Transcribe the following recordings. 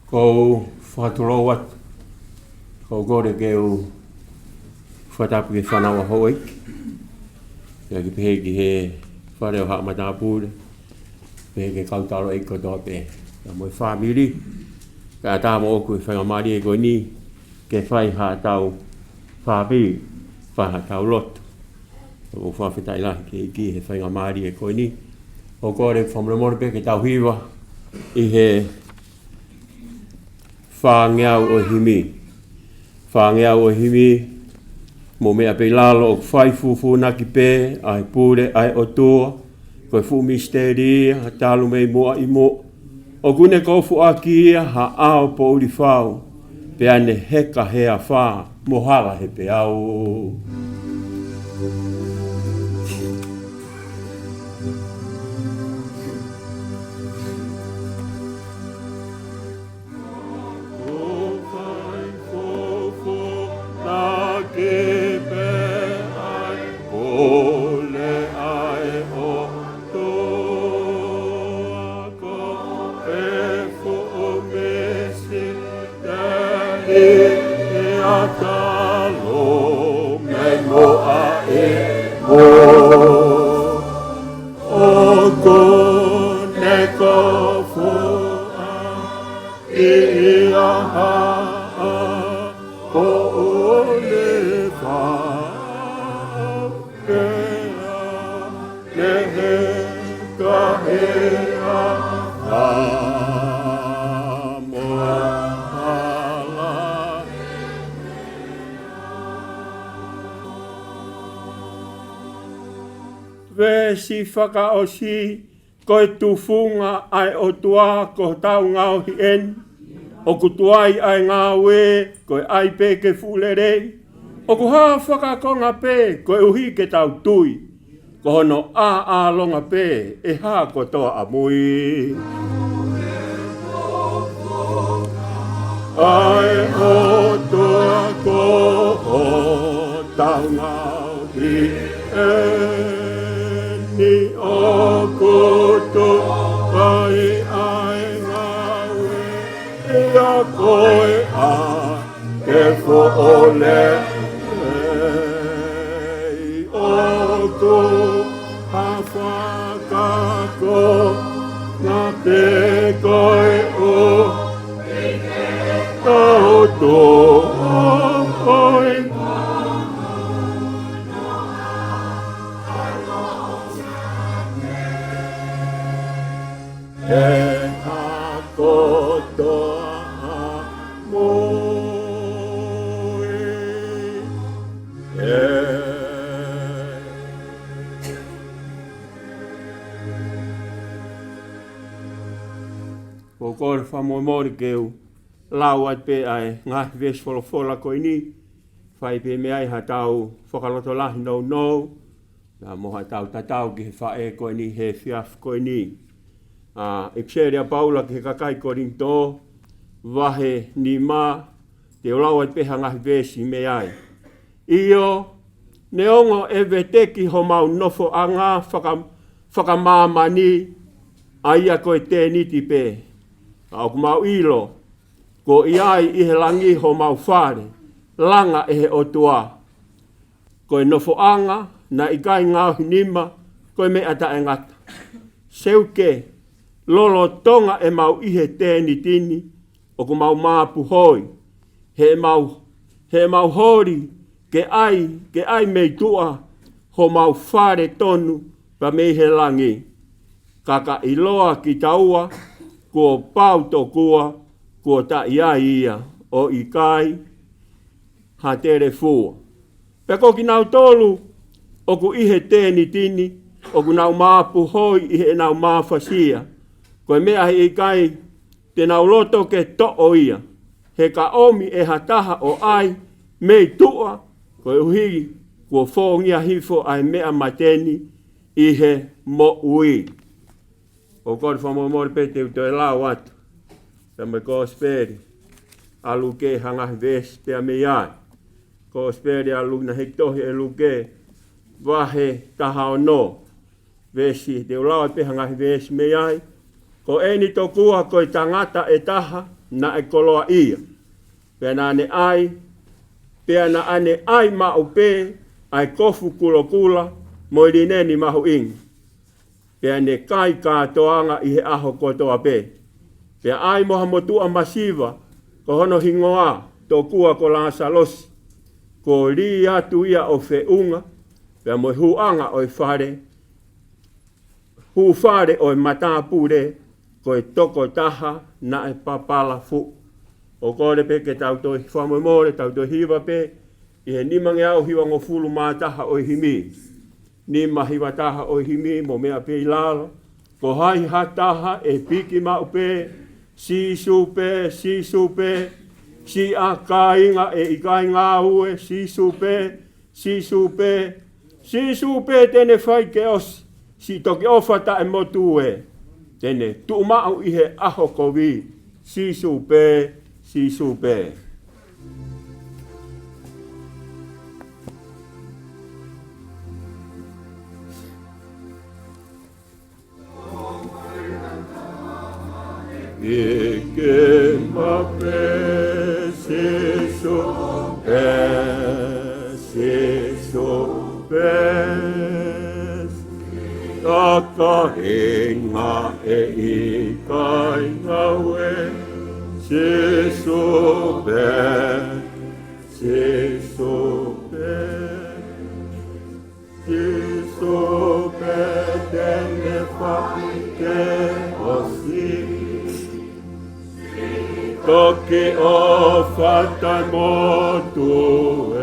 Ko whakatoro atu, ko gore ke o whatapu ke whanau a hoi. Ia ki pehe ki he whare o haa matapūre, pehe ke kautaro e kotoa pe. Ia moi whamiri, ka tā mo oku e whangamari e koe ni, ke whai haa tau whāpiri, whai haa tau lotu. O whawhetai lahi ke iki he whangamari e koe ni. O kore whamramore pe ke tau hiwa i he whāngeau o himi. Whāngeau o himi, mo mea pe lalo o whai fufu naki pe, ai pūre, ai Otua, koe fu misteri, ha talu mei moa i mo. O kune kou foaki ia, ha ao po uri whau, pe ane heka hea whā, mohala he pe au. Vesi whakaosi, koe tufunga ai Otua ko tau ngau hien. O kutuai ai ngā we, koe ai pe ke fulerei. O kuha whakakonga pe, koe uhi ke tau tui. Ko hono a longa pe, e ha ko toa amui. Ai Otua ko o tau ngau hien. Ni o kutu ai ngawe ia koe a ke fo'ole o ku hawhakako ngā te koe o tautu o koe e hako toa moi Ko kore whamoimori keu lau at pe ai ngā ves wholofola koe ni whai pe me ai ha tau whakaloto lahi nou nou na moha tau tatau ki he whae koe ni he whiaf koe ni Ipseria Paula ki he kakai korinto, wahe ni mā, te olau at peha ngahi vesi me ai. Io, ne ongo e veteki ho mau nofo a ngā whakamāmani, aia koe tēniti pe. Au mau ilo, ko iai i he langi ho mau whare, langa e he Otua. Koe nofo anga, na ikai ngāhi nima, koe me ata engata. Seuke, lolo tonga e mau ihe tēni tini, o ku mau māpu hoi. He mau hori, ke ai mei tua, ho mau whare tonu, pa mei he langi. Kaka iloa ki taua, kua pau to kua ta ia, o ikai, ha tere fua. Peko ki nau tolu, o ku ihe tēni tini, o ku nau māpu hoi, ihe nau māwhasia. Koe mea he ikai, te nau loto ke to'o ia. He ka omi e hataha o ai, mei tua, koe uhi, kua whongia hifo ai mea mateni, i he mo ui. O kore whamoimori pete uto e lau atu. Te me ko speri, alu ke hangahi vesi te a mei ai. Ko speri alu na hektohi e luke, wahe taha o no. Vesi, te ulau at pe hangahi vesi mei ai. Ko eni to kua koe tangata e taha na e koloa ia. Pena ane ai mau pe ai kofu kula moi rineni mahu ingi. Pena kai kātoanga i he aho kotoa pe. Pena ai moha motua masiva ko hono hingoa to kua ko lansa losi. Ko li atu ia o feunga. Pena moi huanga oi whare. Hu whare oi matapure. Koe toko taha na e papala fu. O kore pe ke tau toi whamoimore, tau toi hiwa pe, i he nimange au hiwa ngofulu mā taha oi himi. Nima hiwa taha oi himi, mo mea pe ilalo. Ko hai ha taha e piki mau pe, si supe, si a kainga e ikai ngā ue, si supe tene whai ke osi, si toki ofata e motu e. Tene, tu mau i he aho kovi, si supe. Ike mape, si supe. Taka hinga e ikai ngawe, si supe, tene whake osi. Toki o whata motu e,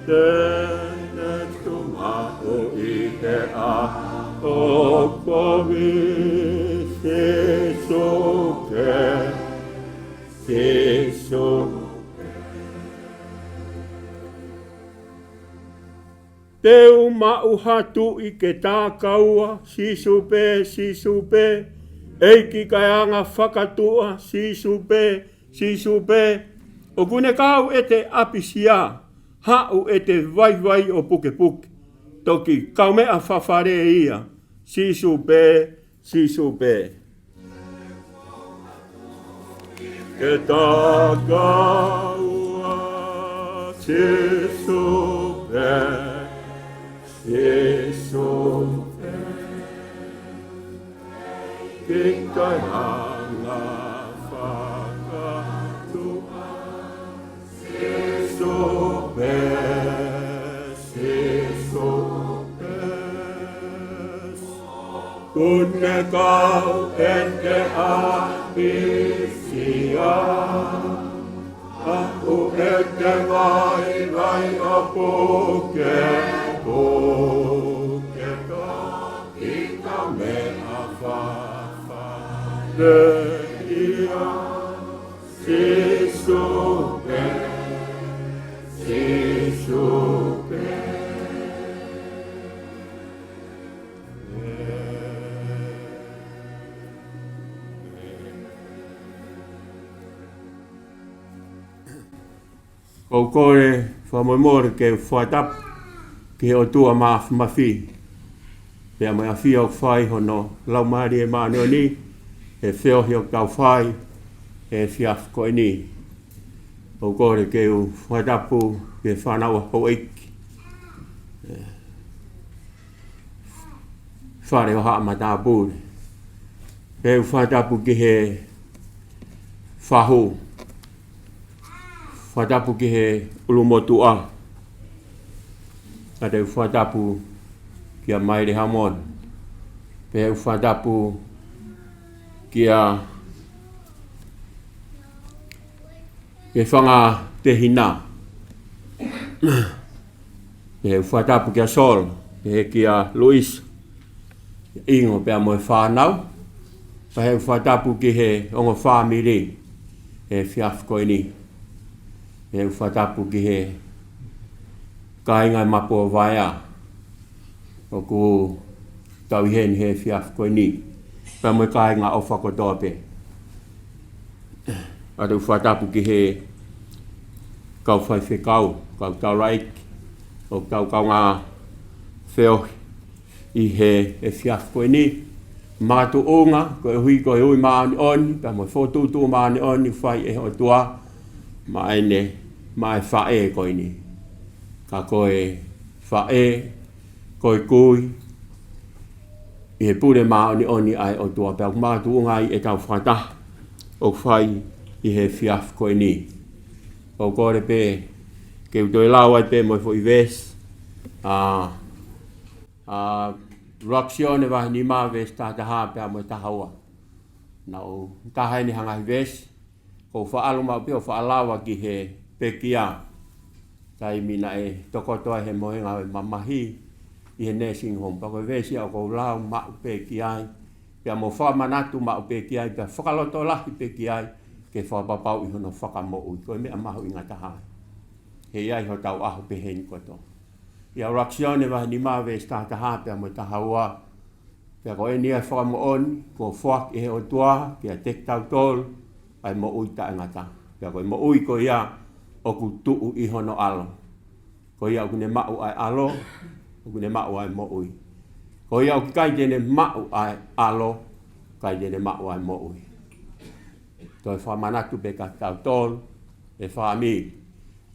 tene tumau i o kovi se soke se soke. Teu ma'u hatu I ke tā kaua, sisupe, eiki kaianga whakatua, sisupe, o kune kau e te apisia, hau e te vai o puke, toki kau mea whawhare ia, sisupe. Ke tā kaua, sisupe, sisupe, ke kaianga whakatua, sisupe, kune kau e te apisia, aku e te vai o puke ka ika mea whawhare ia, sisupe. Ko kore Moimoi ke whaitap ke Otua mawhi. Pea mai a whia o whai hono lau maari e maaneo ni e whiohi o kau whai e whiaf koe ni. Ko kore ke whaitapu ke whanau a hoiki. Whare o haa mata pūre. Ke whaitapu ki he whahu. Whaitapu ki he ulumotua. Ate whaitapu ki a maire hamon. Pe whaitapu ki a ke whanga te hina. Pe whaitapu ki a sol. Pe ki a Luis. Ingo pe a moe whanau. Pe whaitapu ki he ongo whamiri. E whiaf koe ni. E whatapu ki he kaingai mapo o vaia. O ku tau hen he whiaf koe ni. Pea moe kainga o whakotoa pe. Atu whatapu ki he kau whai whekau, kau tau raik, o kau ngā wheo I he whiaf koe ni. Mātu onga, koe hui maani oni, pea moe whotutu maani oni, whai e Otua, maene mai whae koe ni. Ka koe whae, koe kui, I he pure maoni oni ai Otua. Pea mātu ngai e tau whata o whai I he whiaf koe ni. O kore pe, ke utoi lau ai pe moi fo I ves, Sioné wahi ni maa ves tātaha pea moi tahaua. Nau tahai ni hanga I ves, ko whaalu mau pia o whaalawa ki he pekia. Tai mina e tokotoa he mohenga e mamahi I he nursing home. Pako vesi au kou lau mau pekiai. Pia mo whamanatu mau pekiai. Pia whakaloto lahi pekiai. Ke whapapau I hono fakamo ui. Koe mea mahu inga tahai. He iai ho tau aho peheni koto. Ia Sioné wahi ni maa ves tātaha pia mo tahaua. Pia ko e nia whakamo oni. Ko foaki he Otua. Kia kitautolu. Ai mo ui ta engata. Pia koe mo ui ko ia o ku tuu I hono alo. Ko ia o kune mau ai alo, o kune mau ai mo ui. Ko ia o kai tene mau ai alo, kai tene mau ai mo ui. Toi whamanatu pe ka kitautolu, e whaami,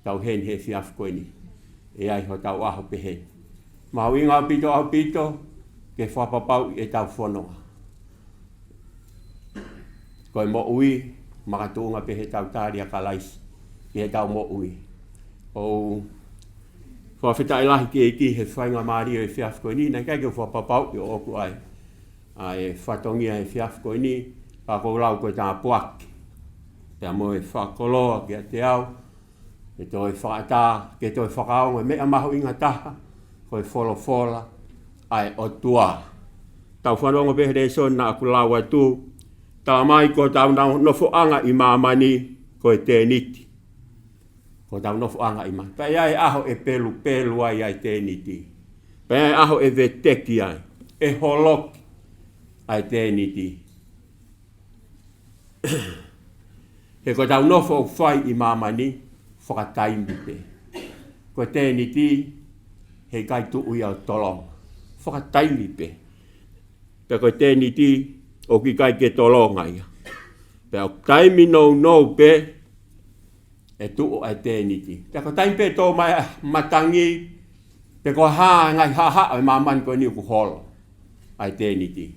tau hen he whiaf koe ni. E ai ho tau aho pe he. Mau inga pito au pito, ke whapapau e tau whonoa. Koe mo ui, makatuunga pe he tau tāria ka laisi. Ki he tau mo ui. O whawhitai lahi ki e ki he whainga maari o e whiaf koe ni. Nei kai ke whapapau I o oku ai. E whatongia he whiaf koe ni. Ka kou lau koe tā puaki. Pea mo e whakoloa ki a te au. Ke toi whaatā, ke toi whakaonga mea mahu inga taha. Koe wholofola. ai Otua. Tau whanonga pehe de son na aku lawa tu. Tau mai ko tau nofo anga i mamani ko e te niti. Ko tau nofo anga i mamani. Pai ai aho e pelu ai te niti. Pai ai aho e veteki ai. E holoki ai te niti. He ko tau nofo o whai i mamani whakataimi pe. Ko te niti he kai tu ui au tolong. Whakataimi pe. Pe ko te niti o ki kai ke tolonga ia. Pe au taimi no pe e tu o ai te niti. Pe ko taimi pe tō mai matangi pe ko ngai ha ai mamani ko ni ku holo ai te niti.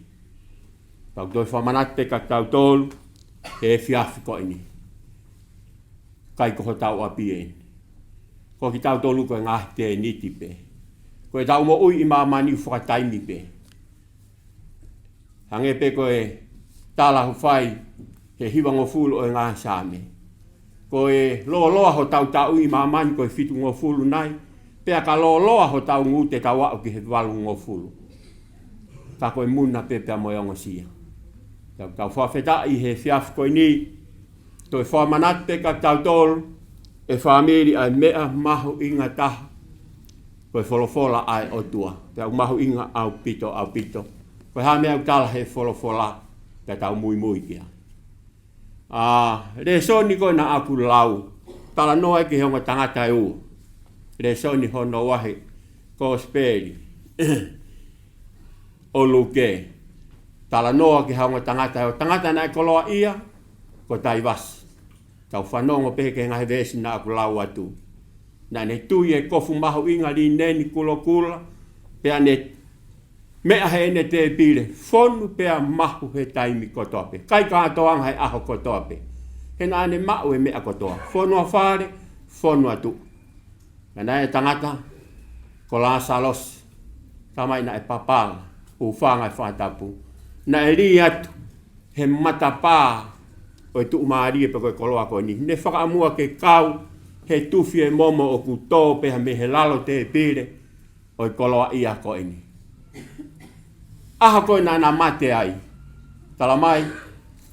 Pau doi whamanat pe ka kitautolu he fiafi ko ini. Kai ko tau api e. Ko kitautolu ko ngā te niti pe. Ko e tau mo ui i mamani whakataimi pe. Hange pe ko e tala hu whai he hiwa fulu o ngā sāme. Ko e loa ho tau i mamani ko e fitu fulu nai. Pea ka loa ho tau ngute tau au ki he walu fulu. Ka ko e muna pe pea moiongo sia. Tau whawheta i he fiaf ko ni. To e whamanat pe ka kitautolu e whamiri ai mea mahu inga taha. Ko e wholofola ai Otua. Pea mahu inga au pito. Ko ha mea utala he wholofola pe tau Moimoi kia. Re soni ko na aku lau. Tala noa ki honga tangata e ua. Re soni hono wahe ko speri. O luke. Tala noa ki honga tangata e ua. Tangata na e koloa ia. Ko tai wasi. Tau whanongo pehe ke ngahe vesi na aku lau atu. Na ne tui e kofu mahu inga li neni kula. Pea ne mea he ne te pile. Fonu pea mahu he taimi kotoa pe. Kai ka atoanga he aho kotoa pe. He na ne mau e mea kotoa. Fonu a whare, fonu atu. Na e tangata, ko la salos. Tamai na e papala. Ufanga e whatapu. Na e ri atu. He matapā. O e tuu maari e pe koe koloa koe ni. Ne whakaamua ke kau. He tufi e momo o ku tō peha me he lalo te pire. O e koloa ia koe ni. Aha koe na mate ai. Tala mai.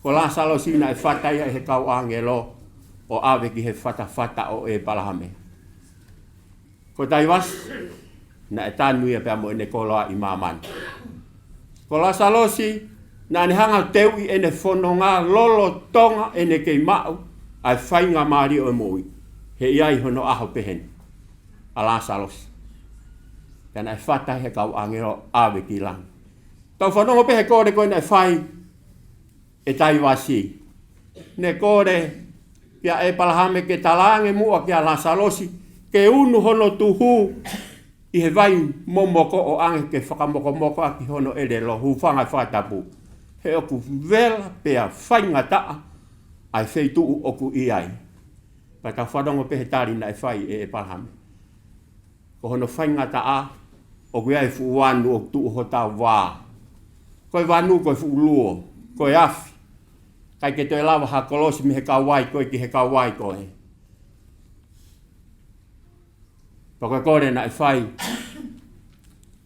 Ko la salo sina e whatai he kau angelo. O awe ki he whata o e palahame. Ko tai was. Na e tānui e pea mo ene koloa i mamani. Ko la salo si. Na ne hanga teu i ene whanonga lolo tonga ene kei mau ai whainga maari o moi. He iai hono aho pehen. A la salos. Tēnā e whatai he kau angero awe ki lang. Tau whanonga pehe kore koe nei whai e tai wasi. Ne kore kia e palahame ke talange mua kia la salosi ke unu hono tuhu i he vai momoko o ange ke whakamoko aki hono ere lo hu whanga whatapu. He oku vela pea whainga taa ai wheitu oku i ai. Pa tau whanonga pehe tari na e whai e palahame. Ko hono whainga taa oku iai fu wanu o tu ho tau wā. Koe wanu koe fu luo, koe afi. Kai ke toi lawa ha kolosi mi he kawai koe ki he kawai koe. Pa koe kore na e whai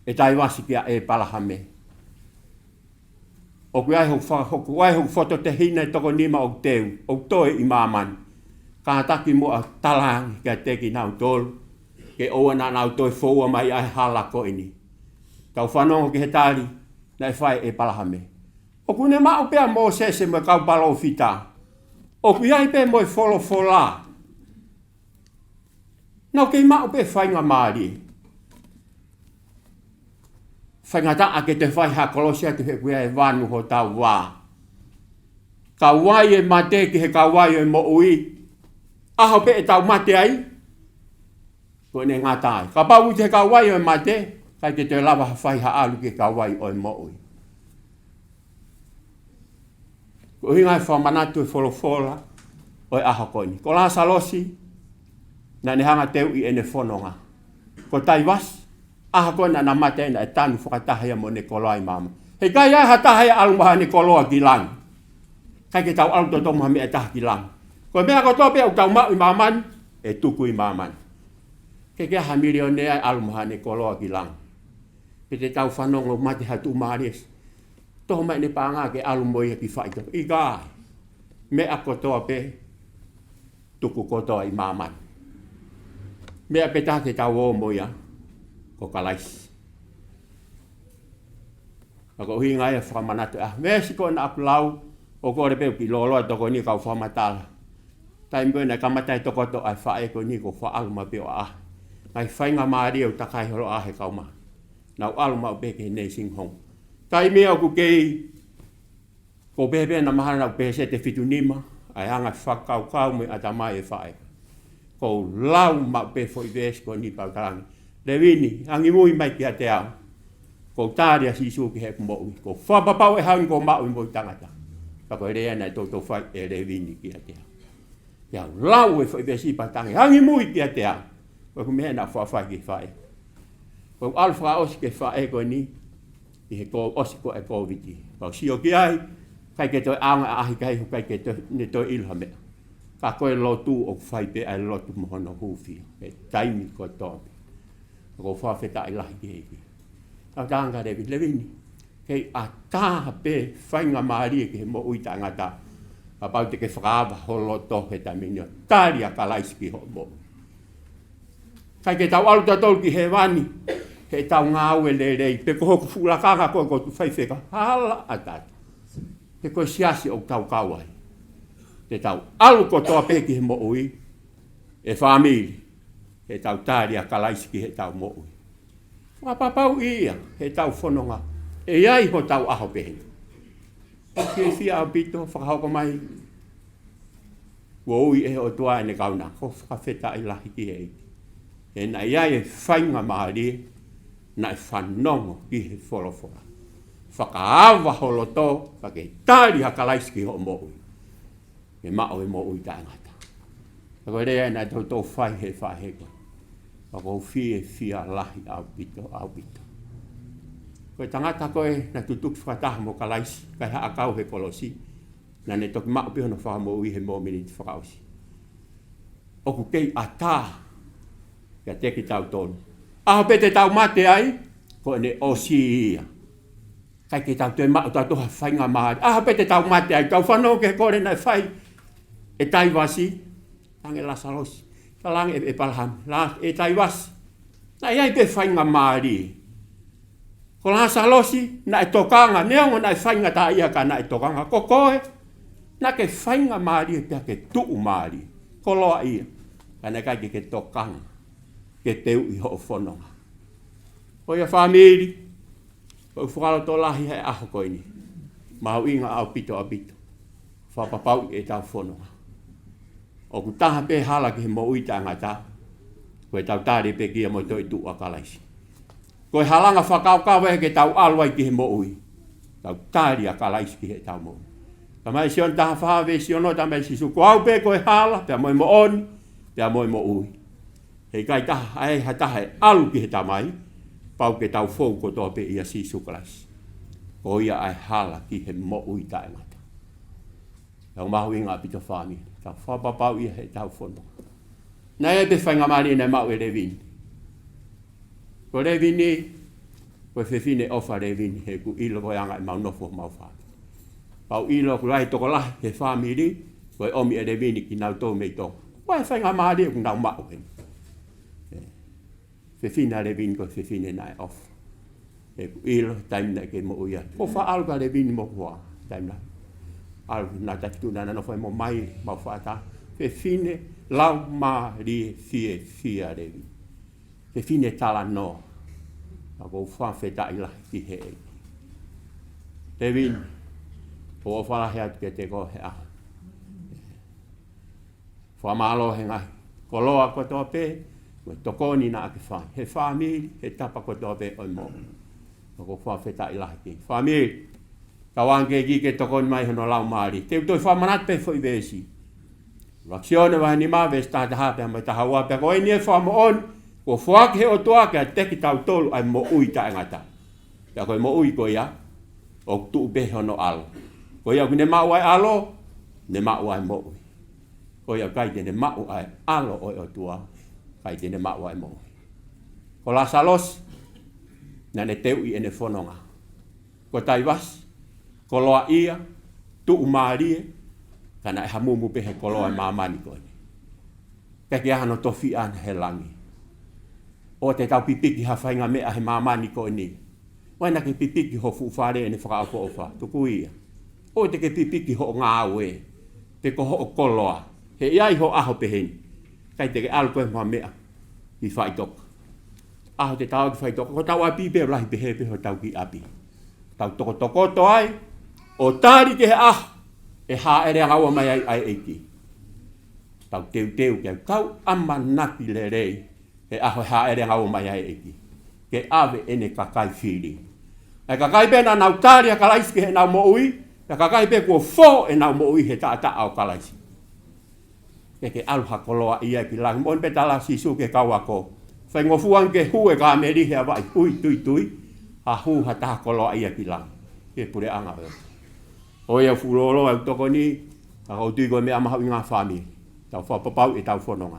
e tai wasi kia e palahame. O kui ai hok foto te hina toko nima o teu, o toe i mamani. Ka taki mua talangi kia teki nau tolu, ke oa na nau toi foua mai ai hala ko ini. Tau whanongo ki he tari, na e whai e palahame. O kui ne mao pea mo sese mo kau palo fita. O kui ai pe mo e folo fola. Nau kei mao pe whainga maari. Whaingata a ke te whai ha kolosia te he kuia e wanu ho tau wā. Ka wai e mate ki he ka wai e mo ui. Aho pe e tau mate ai. Ko ne ngata ai. Ka pau te ka wai e mate. Kai ke te lawa whai ha alu ki ka wai o e mo ui. Ko hinga e whamanatu e wholofola o e aho koni. Ko la salosi na ne hanga teu i ene whanonga. Ko tai was. Aha koe na mate na e tanu whakatahia mo ne koloa i mama. Hei kai ai hatahia alumaha ne koloa ki lang. Kai ke tau alu totomaha me e taha ki lang. Koe mea kotoa pia u tau mau i mamani, e tuku i mamani. Ke kia ha milione ai alumaha ne koloa ki lang. te tau whanongo mate hatu maaries. Toho mai ne pāngā ke alu moia ki whaito. Ikai. Mea kotoa pe. Tuku kotoa I māmani. Mea pe tāke tau o moia. Ko kalaisi. Ako hinga e whamanatu. Mea siko na aku lau. O kore peu ki loloa toko ni kau whamatala. Tai mbena kamatai toko to ai whae ko ni ko whaaluma peo a. Ngai whainga maari au takai horo ahe kauma. Nau aluma peke nei sing hong. Tai mea ku kei. Ko bebe na mahana nau pese te fitu nima. Ai anga whakau kau me atamai e whae. Ko lau ma pe foi ves ko ni pau tarangi. Levini, angi mui mai ki a te au. Ko tāria si suki he kumoi. Ko whapapau e haun ko mau I moi tangata. Kako e rea nei toto whai e Levini ki a te au. Ia lau e foi vesi patangi. Angi mui ki a te au. Ko kumea na whawhai ki whae. Ko alfa osi ke whae ko ni. I he ko osi ko e COVID. Ko sio ki ai. Kai ke toi anga ahi kai hu kai ke toi ne toi ilha mea. Ka koe lotu o whai pe ai lotu mohono huwhi. E taimi ko tōmi. Ko whawheta I lahi ki heiki. Tau tanga Levini. Kei a taha pe whainga maari ke he mo uita ngata. A pau te ke whakawa holo tohe ta minio. Tāria ka laiski ho mo. Kai ke tau alu tatolu ki he wani. He tau ngā ue le rei. Pe ko hoku fulakanga koe ko tu whaiwheka. Hala atata. Te koe siasi o tau kawai. Te tau alu ko toa peki he mo ui. E whamiri. He tau tāria ka laiski he tau mo ui. Whapapau ia. He tau whanonga. E iai ho tau aho pehe. Ki e fia au pito. Whakahoko mai. Wo ui e Otua e ne kauna. Ko whakawheta I lahi ki hei. E na iai e whainga maari. Na e whanongo ki he wholofora. Whakaawa holo tō, ka ke tāri haka laiski ho mo ui. E mao e mo ui tāngata. Ka koe rea nai tō whai he whaheko. Ka kou fia lahi au pito. Koe tangata koe na tutuk whakataha mo ka laisi, kai haa kau he kolosi. Na ne toki mao pihono whaka mo ui he mo miniti whakausi. Oku kei a tā, kia te kitautolu. Aho pete tau mate ai, koe ne osi ia. Kai ke tau te mao tau toha whainga maari. Pete tau mate ai, tau whanau ke kore nai whai. E tai wasi, tange la salosi. Ka lange e palham, e tai wasi. Na iai pe whainga maari. Ko la salosi, na e tokanga, neongo na e whainga ta ia ka na e tokanga. Ko koe, na ke whainga maari e pia ke tuu maari. Ko loa ia, ka na kai ke tokanga. Ke teu I ho whanonga. Ko ia whamiri. Ko whakalo tō lahi hei aho koe ni. Mau inga au pito a pito. Whapapau e tau whanonga. O ku taha pe hala ki he mo uita ngata. Koe tau tāre pe kia mo toi tu a kalaisi. Koe halanga whakaukawa he ke tau alwai ki he mo ui. Tau tāre a kalaisi ki he tau mo. Ka mai sion taha whahawe siono ta mai sisu. Ko au pe koe hala, pia moi mo oni, pia moi mo ui. Hei kai taha, ai ha taha e alu ki he tamai. Pau ke tau fou ko tō pe ia si sukalasi. Ko ia ai hala ki he mo ui tae ngata. Tau mahu inga pito whami. Tau whapapau ia he tau whono. Nai e pe whainga mani nei mau e Levini. Ko Levini, ko whewhine ofa Levini he ku ilo ko anga e mau nofo mau whami. Pau ilo ku rai toko lahi he whami ri, ko e omi e Levini ki nau tō mei tō. Ko e whainga mani e ku nau mau he. Whewhina Levini ko whewhine nai off. E ku ilo taimina ke mo uia. Ko wha alga Levini mo kua taimina. Alga nā tatuna na nofo e mo mai mau whaata. Whewhine lau mā rie fia Levini. Whewhine tala no. A ko whawheta ila ki he e. Levini. O whalahe atu ke te ko he aho. Whamalo he ngai. Ko loa ko tō pe. Ko tokoni na ake whai. He whamiri, he tapa ko tōpe oi mō. Ko whawheta i lahi ki. Whamiri, ka wange ki ke tokoni mai hono lau maari. Te utoi whamanat pe fo i vesi. Sioné wahe ni maa vesi tāta hapea mai taha wapea. Ko e nie whamo on, ko foaki he Otua ke a te kitautolu ai mo ui ta engata. Pea koe mo ui ko ia, o tuu pe hono alo. Ko ia ku ne mau ai alo, ne mau ai mo ui. Ko ia kai te ne mau ai alo oi Otua. Kai tene maua e mo. Ko la salos, na ne teu i ene whanonga. Ko tai wasi, ko loa ia, tu umarie, kana e hamumu pehe ko loa e mamani koe. Peke ahano tofi ana he langi. O te tau pipiki hawhainga mea he mamani koe ni. Waina ke pipiki ho fuwhare ene whakaoko ofa, tuku ia. O te ke pipiki ho ngā ue, te ko ho koloa, he iai ho aho peheni. Kai te ke alu koe mua mea, i whaitoka. Aho te tau ki whaitoka, ko tau api peo lahi pehe peho tau ki api. Tau toko tokoto ai, o tāri ke he aho, e hā ere ngaua mai ai eiki. Tau teu kia kau ama naki le rei, he aho hā ere ngaua mai ai eiki. Ke ave ene kakai whiri. E kakai pena nau tāri a kalaisi ke he nau mo ui, e kakai pe kua fo e nau mo ui he taata au kalaisi. Ke aluha koloa ia ki langi, mon petala sisu ke kawako. Whai ngofuan ke hue ka meri hea vai, tui, ha hu ha taha koloa ia ki langi. Ke pure anga eo. Oi au furolo au toko ni, a kau tui koe me amahau i ngā whami. Tau whapapau e tau whanonga.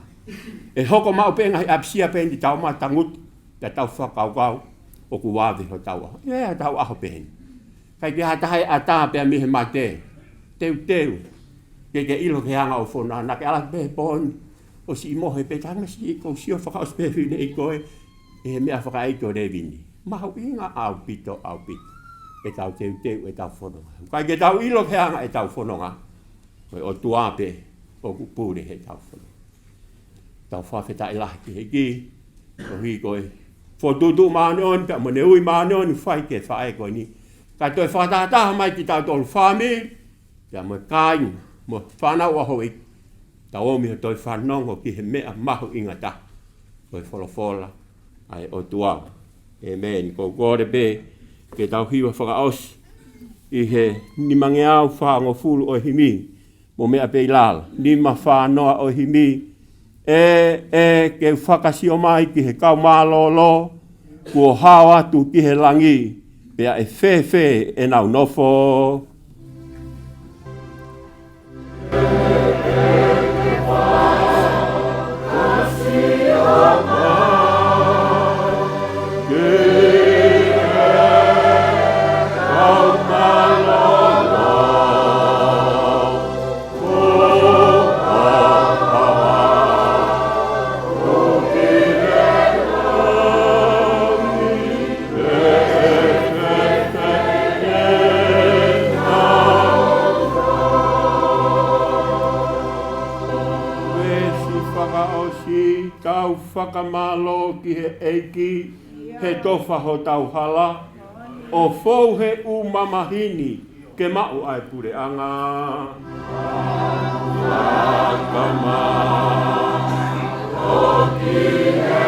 E hoko mau penga hi apsia pendi tau maa tangut, te tau whakau o ku wawe ho tau aho. Ea tau aho pendi. Kai ke hatahai a tā pia mihe mai te. Teu. Ke ilo ke hanga o whona. Nā ke ala pehe pōni. O si imohe pe tanga si i kou sio whakaos pehe whine i koe. E he mea whakaeito Levini. Mahu inga au pito. E tau teu e tau whanonga. Kai ke tau ilo ke hanga e tau whanonga. Koe Otua pe o kupure he tau whanonga. Tau whawheta i lahi ki he ki. O hi koe. Whotutu maanion, pe mone ui maanion, whai ke whae koe ni. Kai toi whatataha mai ki kitautolu whamiri, pia mo kāinga, mo whanau aho i. Tau omi ho toi whanongo ki he mea mahu ingata. Toi wholofola, ai Otua. Amen. Ko kore be, ke tau hiwa whakaosi. I he nimange au whango fulu o himi. Mo mea pe ilala. Nima whanoa o himi. Ke whakasio mai ki he kau mālolo. Kua hao atu ki he langi. Pea e whewhe e nau nofo. Whakamalo ki he eiki, he tofa ho tau hala, o fou he u mamahini, ke mau ai pure anga. Whakamalo ki he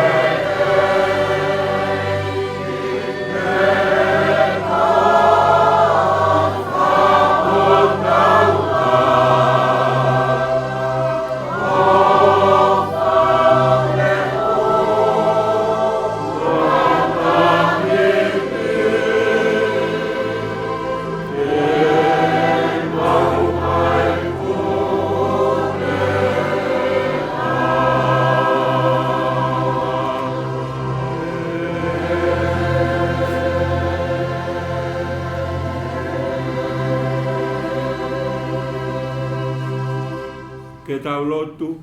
ke tau lotu,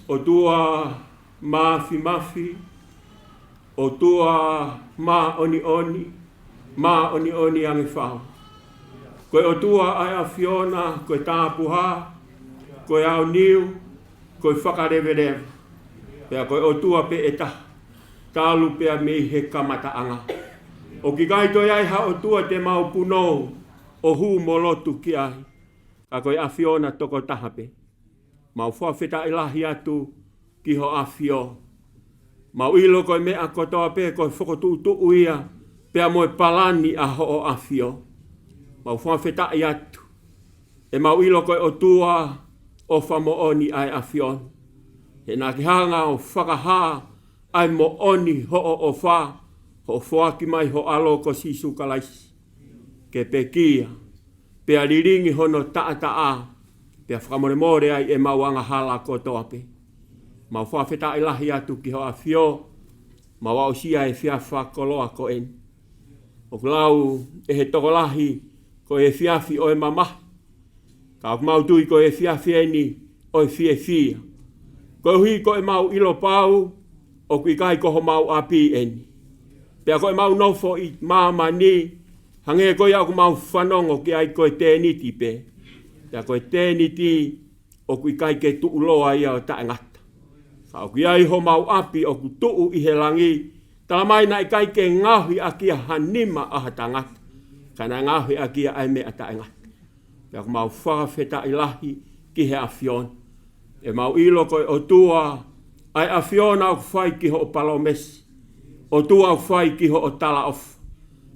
Otua mafi, Otua ma oni ange whao. Koe Otua ai a Fiona, koe tāpuha, koe au niu, koe whakarewerewe. Pea koe Otua pe eta, tālu pea mei he kamataanga. O ki kaito iai ha Otua te mau puno, o hu mo lotu ki ai. Ka koe a Fiona toko tahape. Mau whawheta ilahi atu ki ho awhio. Mau ilo koe mea kotoa pe koe whakotutu uia pea moe palani a ho o awhio. Mau whawheta i atu. E mau ilo koe Otua o whamooni ai awhio. He nā ki hanga o whakaha ai mo oni ho o wha. Ho foaki mai ho alo ko sisu kalaisi. Ke pekia. Pea riringi hono taa. Pea whakamore ai e mauanga hala kotoa pe. Mau whawheta ilahi atu ki ho a whio. Ma wao sia e fiafa koloa ko en. O lau e he tokolahi ko e fiafi o e mama. Ka mautui ko e fiafi eni o e fia. Ko hui ko e mau ilo pau o kui kai ko ho mau api eni. Pea ko e mau nofo i mama ni hange ko ia ko mau whanongo ki ai ko e tēniti pe. Pea ko e tēniti o kui kai ke tuuloa ia o ta engata. Ka o kui ai ho mau api o ku tuu i he langi. Tala mai na ikai ke ngahi a kia hanima a hatangata. Kana ngahi a kia ai me a ta engata. Pea ko mau whakawheta i lahi ki he awhion. E mau ilo ko e Otua ai awhiona o whai ki ho o palomesi. Otua o whai ki ho o tala of.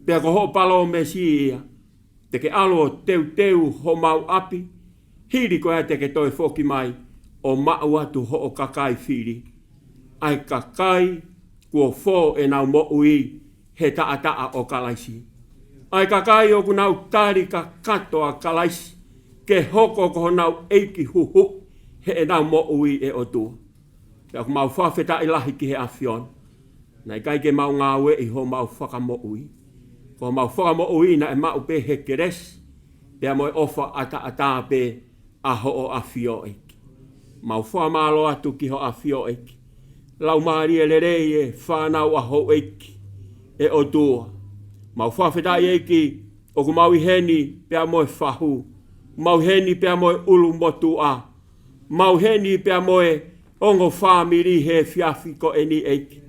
Pea ko ho o palomesi ia. Te ke alo teu ho mau api. Hiri ko ea te ke toi foki mai o mau atu ho o kakai whiri. Ai kakai kua fō e nau mo ui he taa o kalaisi. Ai kakai o ku nau tari ka katoa kalaisi. Ke hoko ko nau eiki huhu he e nau mo ui e Otua. Pea ku mau whawheta i lahi ki he awhion. Nai kai ke mau ngāwe i ho mau whakamo ui. Ko mau whakamo ui na e mau pe he keres. Pea mo e ofa ata pe a ho o awhio eiki. Mau whamalo atu ki ho awhio eiki. Lau maari e lerei e whanau a ho eiki e Otua. Mau whawheta i eiki o ku mau i heni pea mo e whahu. Mau heni pea mo e ulu motu a. Mau heni pea mo e ongo whamiri he fiafi ko eni eiki.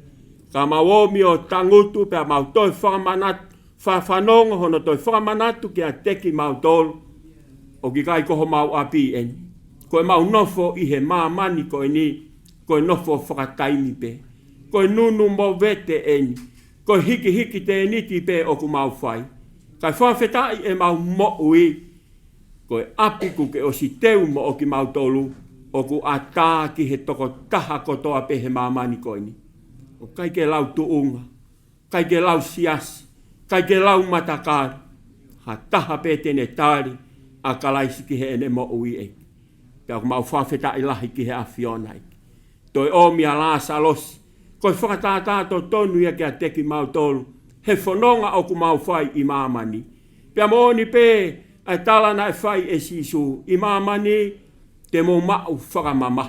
Ka mau omi o tangutu pea mau toi whamanatu. Whanongo hono toi whamanatu ki a teki mau tolu. O ki kai koho mau api eni. Ko e mau nofo i he mamani ko eni. Ko e nofo whakataimi pe. Ko e nunu mo vete eni. Ko e hiki te niti pe o ku mau whai. Kai whawhetai e mau mo ui. Ko e api ku ke o si teu mo o ki mau tolu. O ku ata ki he toko taha kotoa pe he mamani ko eni. O kai ke lau tuunga. Kai ke lau siasi. Kai ke lau matakari. Ha taha pe tene tari. A kalaisi ki he ene mo ui e. Pea ku mau whawhetai lahi ki he awhiona e. Toi omi a lasa losi. Koi whakatātāto tonu ia kia teki mau tolu. He whanonga o ku mau whai i mamani. Pea mooni pe ai talana e whai e sisu. I mamani te mo mau whakamama.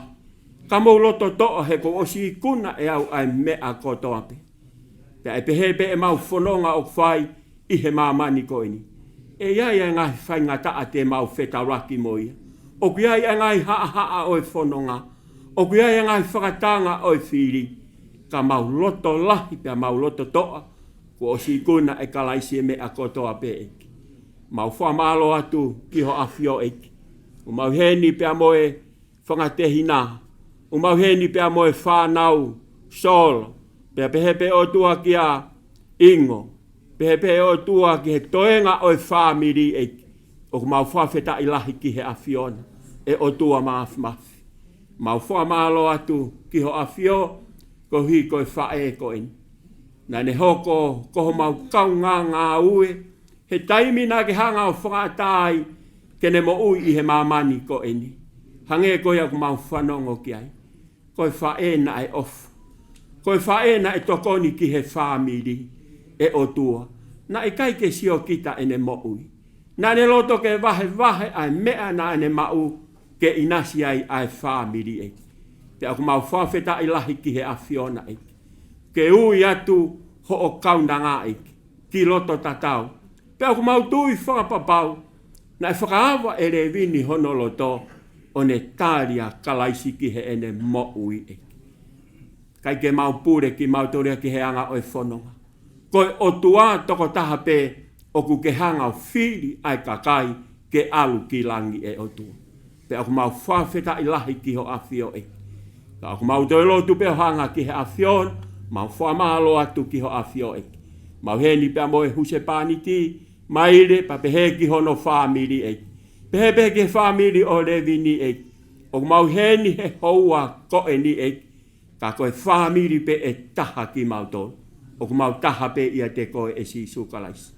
Ka mou loto toa he ko osi kuna e au ai mea kotoa pe. Pea e pehepe e mau whanonga o whai i he mamani koini. E iai e ngai whai ngata te mau whetaraki moia. O ku iai e ngai haa o e whanonga. O ku iai e ngai whakatanga o e whiri. Ka mau loto lahi pia mau loto toa. Ko o si kuna e kalaisi e mea kotoa pe eki. Mau whamalo atu ki ho awhio eki. O mau heni pia moe whangatehina. O mau heni pia moe whanau solo. Pia pehepe o tua ki a ingo. Pehepe o tua ki he toenga o e whamiri eki. O mau whawheta i lahi ki he awhiona. E o tua mafi. Mau whamalo atu ki ho awhio. Ko hi ko e whae ko eni. Nā ne hoko koho mau kaunga ngā ue. He taimi nā ke hanga o whakatai. Ke ne mo ui i he mamani ko eni. Hange ko ia ku mau whanongo ki ai. Ko e whae na e off. Ko e whae na e tokoni ki he whamiri. E Otua. Nā e kai ke sio kita ene mo ui. Nā ne loto ke vahe ai mea nā ene mau. Ke inasi ai whamiri e. Te aku mau whawheta i lahi ki he awhiona e. Ke ui atu ho o kaunanga e. Ki loto tatau. Te aku mau tui whakapapau. Na e whakaawa e Levini hono loto. O ne tāria kalaisi ki he ene mo ui e. Kai ke mau pure ki mau toria ki he anga o e whanonga. Koe Otua toko taha pe. O ku ke hanga o whiri ai kakai. Ke alu ki langi e Otua. Te aku mau whawheta i lahi ki ho awhio e. Ka aku mau toi lotu peo hanga ki he awhion, mau whamalo atu ki ho awhio e. Mau heni pia moe huse pāniti, maire pa pehe ki hono whamiri e. Pehe ki whamiri o Levini e. O mau heni he houa ko e ni e. Ka koe whamiri pe e taha ki mau tolu. O mau taha pe ia te koe e si sukalaisi.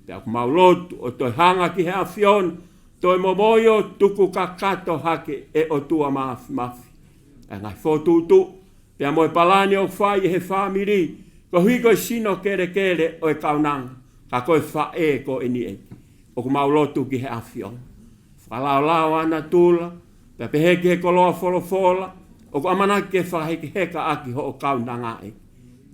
Pe aku mau lotu o toi hanga ki he awhion, toi momoio tuku kakato hake e Otua mafi. E ngai whotutu, pia moe palani o whai e he whamiri, Ko hui koe sino kere o e kaunang, ka koe wha e ko e ni e. O ku maulotu ki he awhio. Whalao ana tula, pe peheke he koloa fola, o ku amana ke whaheke heka aki ho o kaunanga e.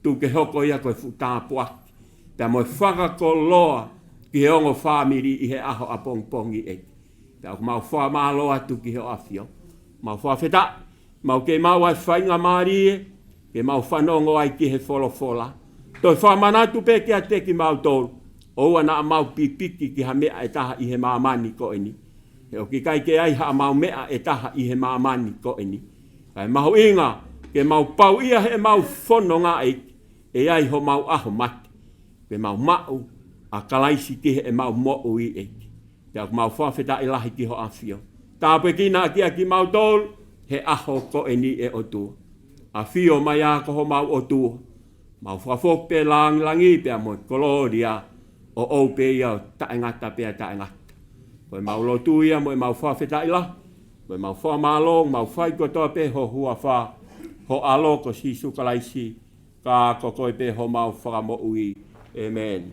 Tu ke hoko ia koe futāpuaki. Pe moe whakakoloa ki he ongo whamiri i he aho a pongpongi e. Pe o ku mau wha māloa tu ki he o awhio. Mau wha wheta, mau ke mau ai whainga maari e, ke mau whanongo ai ki he fola. Toi whamanatu pe kia te ki mau tolu. Oua na mau pipiki ki ha mea e taha i he maamani ko eni. E o ki kai ke ai ha mau mea e taha i he maamani ko eni. Kai mahu inga, ke mau pau ia he mau whono ngā e ai ho mau aho mati. Ke mau mau a kalaisi ki he e mau mo'u i e. Te au mau whawheta i lahi ki ho awhio. Tāpue ki nā kia ki mau tolu, he aho ko eni e Otua. A whio mai a ko ho mau Otua. Mau whawhope langi pia mo koloria o ope ia o engata pia engata. Koe mau lotu ia mo mau whawheta i lahi. Koe mau whamalong, mau whaikotoa pe ho hua wha. Ho alo ko si sukalaisi. Ka ko koe pe ho mau fakamo ui. Amen.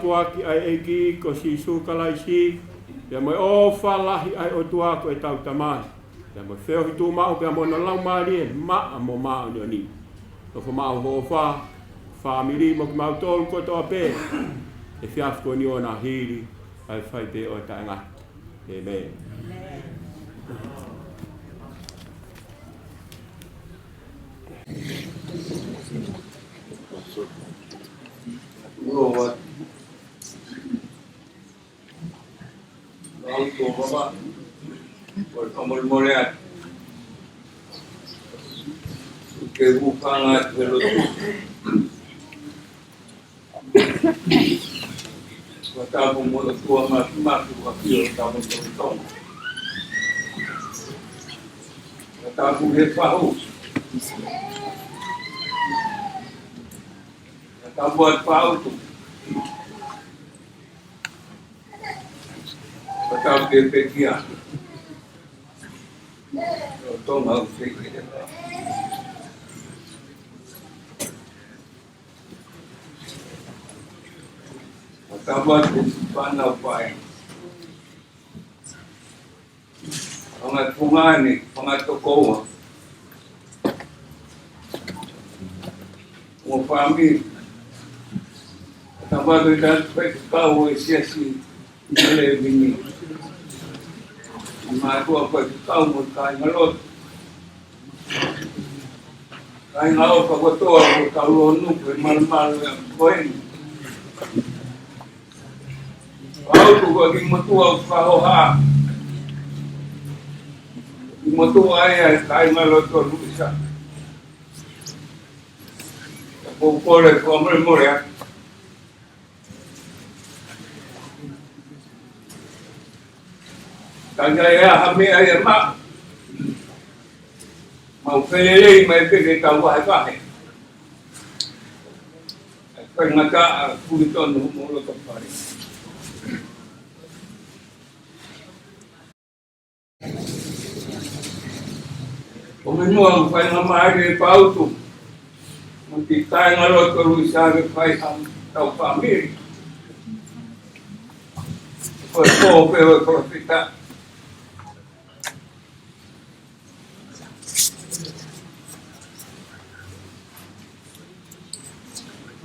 Fuaki ai eki ko si sukalaisi. Pea moe o whalahi ai Otua ko e tau tamai. Pea moe wheo hitu mau pea moe no lau maari e maa mo maa ni oni. Tofo mau ho wha, whamiri mo ki mau tolu ko toa pē. E whiafko ni o nā hiri ai whai pē o ta ngata. Amen. What? Alto baba, por favor molear. Que buscan a pero estaba como tua más aquí estaba todo. Estaba com refarro. Estava buat pauto. Estava de pequia. Toma o feito. Estava de pana o pai. Mga pungani, mga tokoa. Uma família. Estava de dar feito carro esse assim. Levini mai tua ko kau mo kai ngalot kai ngao ka ko to ka lo nu ko mal ko en au tu ko ki mo tua fa ho ha mo tua ai kai ngalot ko lu sa ko le ko mo ya kaya ya hame ay ma mau pelele mai pe ka wa ka he ka ngaka puliton mo lo to pare o mo ang fa na mai de pautu mo ti kai ngalo ko ru sa ke fai am tau family ko profita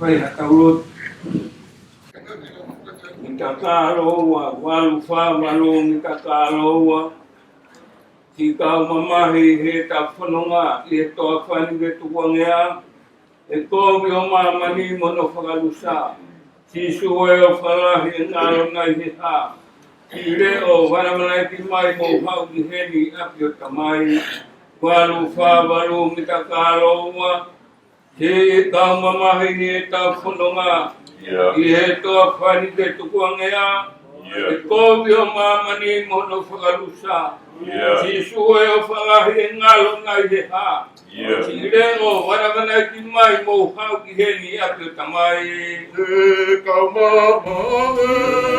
Vai hataurut Nikakaloa Walufa Malu Nikakaloa Tika mamahi he ta whanonga I he toa whani ke tuwangea E komi o mamani mono whakalusa Tisu e o whalahi ngaro nai he ha I reo wanamanai ki mai mo hau ki heni api o tamai Walufa Malu Nikakaloa He kau mamahi ni e tau whanonga I he toa whani ke tukuangea E kowi o mamani mono whakalusa Tisu e o whalahi e ngalo nai he ha Ti reo wanamanai ki mai mo hau ki heni api o tamai He kau mamahi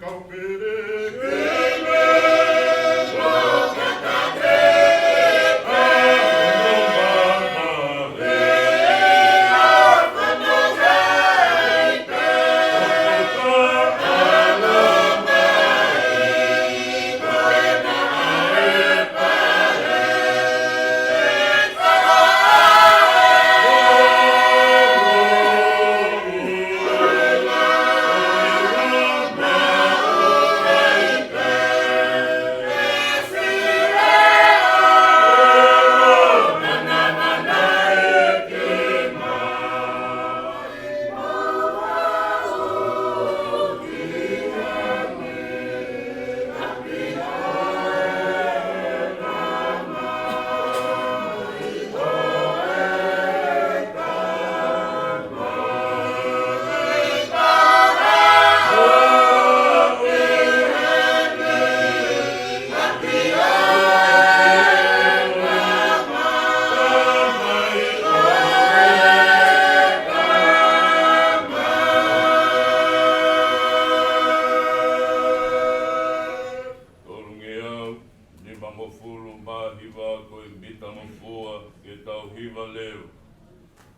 Kau pere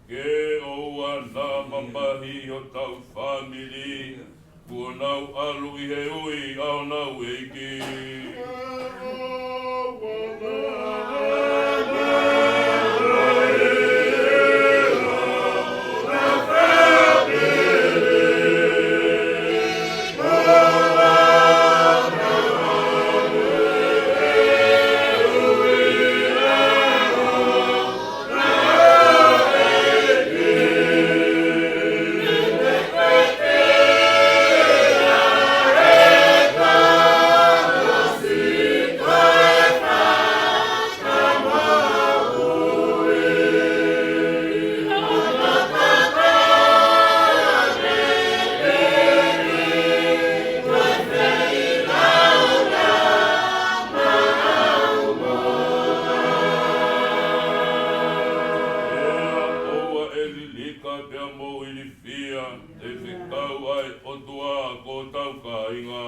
Ke oua nā mamahi o tau family. Kua nau alu I he ui au nau eiki. Otua ko tau kainga.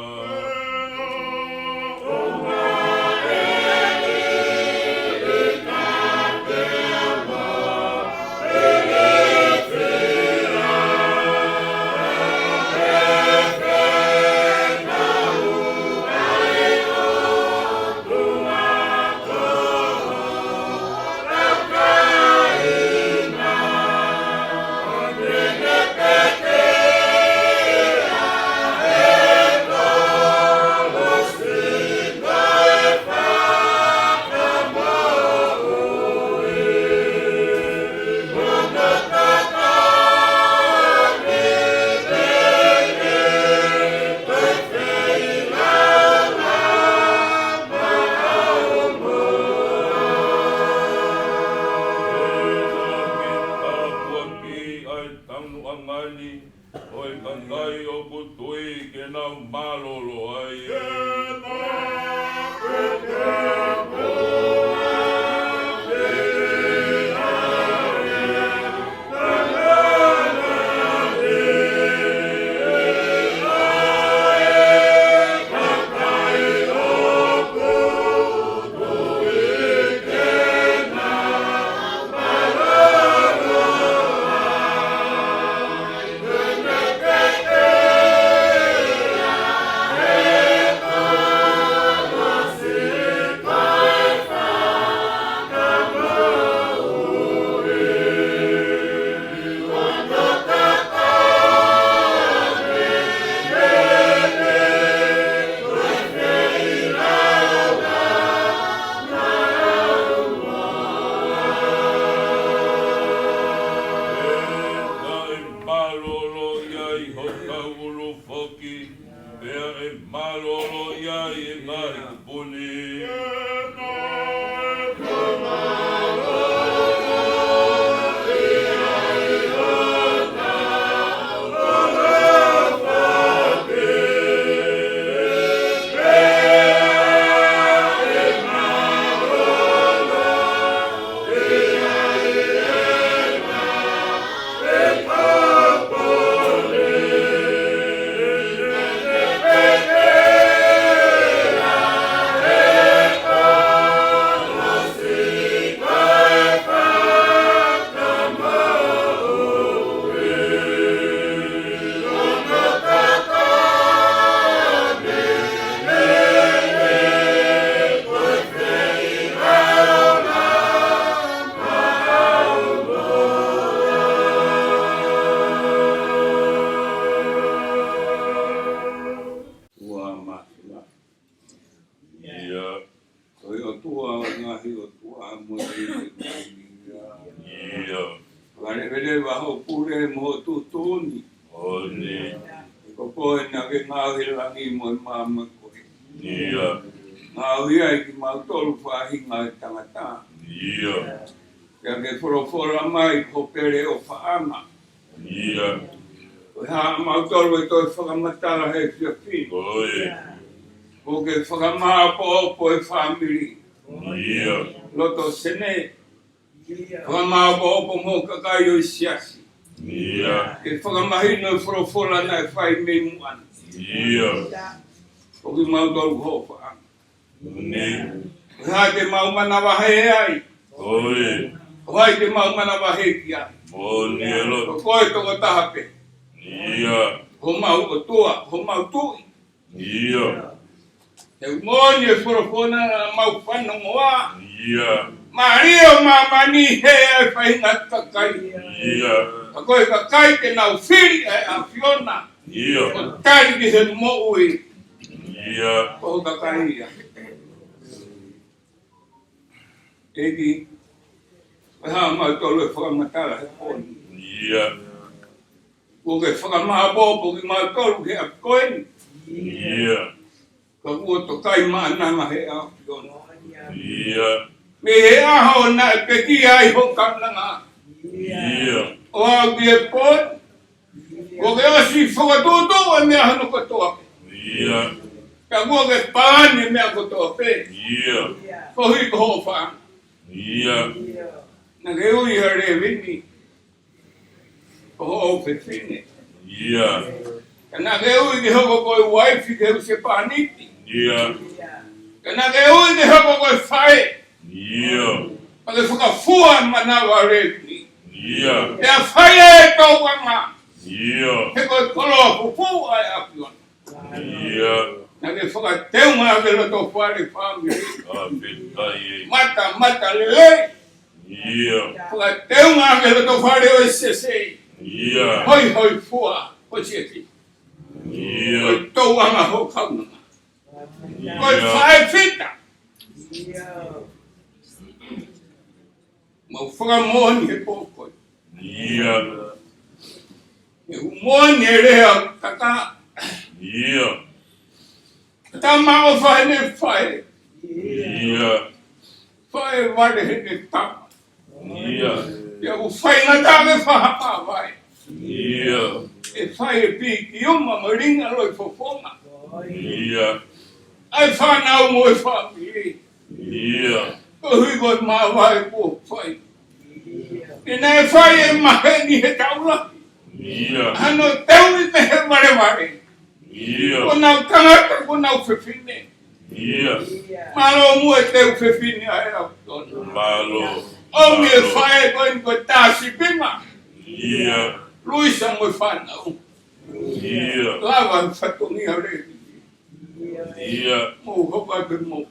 Porque fakama po family. Loto sene. Fakama po mo kakayo siasi. Ke fakama hino frofola na fai memuan. Porque mau tol ho fa. Ha de mau manawahe ai. Hai de mau manawahe kia. Moni elo. Koe toko tahape. Ia. Ho mau Otua, ho mau tui. Ia. E moni e whorofona mau whanongoa. Ia. Mario mamani he ai whainga kakai. Ia. A koe kakai te nau whiri ai a Fiona. Ia. O tari ki he mo ui. Ia. O kakai ia. Eki. Waha mau tolu e whakamatara he poni. Ia. Ko ke whakamahabopo ki mau tolu ke a koeni. Ia. Ka ua tokai maanama he a Fiona. Ia. Me he aho na e peki ai ho kamlanga. Ia. O au ki e poni. Ko ke osi whakatoto e mea hano katoa. Ia. Ka ua ke paani e mea katoa pe. Ia. Ko hui ko ho wha. Ia. Na ke ui a Levini. Ko ho au whewhine. Ia. Ka na ke ui ke hoko koe waifi ke use paaniti. Ia. Ka na ke ui ke hoko koe whae. Ia. Pa ke whakafua manawa Levini. Ia. E a whae e tau wanga. Ia. He koe koloa pupu ai a Fiona. Ia. Na ke whakateu maa ke loto whare whamiri. Apetai. Mata lele. Ia. Whakateu maa ke loto whare o sese. Ia. Hoi fua. Ko sieti. Ia. Koe tau anga ho kaunanga. Koe Ia. whae whita. Mau whakamoni he pōkoi. Ia. E umoni e rea kaka. Ia. Tama o whae ne whae. Ia. Whae wale he ne tama. Ia. Ia u whae ngatame whahapa vai. Ia. E whae e pi ki uma maringa loi fofonga. Ia. Ai whanau mo e whamiri. Ia. Ko hui koe maa vai po whae. E nei whae e mahe ni he taula. Ia. Ano teu i me he ware ware. Ia. Ko nau tangata ko nau whewhine. Ia. Malo mu e teu whewhine ai au tonu. Malo. O mi e whae koe ni koe tāsi pima. Ia. Luisa mo e whanau. Ia. Lava whatongi a re. Ia. Mo hoka te mo.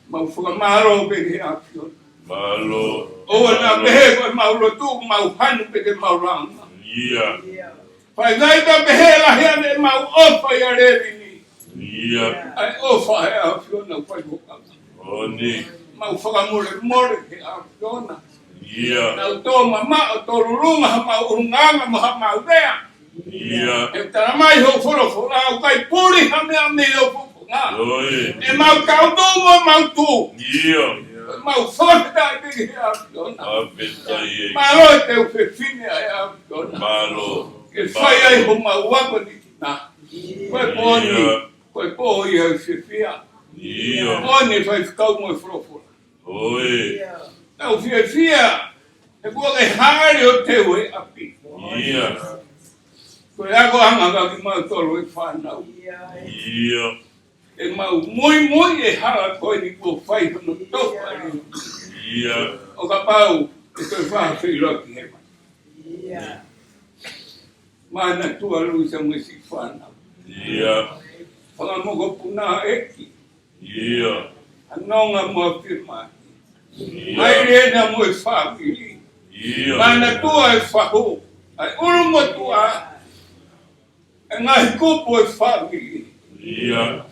Mau whakamaro pe he a Fiona. Malo. O na pehe koe mau rotu, mau hanu pe te mau ranga. Ia. Whai gai ta pehe la hea ne mau ofa i a Levini. Ia. Ai ofa he a Fiona whai hoka. Oni. Mau whakamore he a Fiona. Ia. Nau tō mama o tō rurunga ha mau urunganga mo ha mau rea. Ia. E tara mai ho whorofo au kai puri ha mea me o fufunga. Oi. E mau tautu o mau tū. Ia. Mau whakata te he a Fiona. Apetai. Malo e te uwhewhine ai a Fiona. Malo. Ke whai ai ho mau wako ni tina. Koe pōni, koe pōhi au whiwhia. Ia. Pōni whai whakau mo e whorofo. Oi. Nau whiwhia, e kua ke haere o te ue api. Ia. Koe ako anga ki mau tolu e whanau. Ia. E mau moimoi e hala koe ni kua whai hono toka rin. Ia. O ka pau, e koe whaha whiroki he mai. Mana tua luisa mo si whanau. Ia. Whangamoko puna eki. Ia. Anonga mo firma. Ai Ia. rena mo e whamiri. Ia. Mana tua e whaho. Ai uru mo tua. E ngai kupo e whamiri. Ia.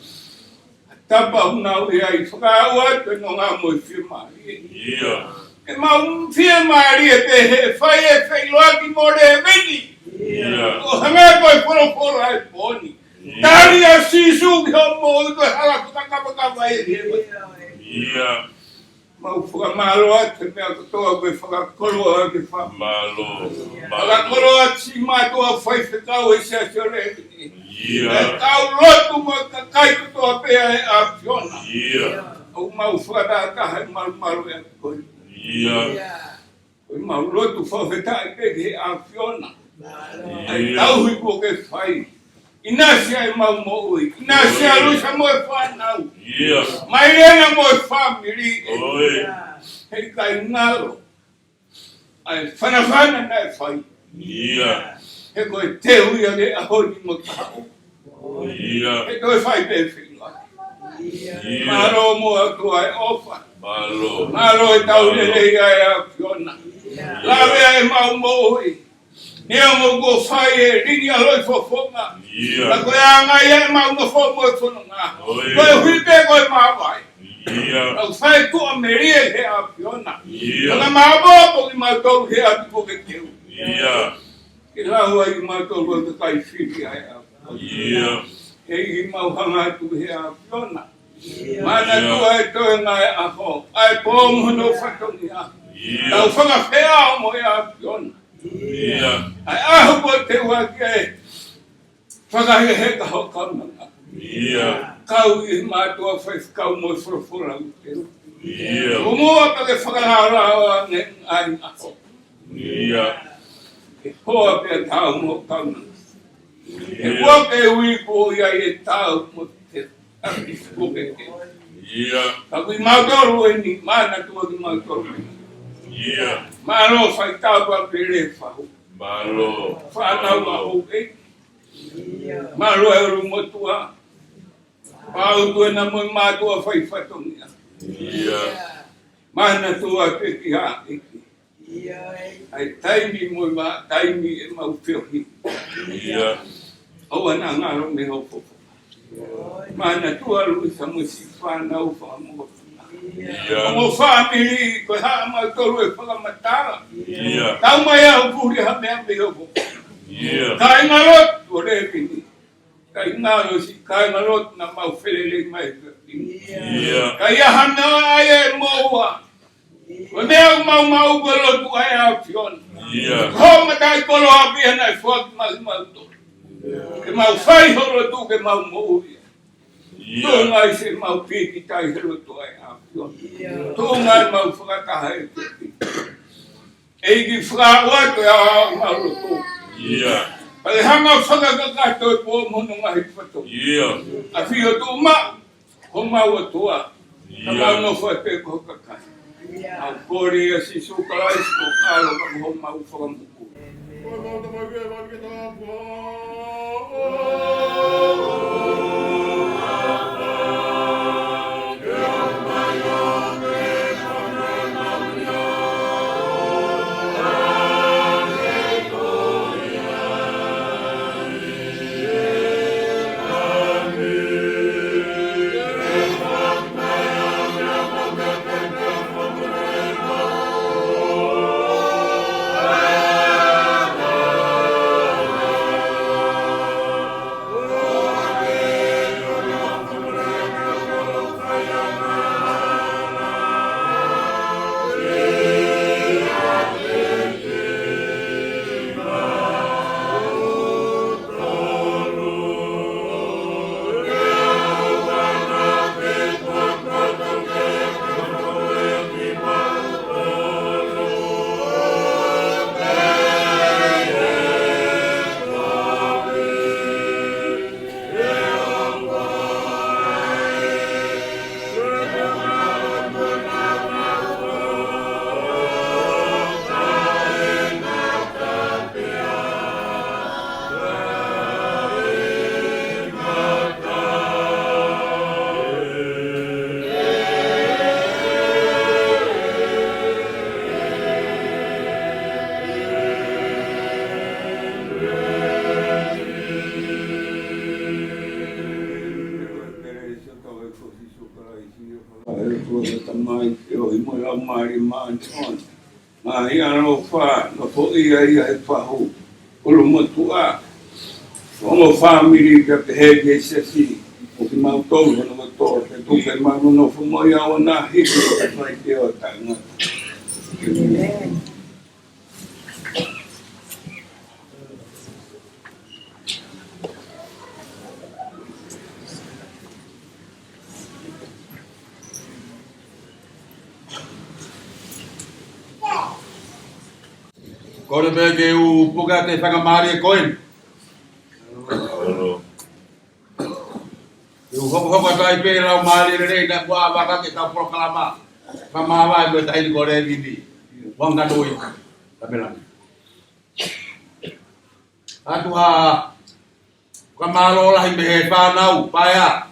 Tapa unau e ai whakaua te no ngā mo e firma. Ia. E mau firma ri e te he whai e whailoaki mo re e meni. Ia. O hanga koe poro ai poni. Tari a sisu ki ho mo i koe hala kutakapaka e rie. Ia. Mau whakamalo atu mea katoa koe whakakoloa ke wha. Malo. Whakakoloa si mātua whai whakau e sia sore. Ia. E kau lotu mo kakai katoa pea e a Fiona. Ia. O mau whakataka he maru e koe. Ia. Koe mau lotu whawhetai pe he a Fiona. Ai Ia. tau hui ko ke whai. Inasia e mau mo ui. Inasia luisa mo e whanau. Ia. Mai rena mo e whamiri. Oi. Hei kai ngalo. ai whanawhana nai whai. He koe te hui ane a honi mo tāo. He koe whai pe whinga. Maro mo atu ai ofa. Maro e tau ne rei ai a piona. Lawe ai mau mohi. Nea mo go whai e ringi a loi fofonga. La koe a ngai e mau no fomo e whanonga. Koe hui pe koe mawai. Au whai tu a merie he a piona. Kanga maabo po ki mau tolu he a tuko ke keu. Ke lau ai mau tolu e kai whiri ai a piona. E i mau hanga tu he a piona. Mana tu ai toi ngai a ho. Ai po mono whatongi a. Tau whanga whea o mo e a piona. Ai ahu po te waki e. Whakahe he ka ho kaunanga. Kau i mātua whai kau mo i whurafura u teo. O mua pa ke whakarara o ne ai ako. E hoa pe tau mo kaunanga. E hoa pe ui ko ia e tau mo te aki fuke ke. Kaku i mātoru e ni, mana tua ki mātoru e ni. Maro whai tau pa pe re whahu. Whanau a ho e. Maro e uru motua. Pau tu na mo mātua whai whatongia. Mana tua pe ki ha eki. Ai taimi mo ma taimi e mau whiohi. Aua na ngaro me ho popo. Mana tua luisa mo si whanau whamoa. Mo whamiri ko ha mau tolu e whakamatara. Tau mai au puri ha mea me ho popo. Kai ngarot o Levini. Kai ngaro si kai ngarot na mau whelele mai. Kai ahana ai e moa. Ko mea mau golo tu ai a fion. Ko matai kolo api ana e foaki mau to. Ke mau whai horo tu ke mau mouri. Tō ngai se mau piki tai hero tu ai a fion. Tō ngai mau whakataha e piki. Eiki whakaua tu a mau roto. Pale hanga whakakakato e po mono ngahi whato. A whio tu ma, ko mau atua. Ka mau no whate ko kakai. A kore a si sukarais ko karo ka ho mau whakamuku. Family that had yes, o ki mau tolu no motor, te tu ke mau no fumo ia ona hiki ka mai te o tanga. Kore me ke u puka te whakamari e koen. Hoko tai pe rau mali re na kwa waka ke ka proklama. Pamawa be tai ko re vidi. Wanga doi. Lamelangi. Atu kamalo lahi mehe whanau, paia.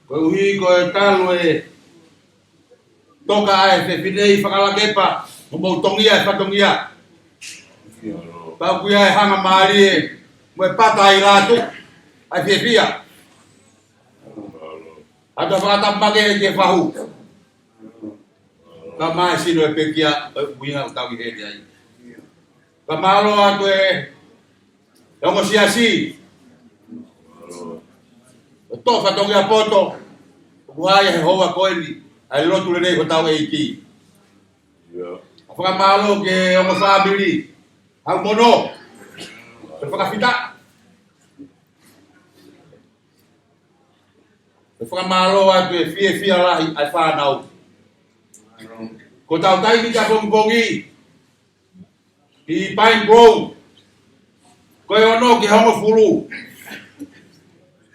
Koe uhi koe talo toka ai te pinei whakalakepa, mo tongia e whatongia. Pau kuia e hanga maari moe pata i Latu, ai whiawhia. Atu whakatamake e ke whahu. Ka mai sino e pekia, uinga utau i heri ai. Ka malo atu ongo siasi. To whatongia poto, kuhaya he hoa koeni, ai lotu le nei ko tau eiki. Whakamalo ke ongo family, hau mono, e whakawhita. E whakamalo atu e fia lahi ai whanau. Ko tau taimi ka bongi, i Pine Grove, koe ono ki hongo fulu.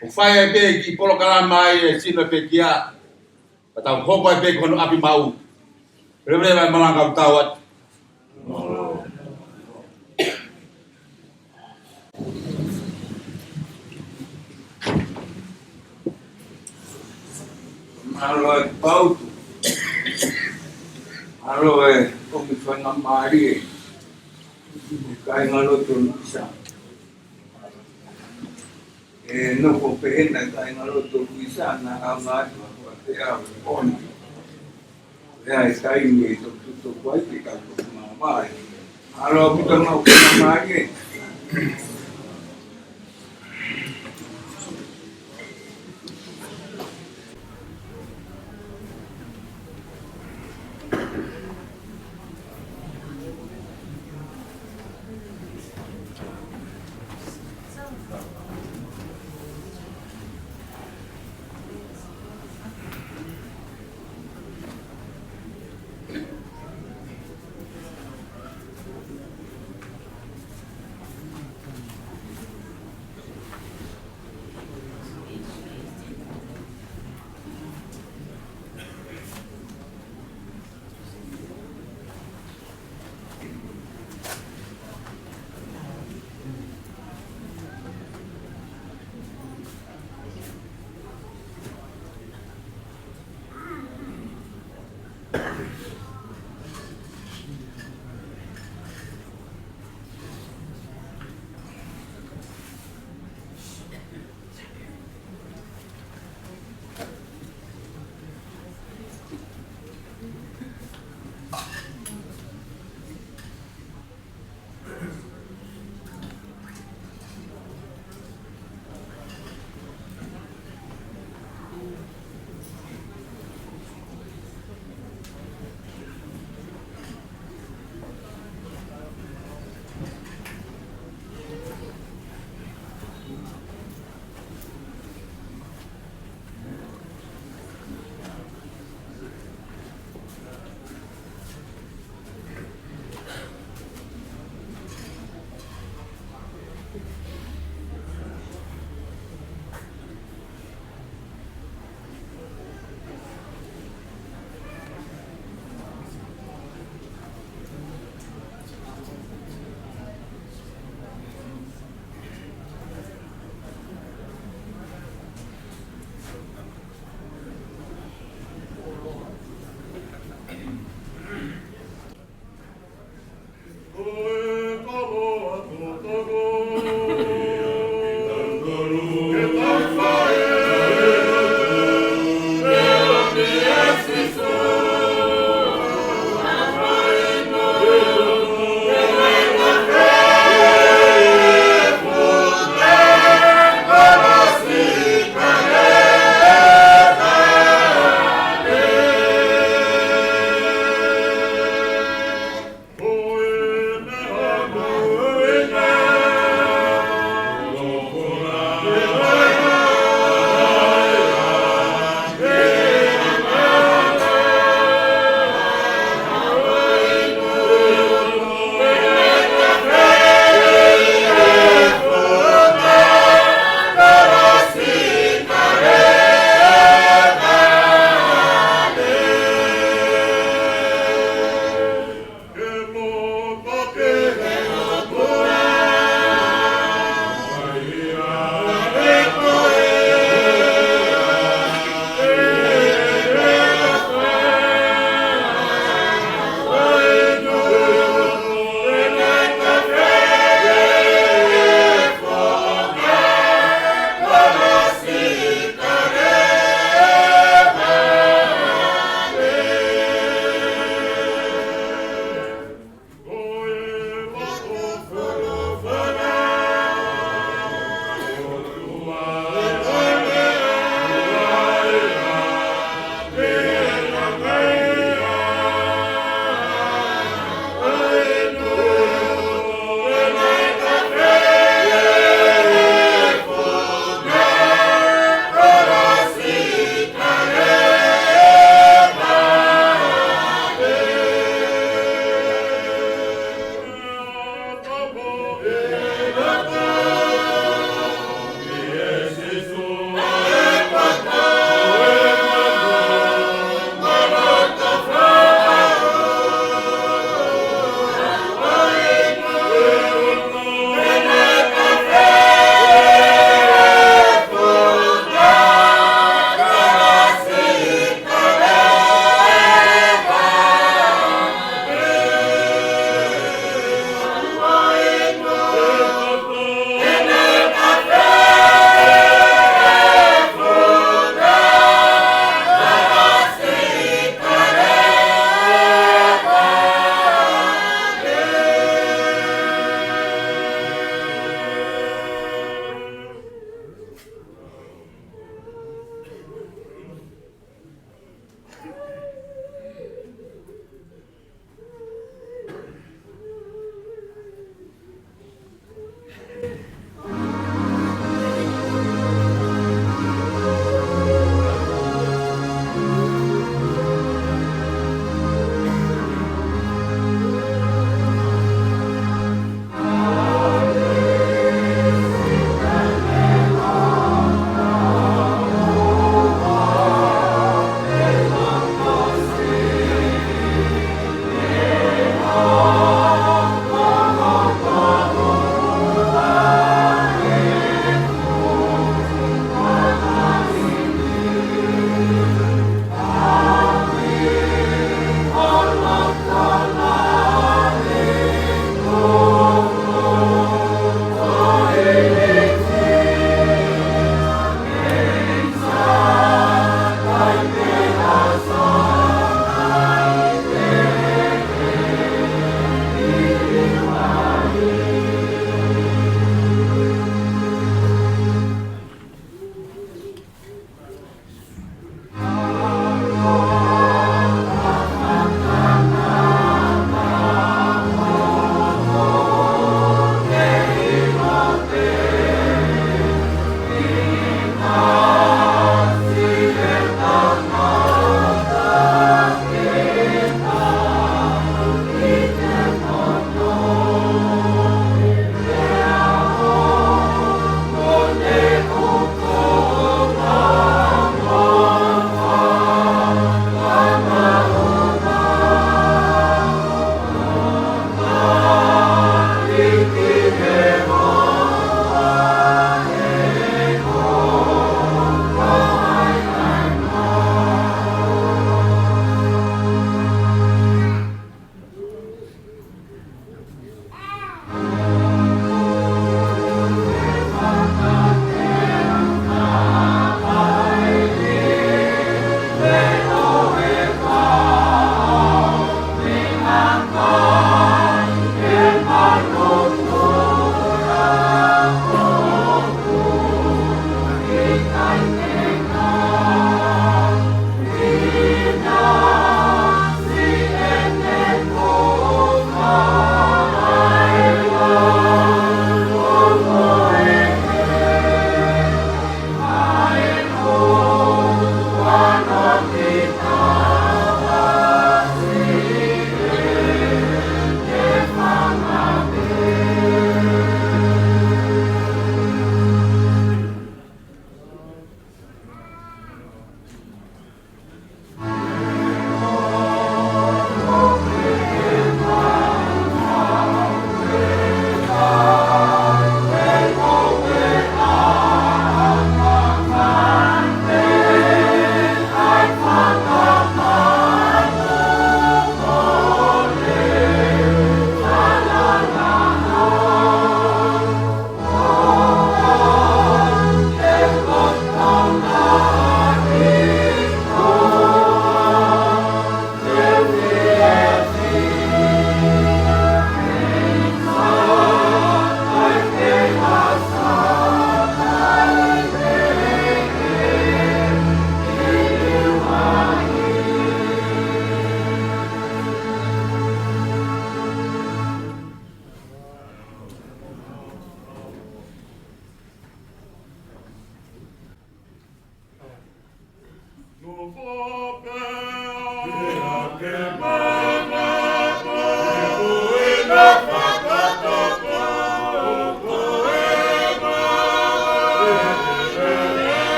O whai e pe ki polo kalama e sino e pe kia, pa tau hoko e pe kono api mau. Rewere vai malanga u tau atu. Malo e pautu. Malo e omi whanga maari e. Kai ngalo tonu isa. E noko pehena kai ngalo tonu isa na amatu a te au oni. Ea e kai me to tuto kwai te kai to mamai. Malo puta mau whanga maari e.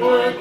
We're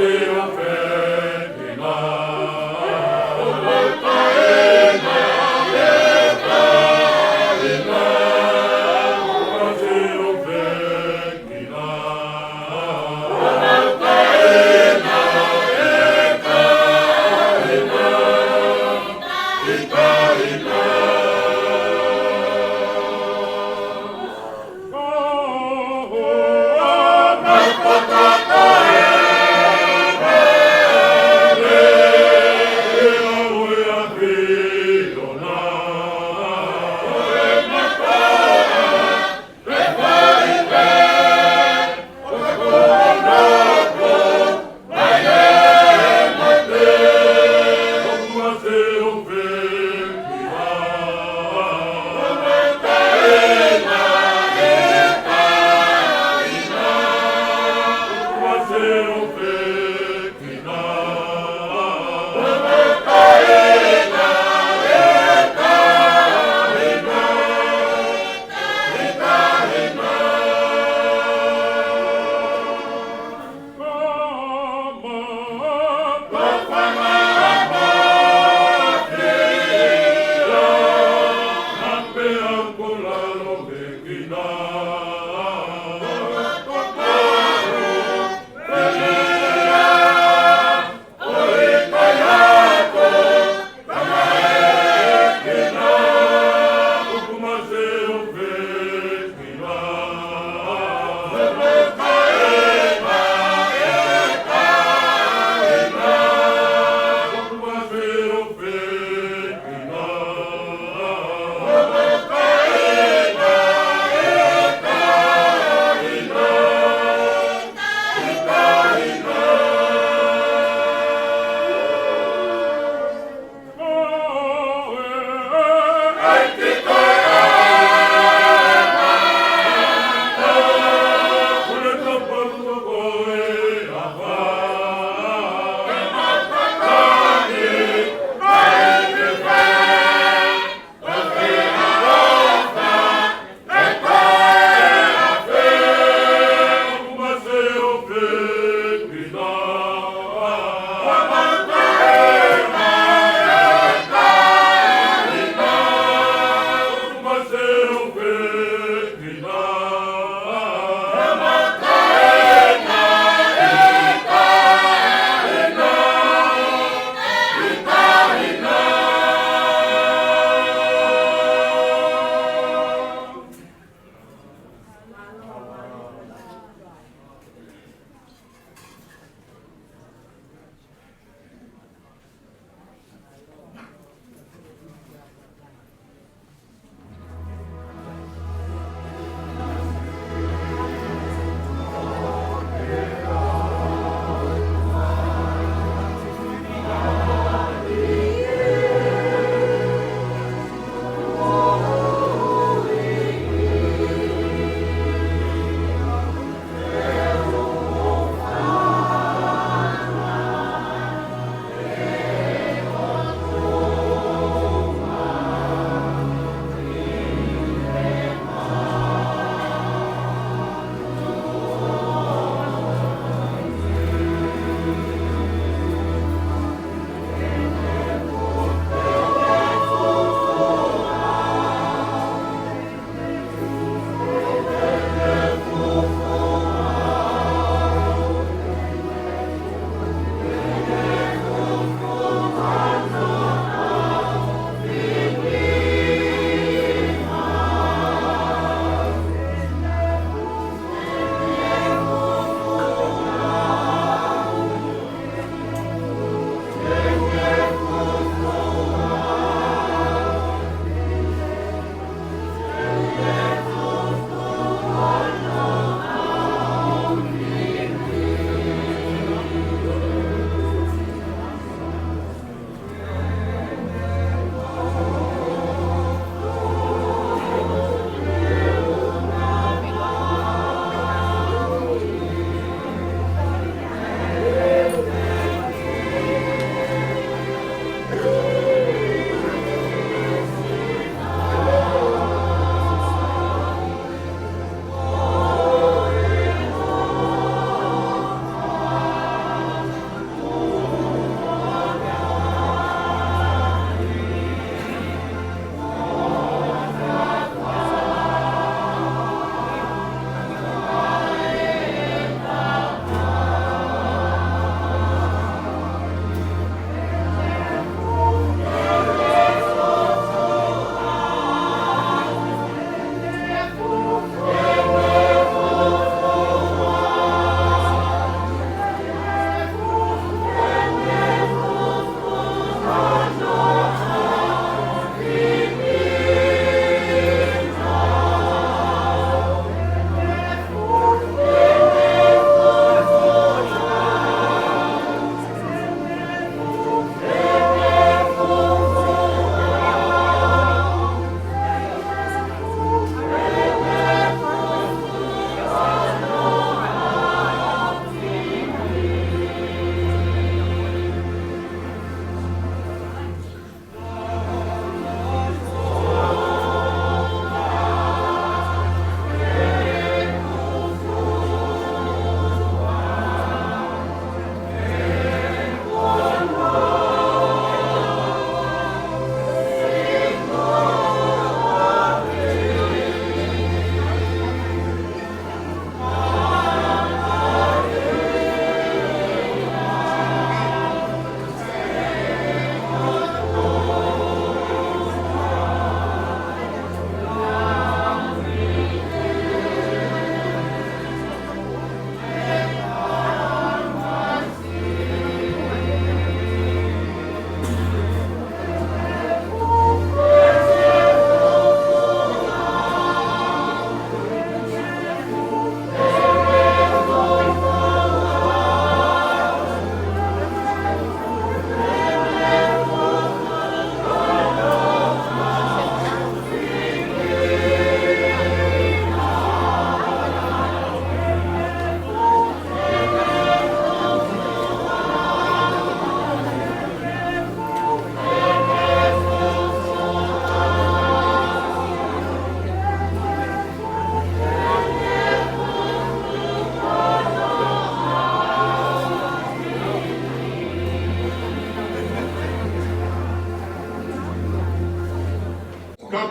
Oh,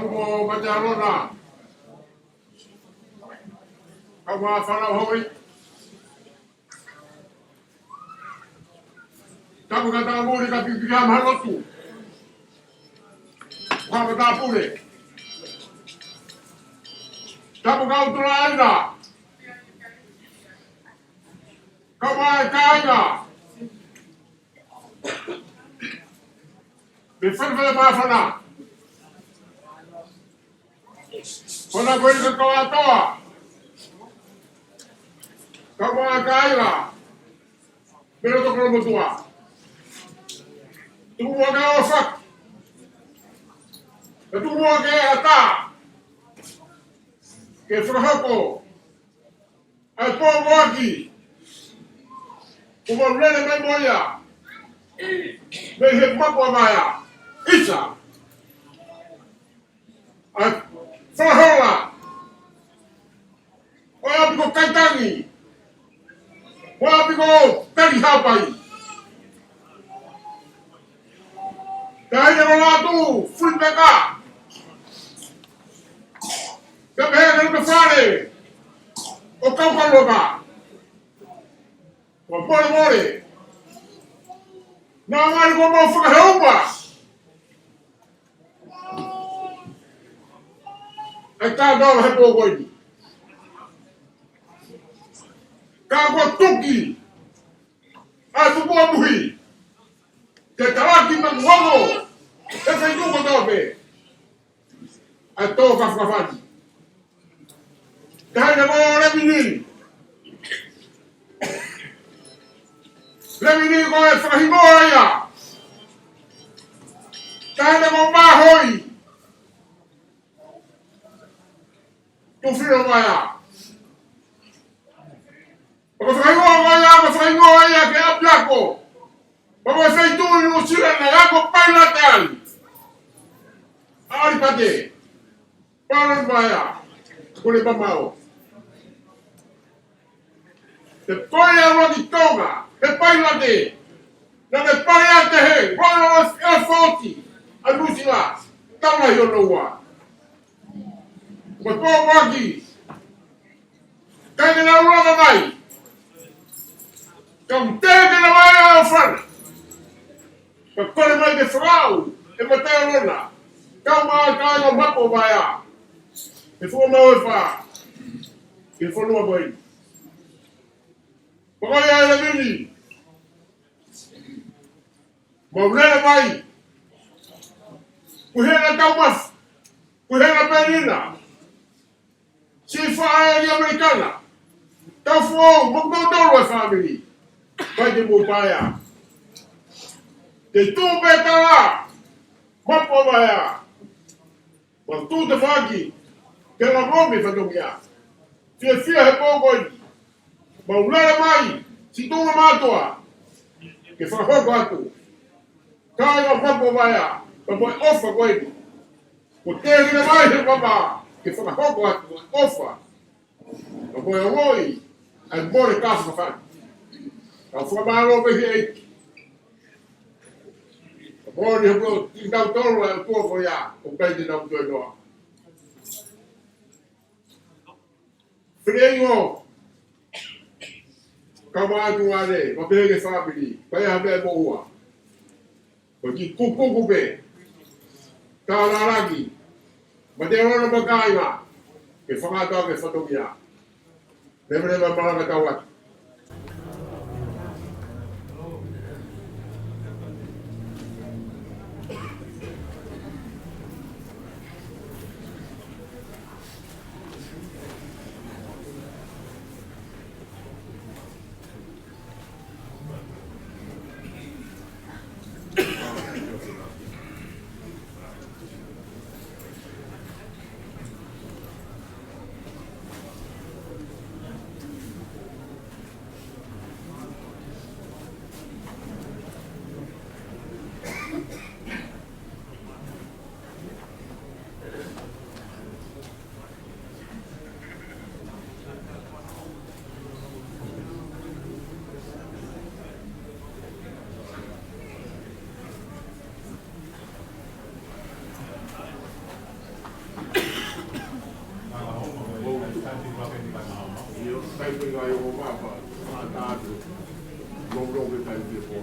mo majalona. Kamu fana hoi. Kamu kata mo ni kapi pigam halotu. Kamu kata pule. Kamu kau tulaina. Kamu kaya. Befana fana. Kona kau ni kau atoa. Kamu kaya. Pero to kromo tua. Tu mo ofak. Tu mo ata. Que fraco. Al povo aqui. Uma velha memória. Veja uma maia. Isa. A frahola. Olha o caetani. Olha o tari hapai. Daí eu Latu, fui pegar. Também não fale. O cão coloca. O more. Não vai como ferruma. Aí tá dando reboco aí. Cago tuki. Ah, tu pode morrer. Te tá aqui no mundo. Eu fui no mundo bem. Aí tô com a favade. Tá indo Levini. Levini com a frahimoia. Tá indo com barroi. Tu filho vai. Frahimoia que é placo. Vamos fazer tudo no Sioné na água Paula. Ari pade. Paula vai. Kule pamao. Te poia rogi tonga. Te Paula de. Na me paia te he. Rono é forte. A Lucila. Tama yonoa. Mas povo aqui. Cai na rua vai. Então tem na vai ao fora. Para mais de frau. E matar a rona. Calma, calma, mapo vai. E for uma fa. E for uma boi. Pakai Levini. Maulana vai. Kuhela Thomas. Kuhela Penina. Sifa ali americana. Tá fo, mokdodoro family. Vai de mobaya. Te tu beta lá. Mapo vai. Mas tudo fakamo. Pela nome fatomia. Fia repogoi. Maulana mai. Se tu não matua. Que fa rogato. Cai no papo vai. Papo ofa goi. O tele não vai papá. Que fa rogato. Ofa. Papo oi. Al bore casa fa. A formalo be Papo ni kitautolu al tuo ya. O pede não doido. Freio. Kamadu ale, mabele family, kaya habe boa. Bagi kuku be. Kala lagi. Madero na bagaya. Ke fangado ke fatomia. Never bala katawat. kai pia po.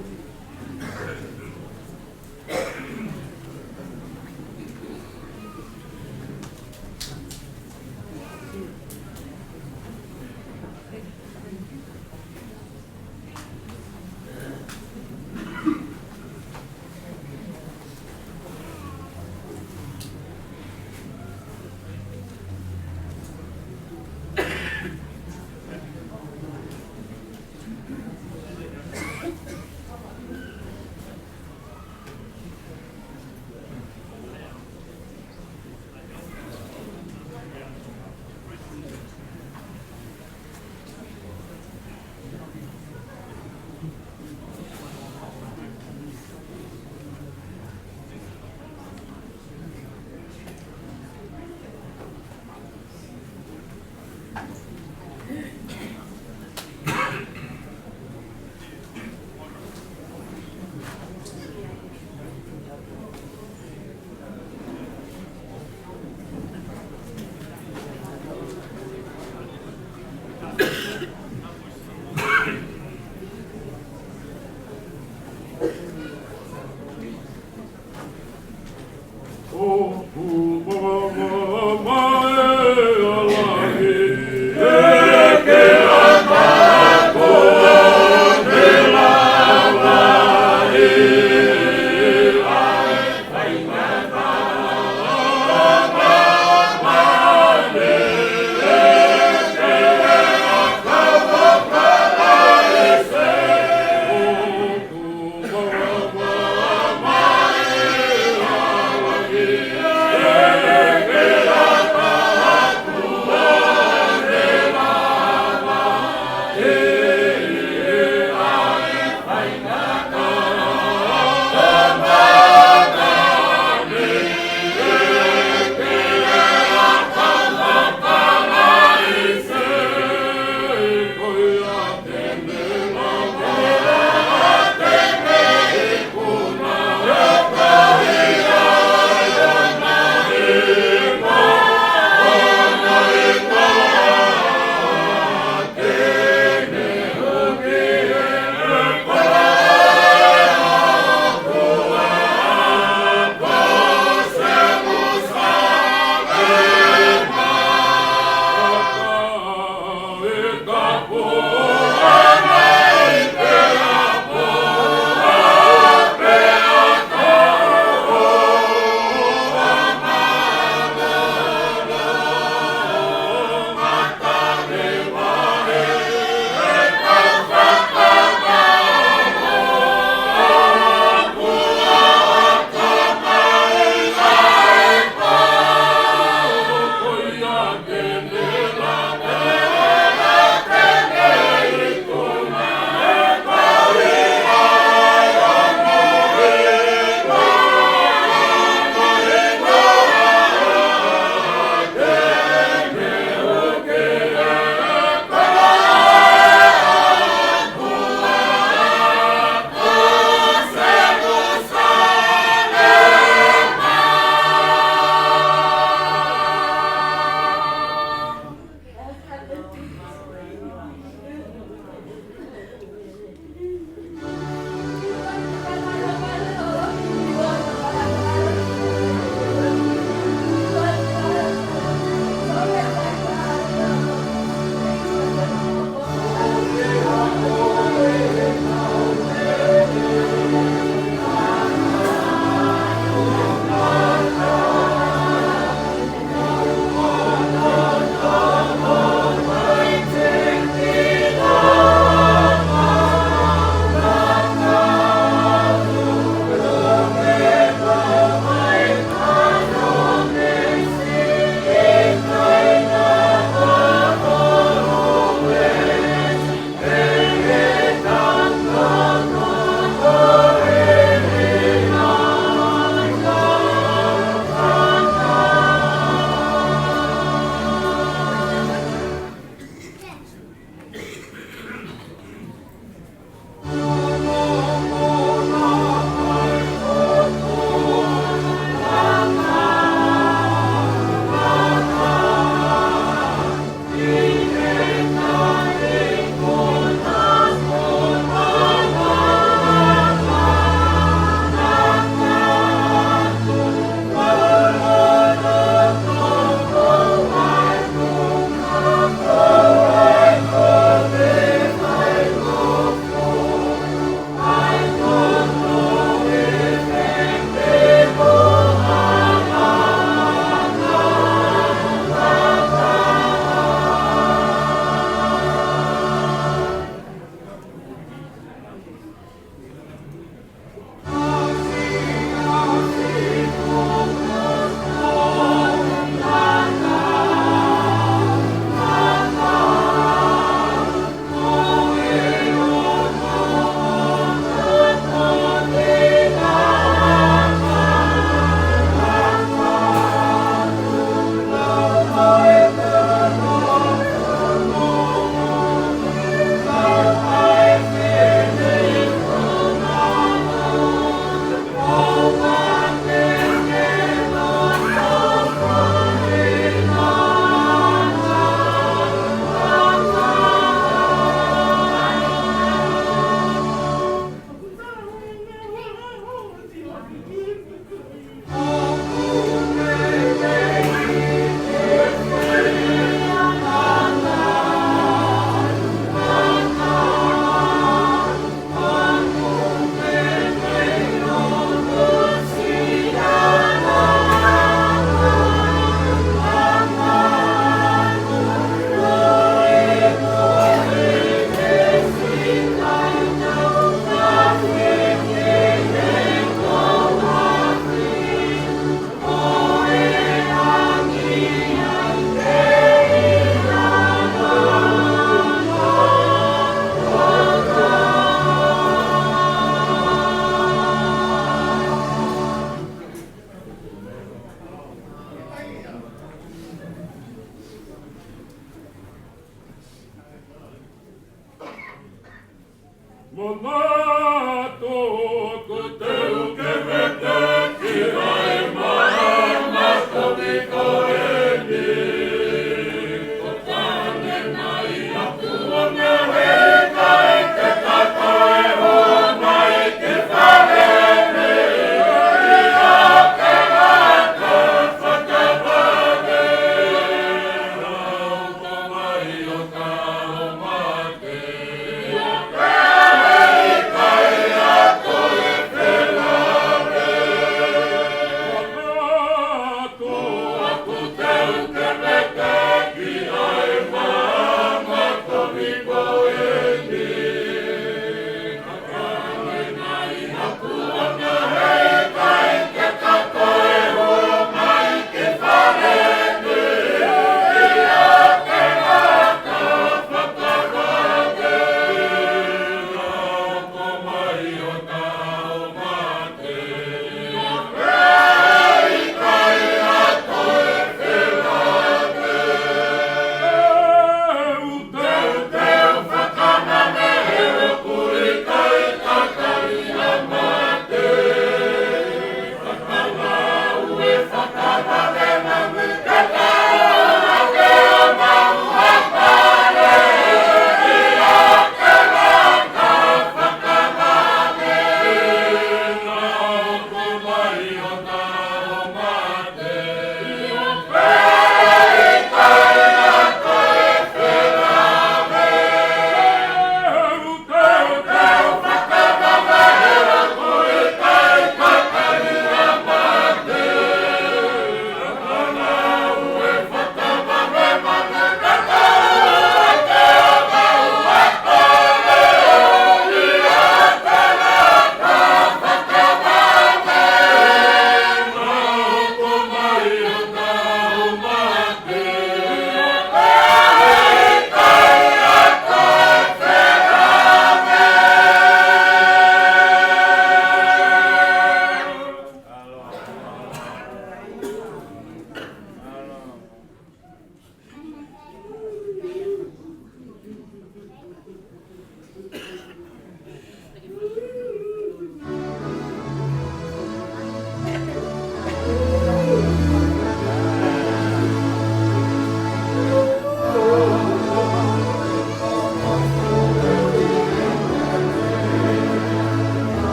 Fakamo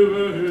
Bye.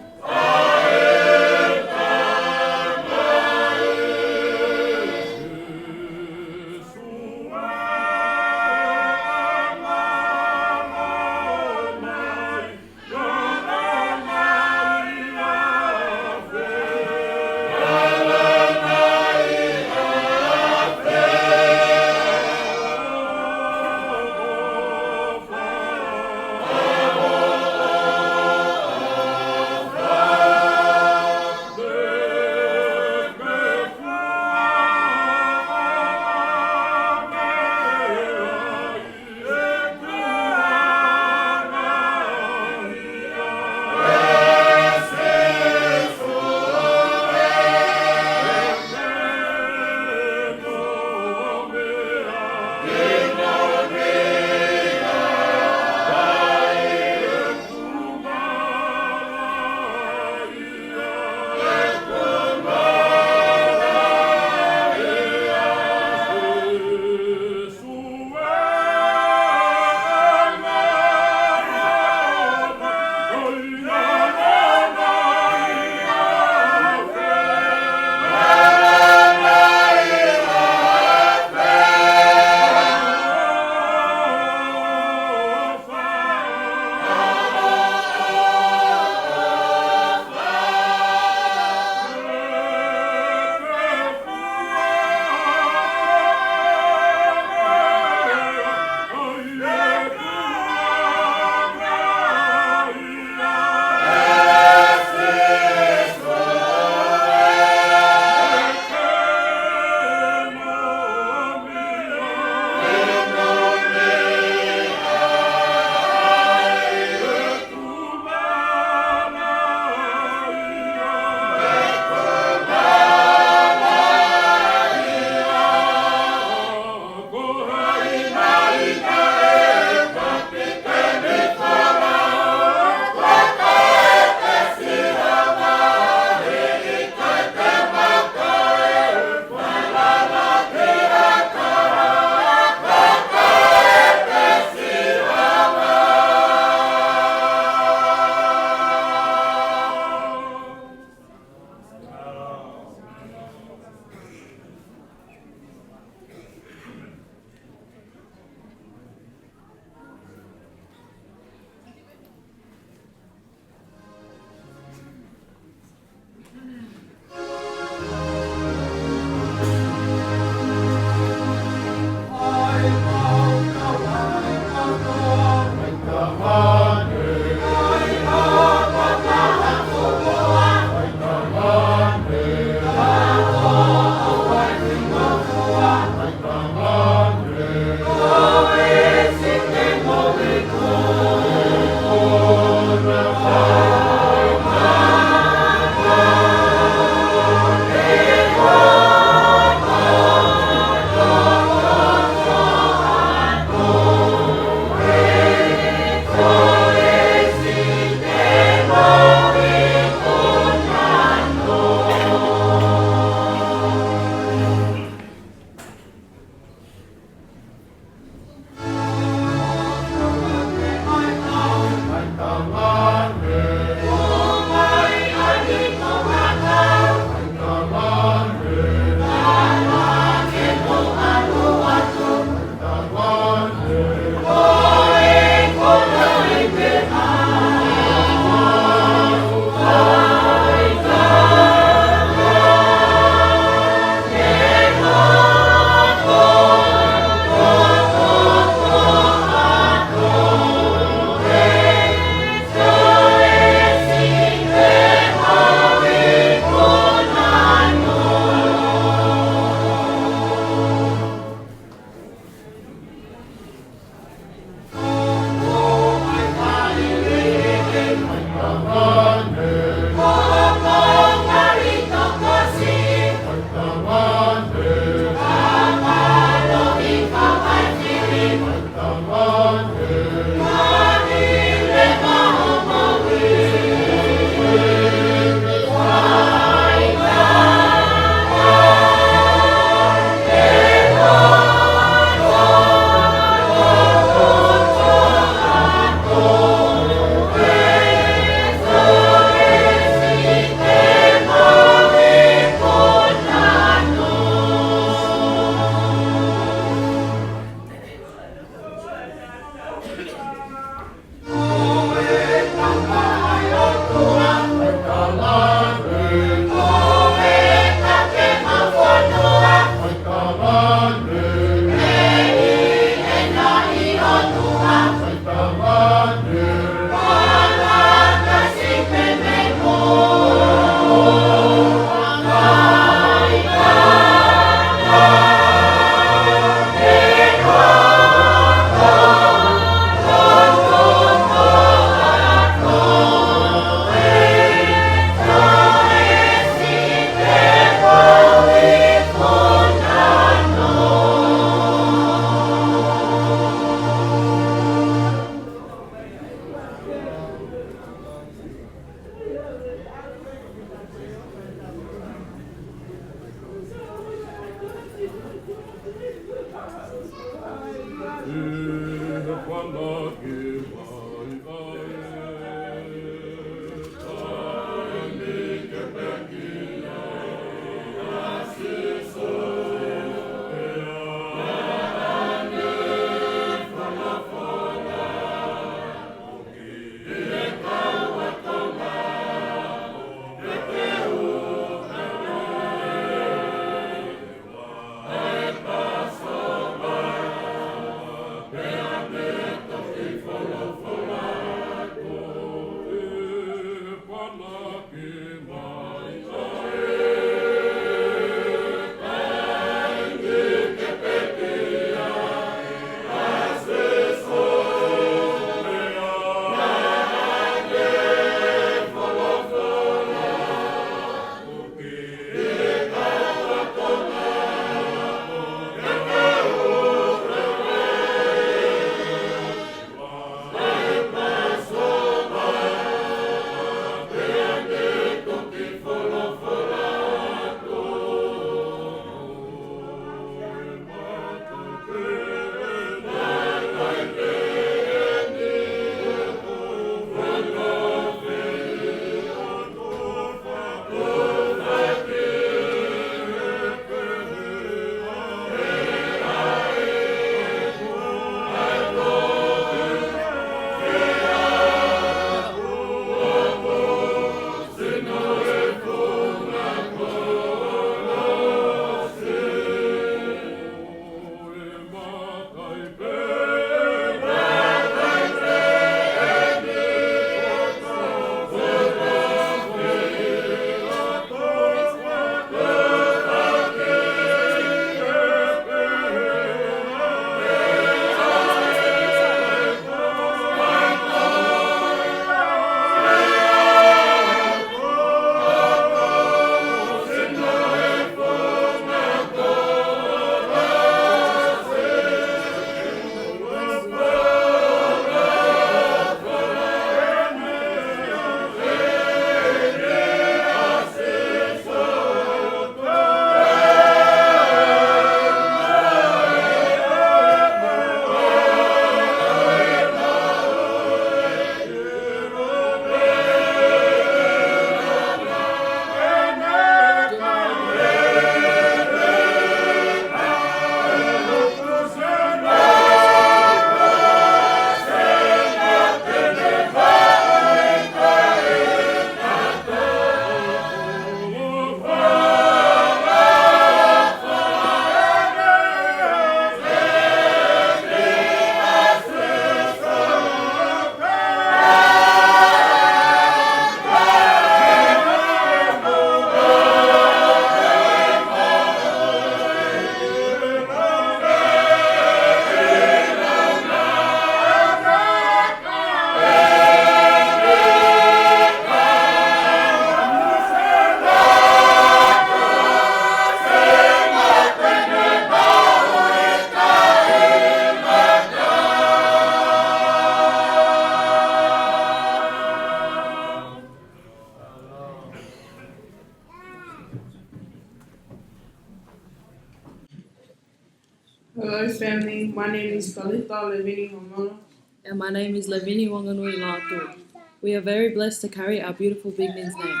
Hello family, my name is Paula Levini Uangkanui. And my name is Levini Uangkanui Latu. We are very blessed to carry our beautiful Big Nin's name.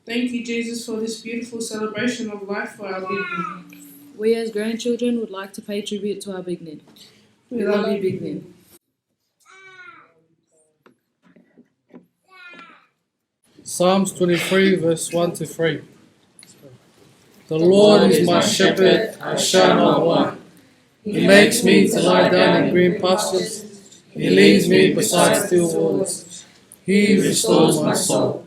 Thank you, Jesus, for this beautiful celebration of life for our Big Nin. We as grandchildren would like to pay tribute to our Big Nin. We love you, Big Nin. Psalms 23 verse 1 to 3. The Lord is my shepherd, I shall not want. He makes me to lie down in green pastures. He leads me beside still waters. He restores my soul.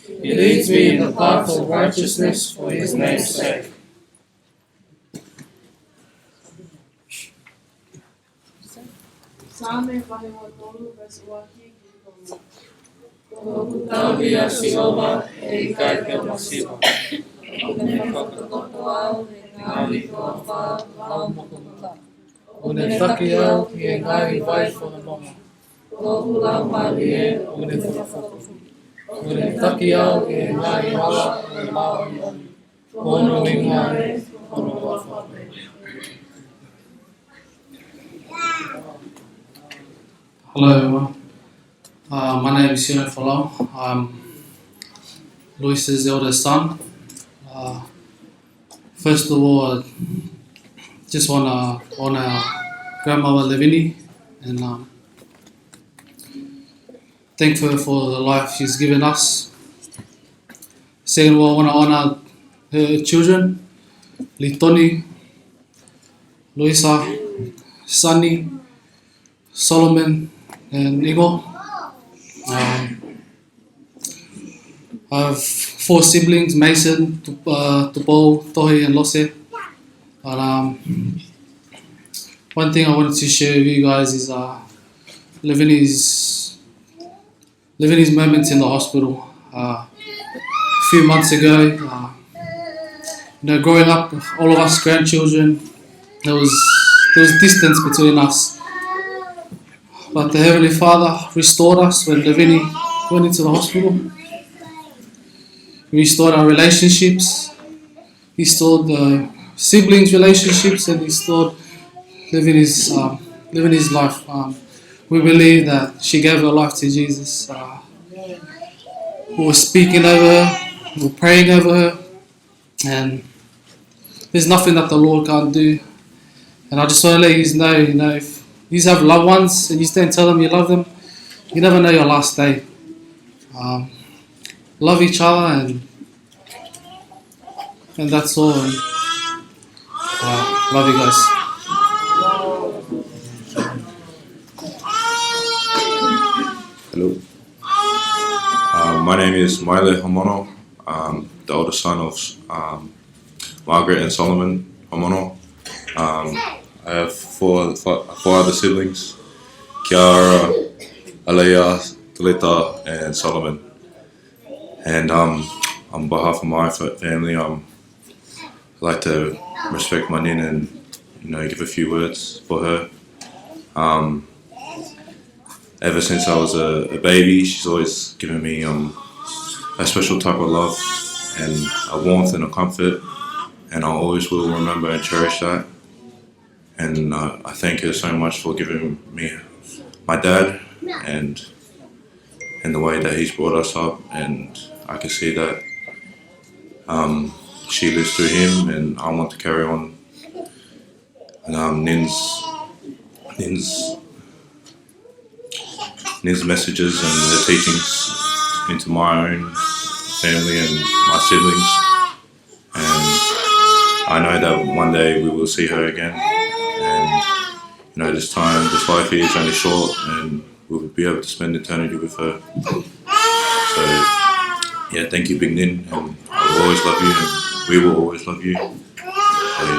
He leads me in the path of righteousness for his name's sake. Kutawia sioma e ikai ke masiva. Une takiau i ngai vai whanamama. Une whakafoku. Une takiau i ngai wala i maori. Hono i ngai, hono whawhame. Hello everyone. My name is Sioné Paula. I'm Luis's eldest son. First of all, I just want to honor grandmother Levini and thank her for the life she's given us. Second of all, I want to honor her children, Litoni, Luisa, Sunny, Solomon, and Igor. I have 4 siblings: Mason, Tupo, Tohi, and Lose. But one thing I wanted to share with you guys is Levini's moments in the hospital. A few months ago, growing up, all of us grandchildren, there was distance between us. But the Heavenly Father restored us when Levini went into the hospital. He restored our relationships. He restored the siblings' relationships, and he restored Levini's life. We believe that she gave her life to Jesus. We were speaking over her, we were praying over her, and there's nothing that the Lord can't do. And I just want to let you know, if you have loved ones and you don't tell them you love them, you never know your last day. Love each other, and that's all. And, love you guys. Hello. My name is Moimoi Hono. I'm the oldest son of Margaret and Solomon Hono. I have four other siblings: Kiara, Alea, Talita, and Solomon. And on behalf of my family, I'd like to respect my nin and give a few words for her. Ever since I was a baby, she's always given me a special type of love and a warmth and a comfort, and I always will remember and cherish that. And I thank her so much for giving me my dad and the way that he's brought us up, and I can see that she lives through him, and I want to carry on Nin's messages and her teachings into my own family and my siblings. And I know that one day we will see her again, and this life here is only short, and we'll be able to spend eternity with her. So yeah, thank you, Big Nin, and I will always love you, and we will always love you.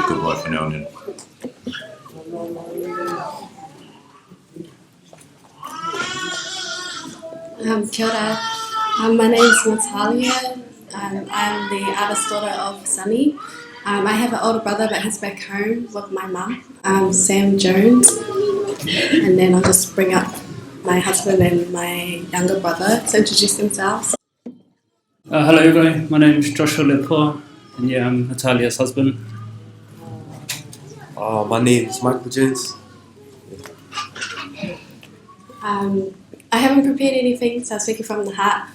Goodbye for now, Nin. Kia ora. My name is Natalia. I'm the eldest daughter of Sunny. I have an older brother, but he's back home with my mum, Sam Jones. And then I'll just bring up my husband and my younger brother to introduce themselves. Hello everybody, my name is Joshua Lepo, and yeah, I'm Natalia's husband. My name is Michael Jones. I haven't prepared anything, so I'm speaking from the heart.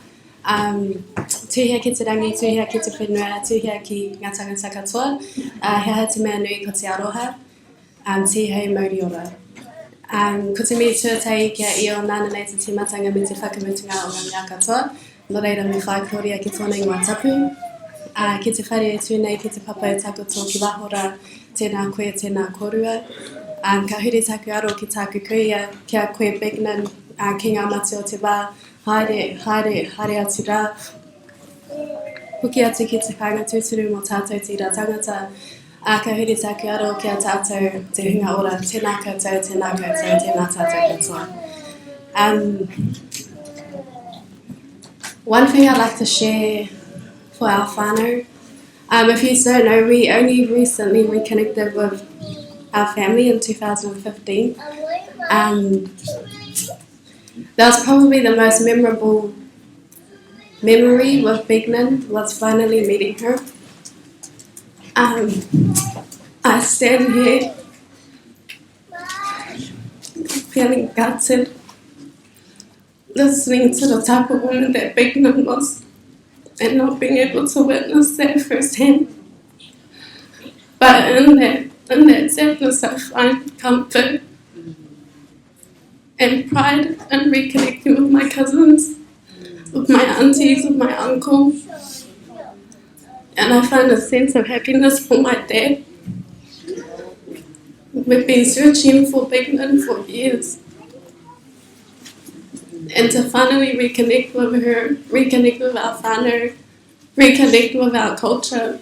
Tuhia ki te rangi, tuhia ki te whenua, tuhia ki ngā tangata katoa. Hea te mea nui ko te aroha, te hei mauri ora. Ko te mi tuatai kia i o nāna nei te timatanga me te whakamutunga o ngā mea katoa. No reira me whai korea ki tōna ingoa tapu. Ki te whare e tūnei ki te papa e takoto ki wahora, tēnā koe, tēnā korua. Ka huri taku aro ki tāku kuia, kia koe Bignan, ki ngā mate o te wā, haere, haere, haere atu rā. Puki atu ki te kāinga tūturu mō tātou tira tangata. Ka huri taku aro kia tātou te hunga ora, tēnā koutou, tēnā koutou, tēnā tātou katoa. One thing I'd like to share for our whānau, if you don't know, we only recently reconnected with our family in 2015. That was probably the most memorable memory with Bignan, was finally meeting her. I stand here feeling gutted, listening to the type of woman that Bignan was and not being able to witness that firsthand. But in that sadness I find comfort and pride in reconnecting with my cousins, with my aunties, with my uncle. And I find a sense of happiness for my dad. We've been searching for Bignan for years. And to finally reconnect with her, reconnect with our whānau, reconnect with our culture,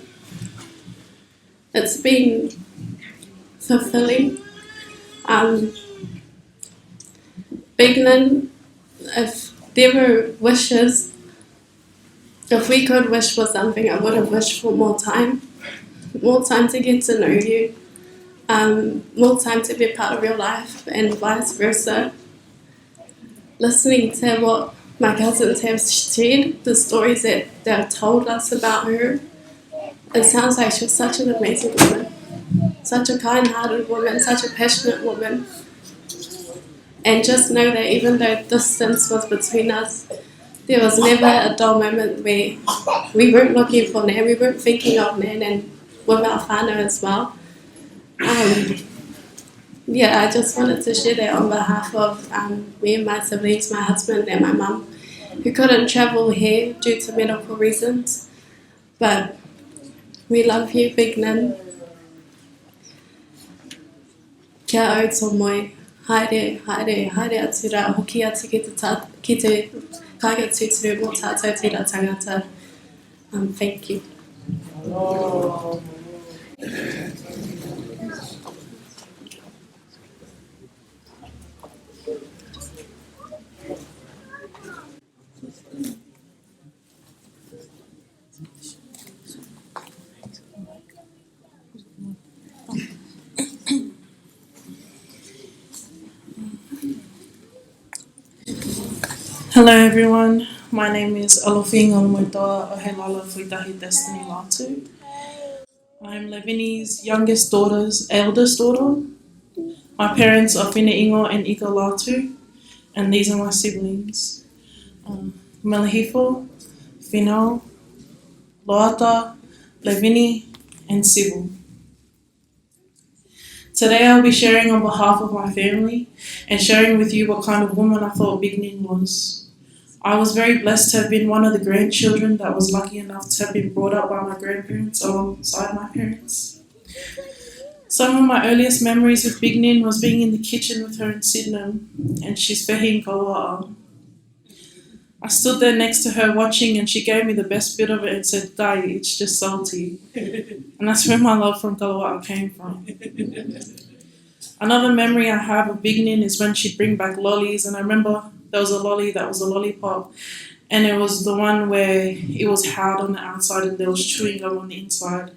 it's been fulfilling. Bignan, if there were wishes, if we could wish for something, I would have wished for more time to get to know you, more time to be a part of your life, and vice versa. Listening to what my cousins have shared, the stories that they've told us about her, it sounds like she's such an amazing woman, such a kind-hearted woman, such a passionate woman. And just know that even though distance was between us, there was never a dull moment where we weren't looking for Nan, we weren't thinking of Nan, and with our whānau as well. I just wanted to share that on behalf of me and my siblings, my husband and my mum, who couldn't travel here due to medical reasons. But we love you, Bignan. Kia au tō moi, haere, haere, haere atu rā, hoki atu ki te kāinga tūturu mō tātou tira tangata. Thank you. Oh. Hello everyone, my name is Levini Uangkanui Lamelangi. I'm Levini's youngest daughter's eldest daughter. My parents are Whine Ingo and Ika Latu, and these are my siblings. Malahifo, Whenau, Loata, Levini, and Sivu. Today I'll be sharing on behalf of my family and sharing with you what kind of woman I thought Bignan was. I was very blessed to have been one of the grandchildren that was lucky enough to have been brought up by my grandparents alongside my parents. Some of my earliest memories with Bignan was being in the kitchen with her in Sydenham, and she's fehi Ouau. I stood there next to her watching, and she gave me the best bit of it and said, "Dai, it's just salty." And that's where my love from Ouau came from. Another memory I have of Bignan is when she'd bring back lollies, and I remember there was a lolly that was a lollipop, and it was the one where it was hard on the outside and there was chewing gum on the inside.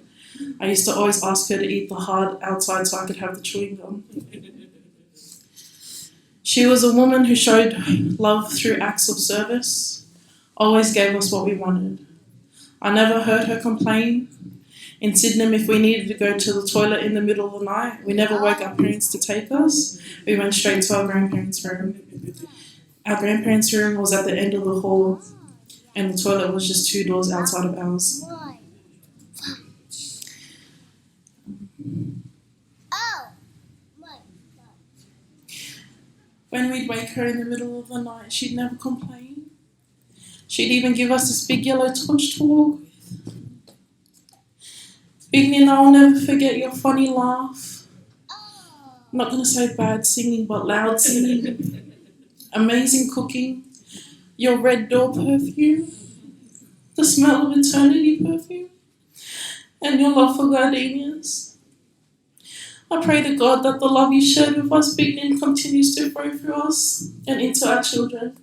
I used to always ask her to eat the hard outside so I could have the chewing gum. She was a woman who showed love through acts of service, always gave us what we wanted. I never heard her complain, In Sydenham, if we needed to go to the toilet in the middle of the night, we never woke our parents to take us. We went straight to our grandparents' room. Our grandparents' room was at the end of the hall, and the toilet was just 2 doors outside of ours. When we'd wake her in the middle of the night, she'd never complain. She'd even give us this big yellow torch to walk with. Big Nina, I'll never forget your funny laugh. I'm not going to say bad singing, but loud singing. Amazing cooking. Your red door perfume. The smell of eternity perfume. And your love for gardenias. I pray to God that the love you shared with us, Big Nin, continues to flow through us and into our children.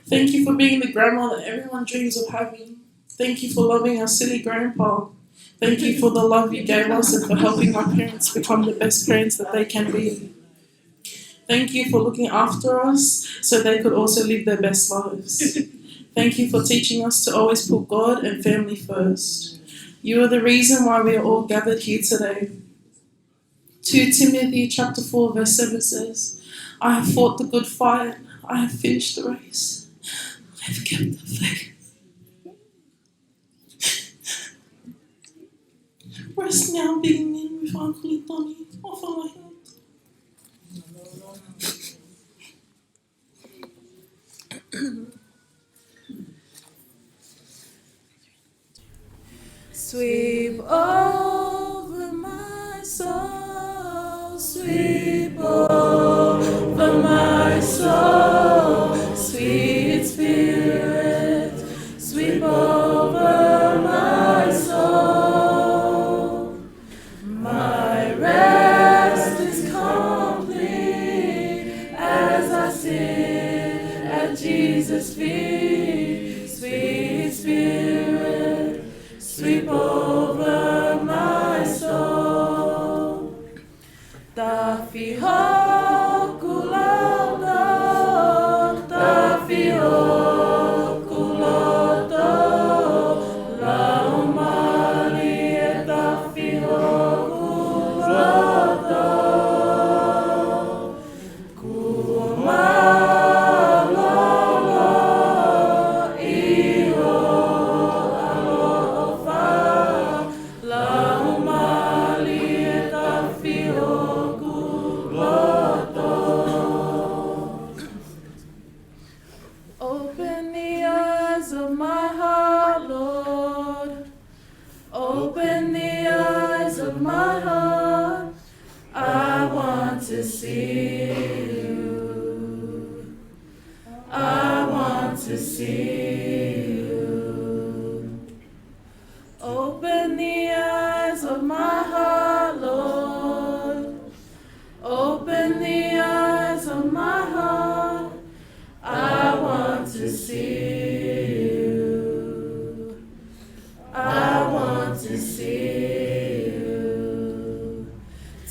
Thank you for being the grandma that everyone dreams of having. Thank you for loving our silly grandpa. Thank you for the love you gave us and for helping our parents become the best parents that they can be. Thank you for looking after us so they could also live their best lives. Thank you for teaching us to always put God and family first. You are the reason why we are all gathered here today. 2 Timothy chapter 4 verse 7 says, I have fought the good fight, I have finished the race, I have kept the faith. Rest now, Big Nin, with Uncle Tony off on my hand. Sweep over my soul, sweep over my soul, sweet spirit, sweep over my soul. My rest is complete as I sit at Jesus' feet, sweet spirit, sweep over my soul. Tafi hokuloto, tafi hokuloto, laumali tafi hokuloto. Kumalolo, iho alofa, laumali tafi hokuloto. Open the eyes of my heart, Lord. Open the eyes of my heart. I want to see you. I want to see you. Open the eyes of my heart, Lord. Open the eyes of my heart. I want to see you. I want to see you.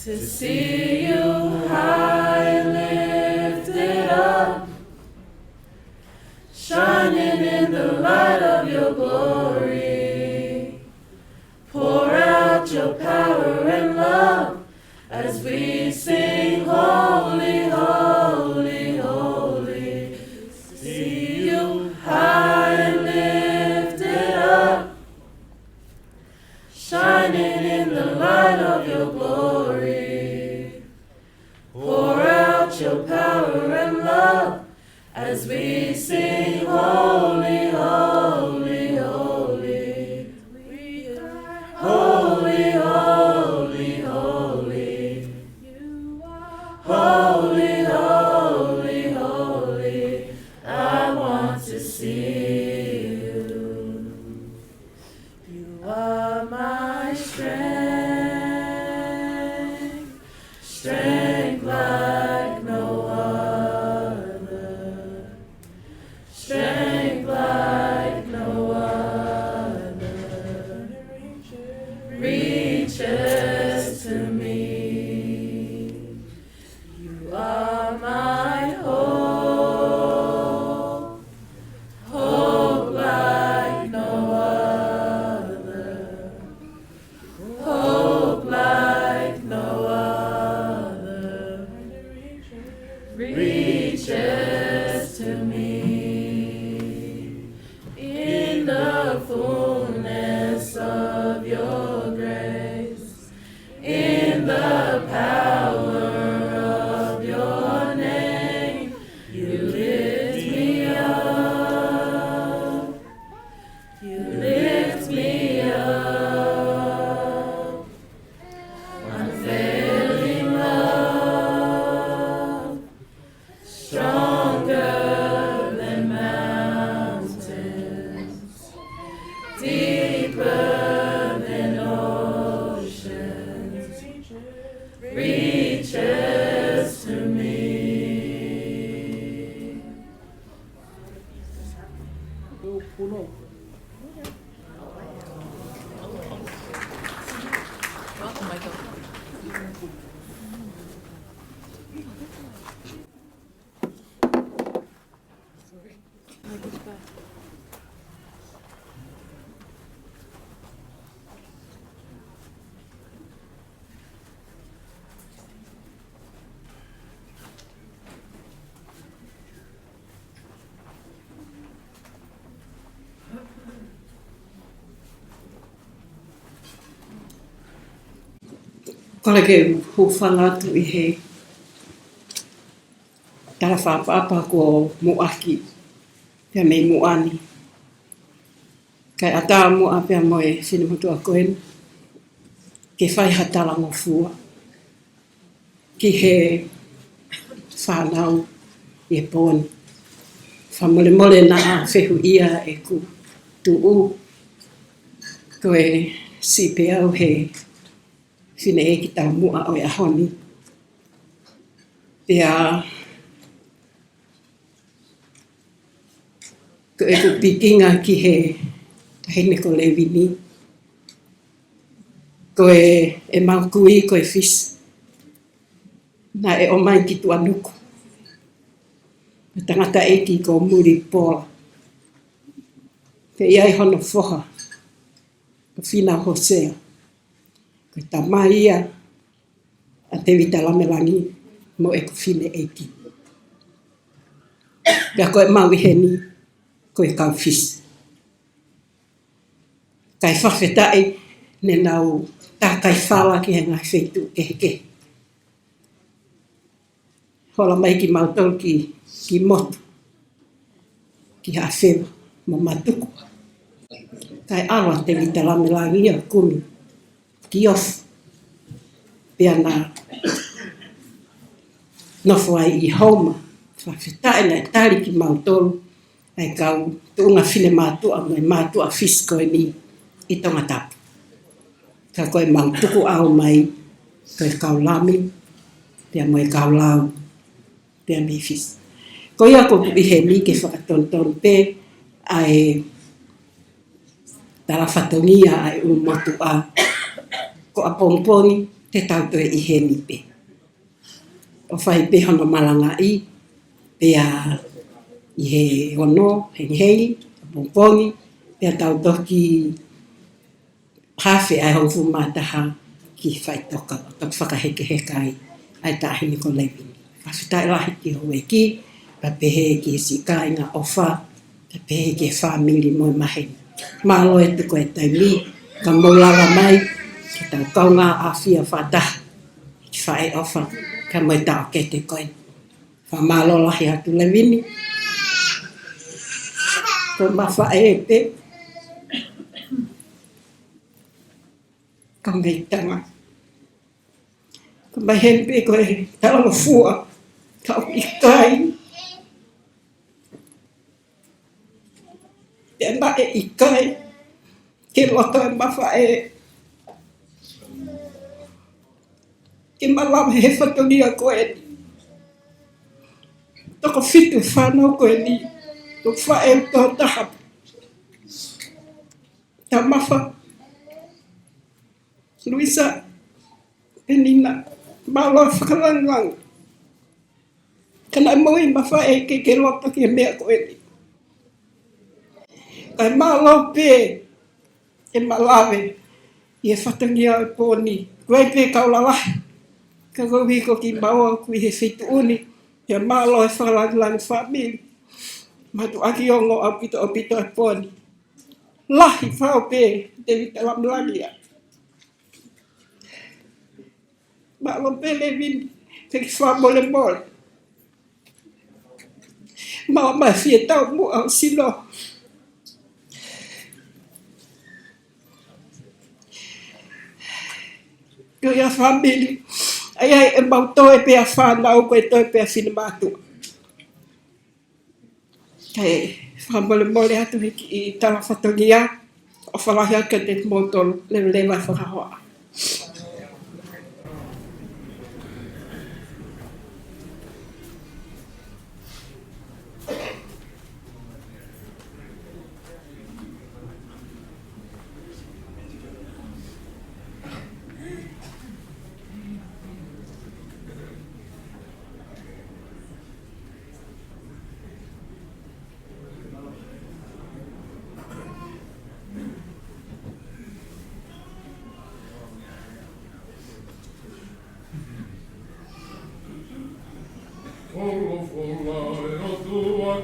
To see you high and lifted up, shining in the light of your glory. Pour out your power and love as we sing, holy, holy, holy. See you high and lifted up, shining in the light of your glory. Pour out your power and love as we sing, holy, holy, holy. Holy, holy, holy. Holy, holy, holy. I want to see you. You are my strength, strength like no other, strength like reaches to me. Kole ke hufangatu I he tala whapapa ko muaki pia mei muani. Kai ata mua pia moe sini mutu a koen ke whai hatala ngofua ki he whanau I poni. Whamole mole na a whehu ia e ku tuu koe si pe au he whine e ki tau mua o ia honi. Pea ko e ku pikinga ki he tahine ko Levini. Ko e maukui ko e fis. Na e o mai ki tua nuku. Tangata e ki ko muri Paula. Pe iai hono foha. Ko fina hosea. Ko tamai ia a te vita Lamelangi mo e ko fine e ki. Pea ko e maui heni ko e kau fis. Kai whawhetai ne nau tā kai whawa ki he ngai wheitu ke. Hola mai ki mautau ki motu. Ki hawhewa mo matuku. Kai awa te vita Lamelangi a kumi. Ki ofu. Pea na nofo ai I hauma. Whawhetai na tari ki mautau. Ai kau tuunga whine mātua mai mātua fis koe ni I tonga tapu. Ka koe mautuku au mai koe kau lami. Pea moe kau lau. Pea mi fis. Ko ia ko I he ni ke whakatonton pe ai tala whatongia ai motu a ko a pongpongi te tau toe I he ni pe. O whai pe hono malanga I pea I he hono, hei, pongpongi, pea tau toki hawhi ai hongfu mātaha ki whai toka, tok whakaheke hekai ai tāhini ko Levini. Whawhitai lahi ki hoe ki, pa pehe ki sikai ngā ofa, pa pehe ki whamili moi mahen. Mālo e tuko e taimi, ka moulala mai, ki tau kaunga a whia whataha, ki whae ofa, ka moi tau ke te koe. Whamalo lahi atu Levini, ko mawha e pe. Ko mei tanga. Ko mai hempe ko e tala fua. Ka ikai. Te ma e ikai. Ke loto e mawha e. Ke malam he whatonia ko e. Toko fitu whanau ko e ni. Ko whae to tahap. Ta mawha. Luisa, penina, malo whakalangang. Kana moi mawha e ke loto ki mea ko e ni. Kai malo pe, e malawe, I e whatangia e pōni. Koe pe kaulalahi. Ka kowi ko ki maua kui he whitu uni. Ia malo e whakalangang whamili. Matu aki ongo au pito o pito e pōni. Lahi whao pe, te vita Lamelangi a. Malo pe Levini, te ki whamole mole. Mau mai whia tau mu au silo. Ko ia whamili, ai e mau toe pe a whanau koe toe pe a whina mātua. Kei whamole mole atu hiki I tala whatongia, o whalahi aka te motolo, lewa whakahoa. Otua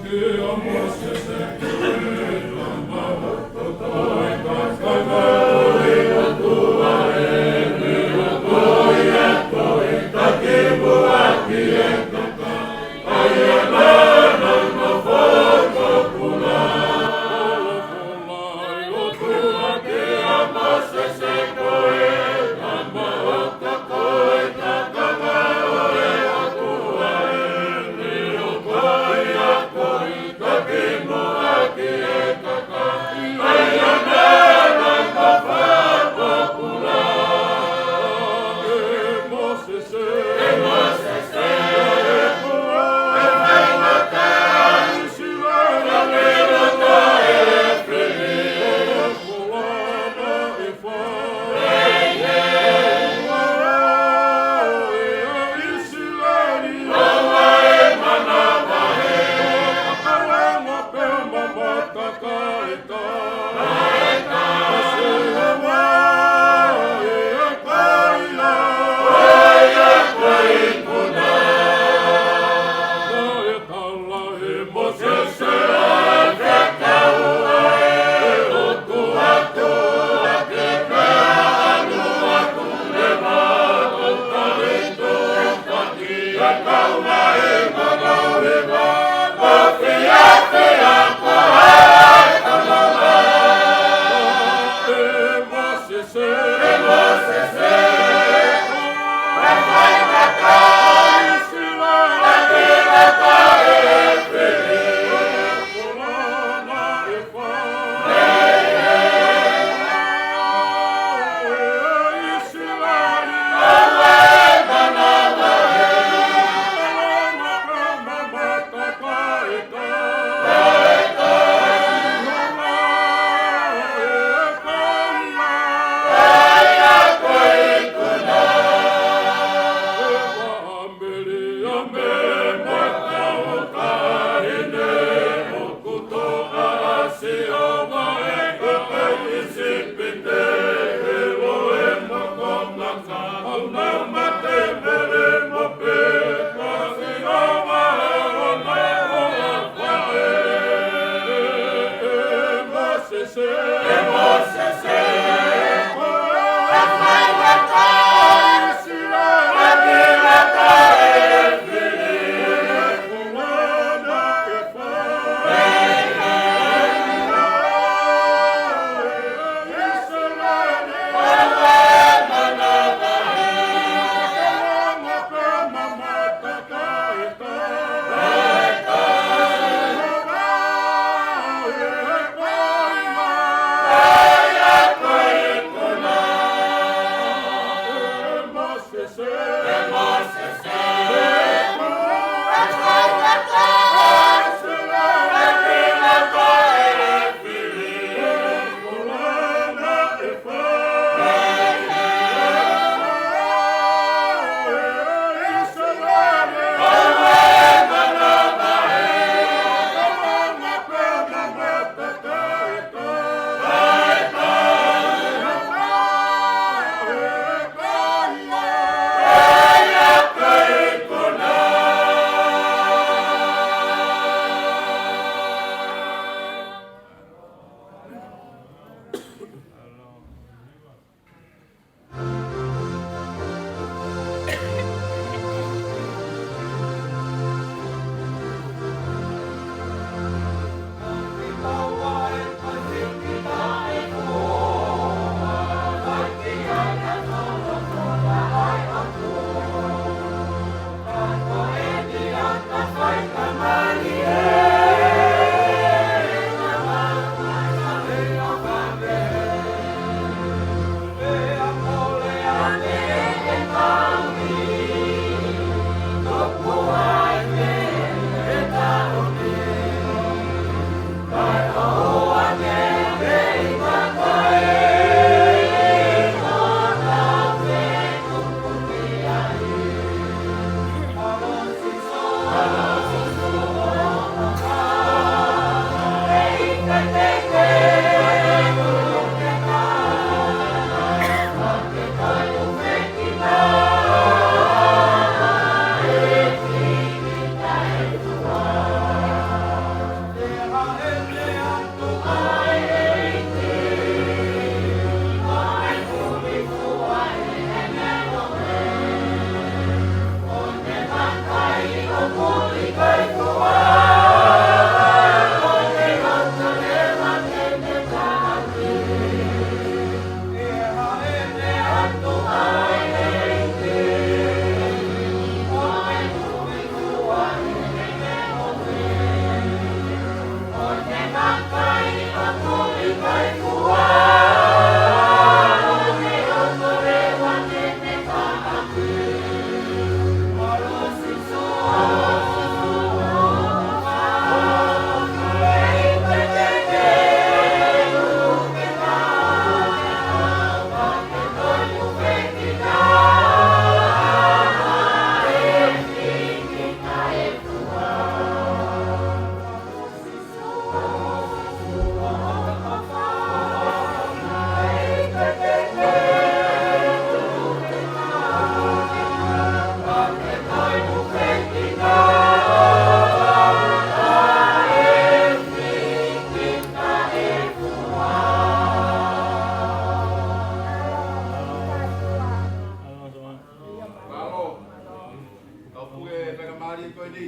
koe ni.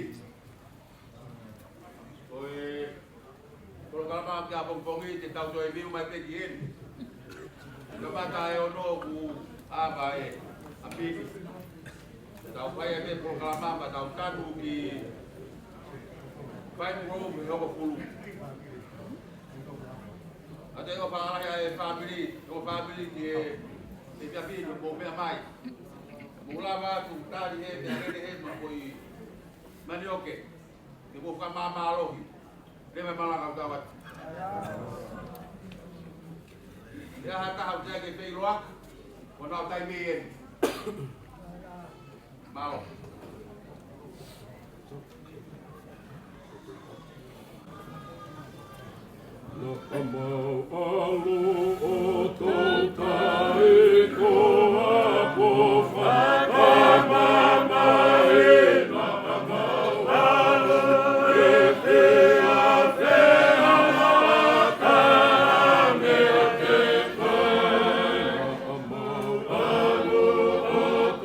Koe, kolo kalama kia pongpongi te tau toi miu mai peki heni. Kamata e ono ku ava e apiki. Tau pai e me kolo kalama ma tau tanu ki pai moro me hoko pulu. Ate ko pangalahi e family ki e piapi no ko mea mai. Mula wa tu tari he me agere he ma koi manioke. Te ko whamama alohi. Rema malanga utawat. Ia hata hau tia ke wheiroak. Ko nau tai mien. Malo. Ouau Apo o tau tai ko Apo fakamo mai na Ouau Apo e te a te amaka me te kai. Ouau Apo o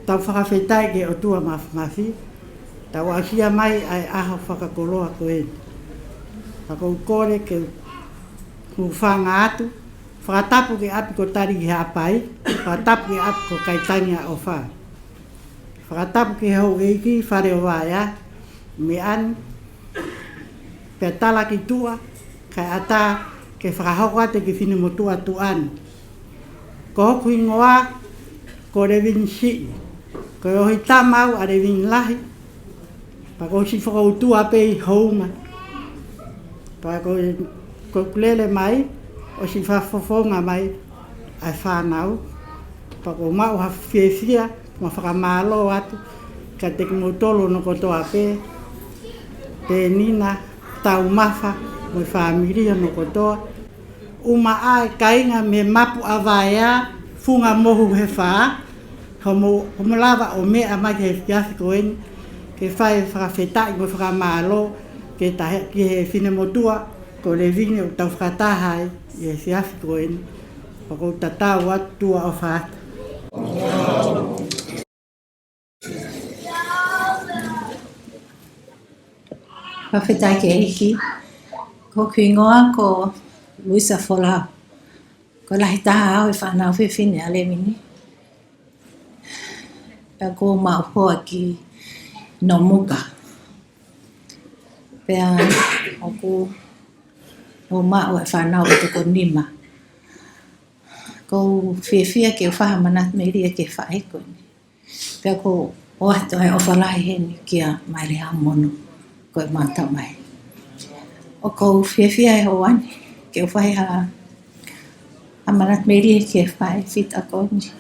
Tau whakawhetai ke Otua mawhi, tau ahia mai ai aho whakakoloa koe. Whakou kore ke whanga atu, whakatapu ke api ko tari ki hapai, whakatapu ke api ko kaitangi a ofa. Whakatapu ke hau eiki, whare o wāia, me an, pia tala ki tua, kai ata ke whakahoko ate ki whine mo tua tuan. Ko hoku ingoa, ko Levini si, ko ohi tamau a Levini lahi, pa ko si whakautua pe i houma. Pa ko kulele mai, o si whafofonga mai, ai whanau. Pa ko mau ha whiewhia, ma whakamalo atu, ka te kitautolu no kotoa pe, te nina, tau mawha, mo whamiria no kotoa. Uma ai kainga me mapu avaea, funga mohu he whaa, homo lava o mea mai ke whiawhi koeni, ke whae whakawhetai mo whakamalo, ke he whine motua, ko Levini o tau whakatahai, i he whiawhi koeni, whako tatau atu tua o whaata. Whawhetai ke eiki, ko kuingoa ko Luisa Fola, ko lahi taha au e whanau whiwhine a Levini. Pea ko mau foaki no muka. Pea oku o mau e whanau e toko nima. Ko whiwhia ke whahamanat meiria ke whaeko ni. Pea ko o ato ai ofalahi heni kia mai le hamono ko e mata mai. O ko whiwhia e hoani ke whahe ha hamanat meiria ke whae whita ko ni.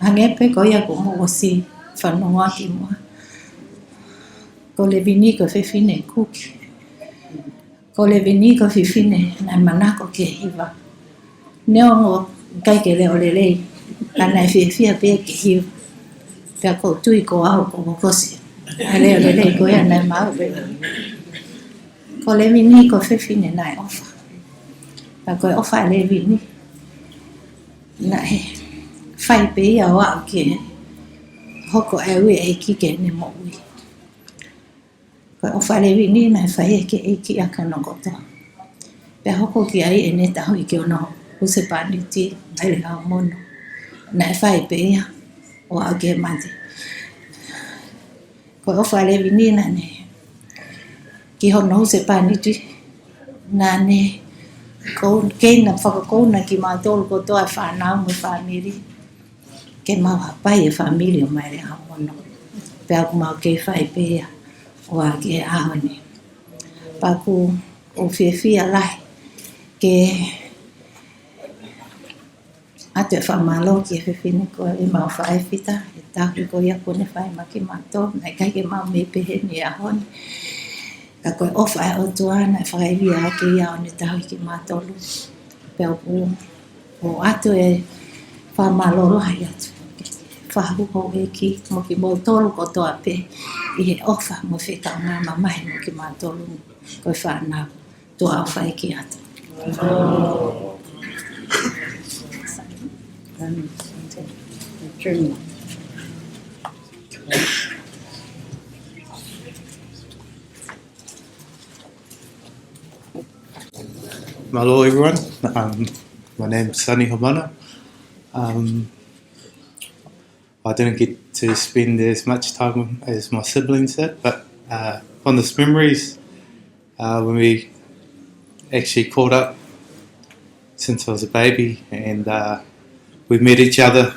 Hangepe ko ia ko mo si whanonga ki mua. Ko Levini ko whiwhine kuki. Ko Levini ko whiwhine nai manako ke hiwa. Neo ngo kai ke leo lelei. Kanai whiwhia pe ke hiwa. Pea ko tui ko au ko kokosi. A leo lelei ko ia nai mau pe. Ko Levini ko whiwhine nai ofa. Pea ko ofa Levini. Nai whai pe ia o au ke hoko ewe e kike ne mo ui. Ko o whare wini nai whai ke e ki aka no koto. Pea hoko ki ai e ne tahu i ke ono use paniti mai le hao mono. Nai whai pe ia o au ke mate. Ko o whare wini na ne ki hono use paniti na ne keina whakakouna ki mātolu kotoa e whanau mo whamiri. Ke mau hapai e familia mai le hamono. Pea ku mau ke whai pea o a ke ahone. Pa ku o whiwhia lai ke atu e whamalo ki e whiwhine ko e mau whai whita. E tahu ko ia kone whai ma ki mātolu. Nai kai ke mau me pehe ni ahone. Ka koe ofa e Otua na e whai via ake ia o ne tahu ki mātolu. Pea ku o atu e whamalo lai atu. Whahuho e ki mo ki mātolu kotoa pe i he ofa mo whika ngā mamahi mo ki mātolu koe whanau tua au whai ki atu. Hello everyone, my name's Sunny Homana. I didn't get to spend as much time as my siblings did, but fondest memories when we actually caught up since I was a baby and we met each other.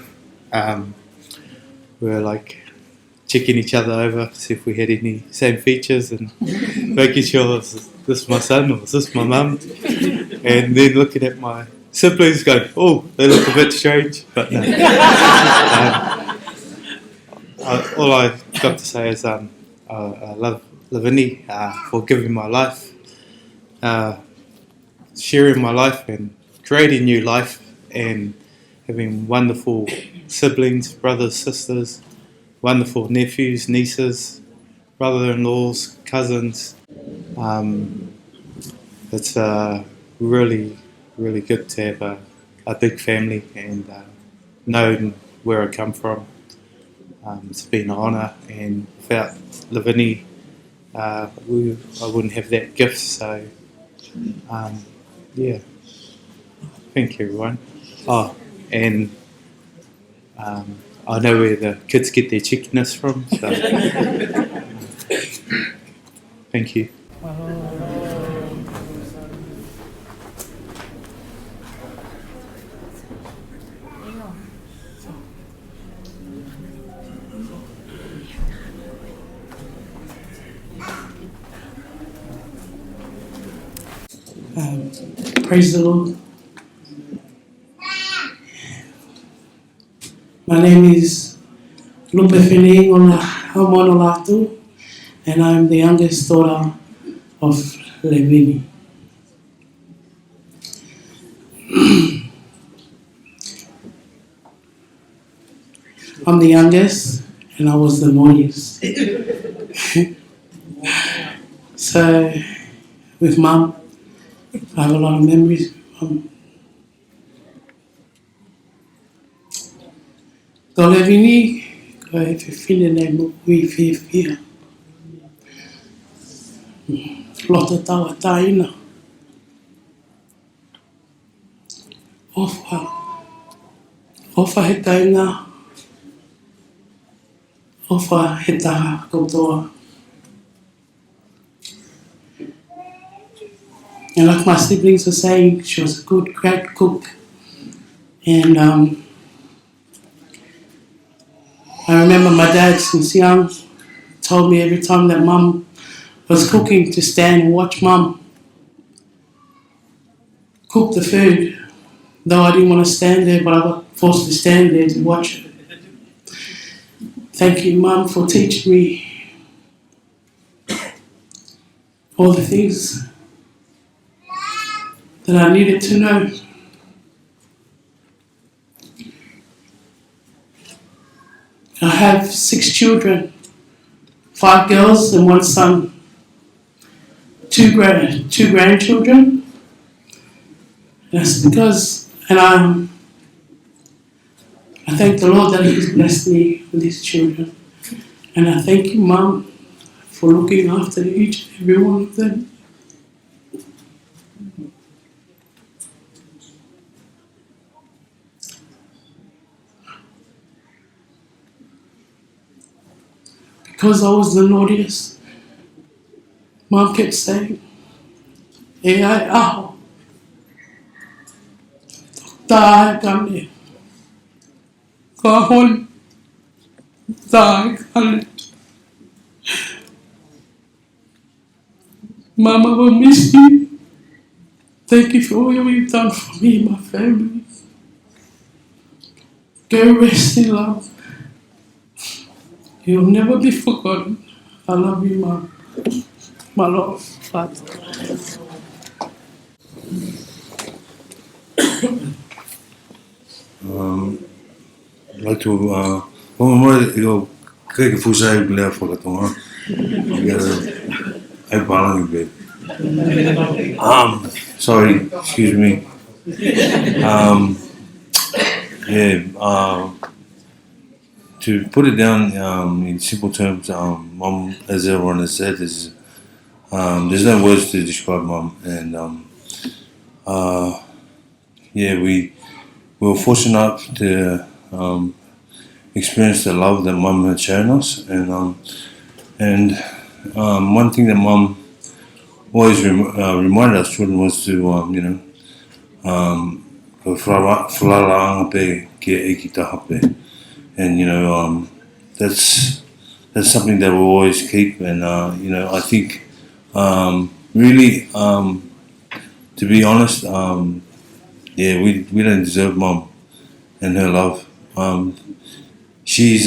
We were like checking each other over, see if we had any same features, and making sure is this my son or is this my mum, and then looking at my siblings going, oh, they look a bit strange, but no. All I've got to say is I love Levini for giving my life, sharing my life and creating new life, and having wonderful siblings, brothers, sisters, wonderful nephews, nieces, brother-in-laws, cousins. It's really, really good to have a big family and knowing where I come from. It's been an honour, and without Levini, I wouldn't have that gift. So, yeah, thank you, everyone. Oh, and I know where the kids get their chickiness from. So, thank you. Praise the Lord. My name is Levini Uangkanui Latu, and I'm the youngest daughter of Levini. I'm the youngest, and I was the noisiest. So, with Mum, I have a lot of memories. Ko Levini, ko e whiwhine nei mo kui whiwhia. Lota taua taina. Ofa he taina. Ofa he taha koutoa. And like my siblings were saying, she was a good, great cook. And I remember my dad, since young, told me every time that Mum was cooking to stand and watch Mum cook the food. Though I didn't want to stand there, but I got forced to stand there to watch it. Thank you, Mum, for teaching me all the things that I needed to know. I have 6 children, 5 girls and 1 son, 2 grandchildren. That's because, and I thank the Lord that He's blessed me with these children. And I thank you, Mum, for looking after each and every one of them. Because I was the naughtiest, Mum kept saying, ikai aho, tae kane, ka hon, tae kane. Mama will miss you. Thank you for all you've done for me and my family. Go rest in love. You'll never be forgotten. I love you, Mum. My love, Father. Latu, Moimoi, yo keke fusai lea whakatonga. Ai palangi babe. Sorry, excuse me. To put it down in simple terms, Mum, as everyone has said, is there's no words to describe Mum, and we were fortunate enough to experience the love that Mum had shown us, and one thing that Mum always reminded us children was to ko whalaanga pe kia e ki taha pe. And that's that's something that we'll always keep. And you know, I think really, to be honest, yeah, we don't deserve Mum and her love. She's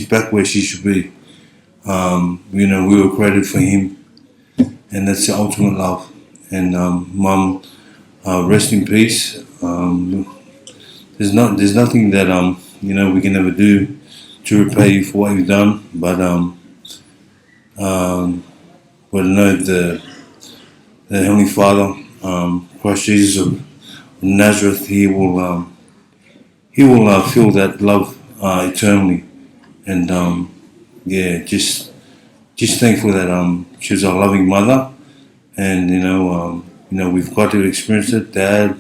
back where she should be. You know, we were created for him, and that's the ultimate love. And Mum, rest in peace. There's nothing that you know, we can ever do to repay you for what you've done, but I know the Heavenly Father, Christ Jesus of Nazareth, He will feel that love eternally. And yeah, just thankful that she was a loving mother, and you know, we've got to experience it. Dad,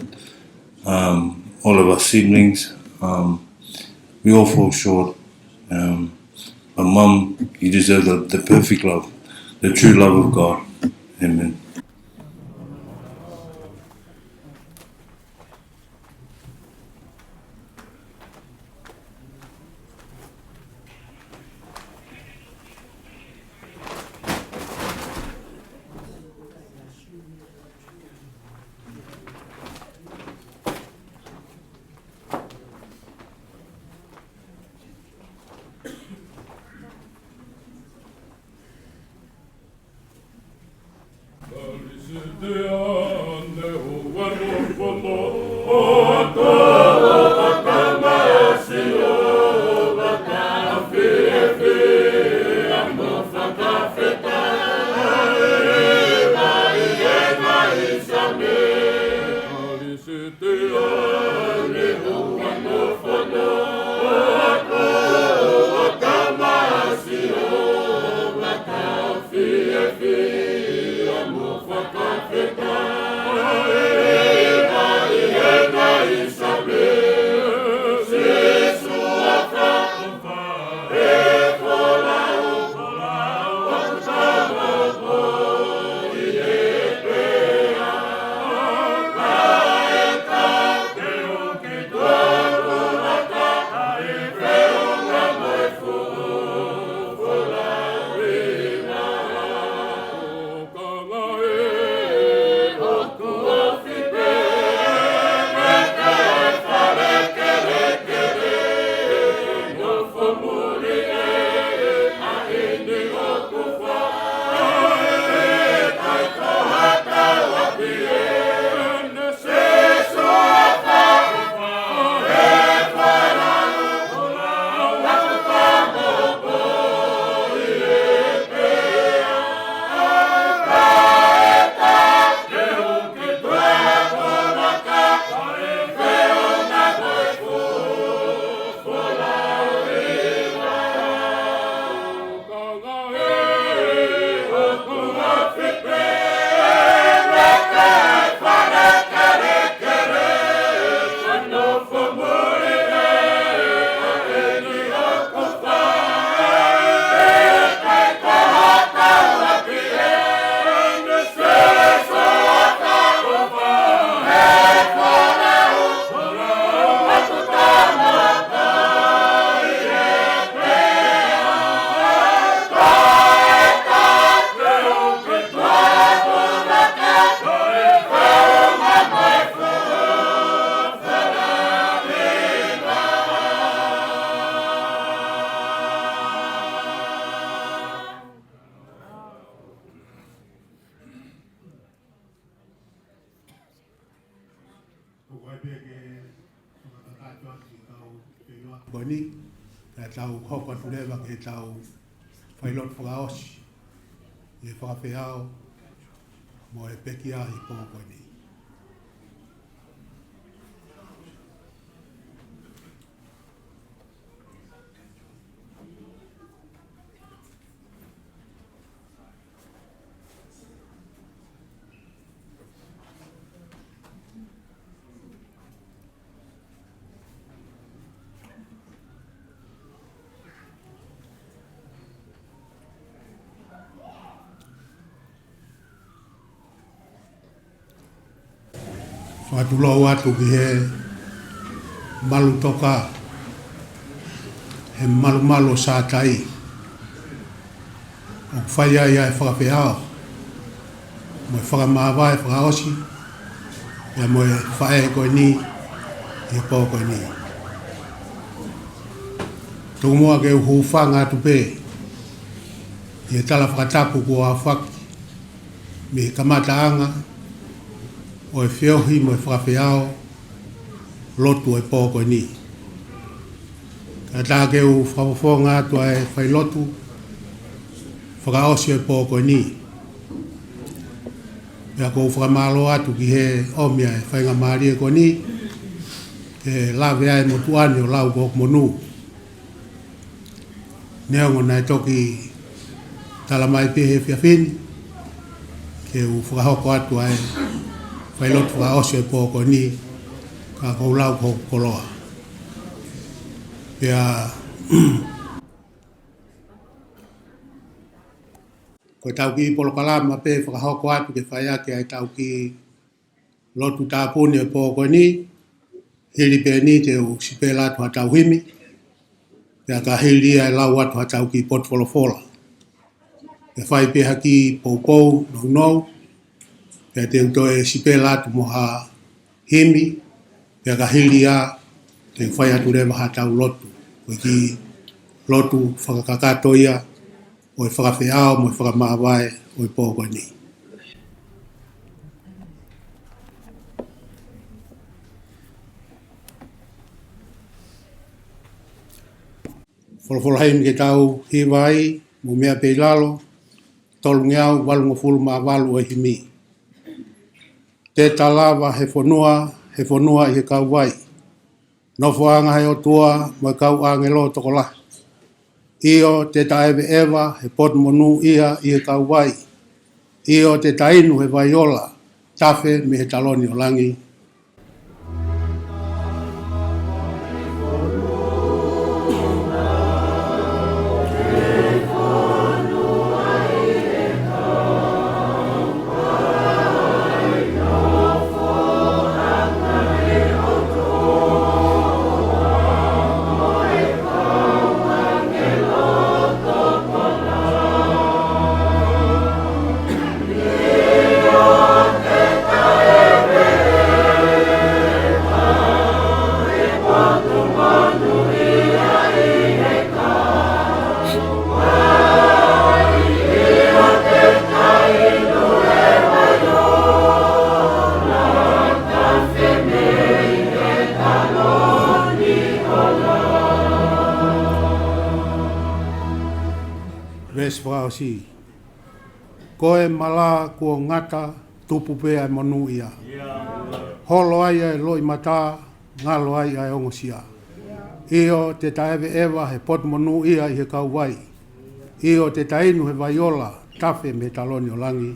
all of our siblings, we all fall short. But Mum, you deserve the perfect love, the true love of God. Amen. Boni, na tau hopa tulewa ke tau whailot whakaosi, e whakawhiao, mo e peki a i pōponi. Whatulau atu ki he malu toka, he malu malo sātai, o whaia ia e whakawhiao. Mo e whakamāwā e whakaosi, ia mo e whae koe ni, i pō koe ni. Tōku moa ke uhuwhanga atu pē, i e tala whakatapu kua whaki, me kamataanga, o e whiohi mo e whakawhiao, lotu e pō koe ni. Ka tā ke u whakawhonga atu e whai lotu, whakaosi e pō koe ni. Ia kou whakamalo atu ki he omia e whainga maari e koe ni, ke lawe ai mo tuani o lau kok monu. Neongo nai toki tala mai pehe whiawhini, ke u whakahoko atu ai whai lotu whakaosi e pō koe ni, ka kou lau kok koloa. Ia ko tau ki polokalama pe whakahoko atu ke whai ake ai tau ki lotu tāpuni e pō koe ni, hiri pe ni te u sipe latu ha tau himi, pia ka hiri ai lau atu ha tau ki potwolofola. Ke whai pe haki pou nou, pia te utoe sipe latu mo ha himi, pia ka hiri a te whai atu rewa ha tau lotu. Koe ki lotu whakakakato ia, o e whakawhiao mo e whakamāwae o e pō koe ni. Wholowholo heimi ke tau hiwai, mo mea pei lalo, tolu ngeau, walungo fulu maa walu o himi. Te talawa he whanua i he kau wai. Nofoanga he Otua, mo e kau angelo tokola. Io te taewe ewa he pot monu ia i he kau wai. Io te tainu he vaiola, tafe me he taloni o langi. Si. Koe mala kua ngata tupu pea e monu ia. Holo ai e loi mata, ngalo ai e ongosia. Io te taewe ewa he pot monu ia i he kau wai. Io te tainu he vaiola, tafe me taloni o langi.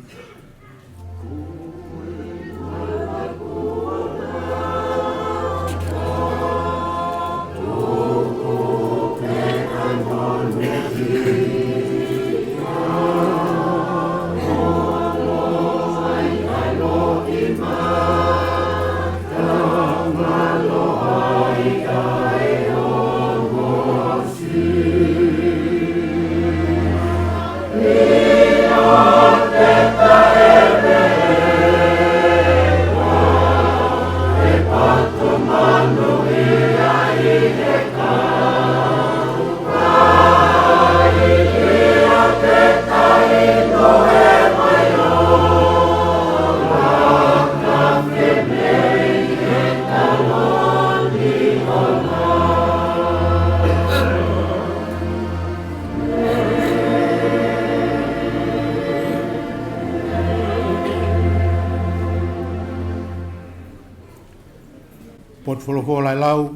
Pot wholowhola lau,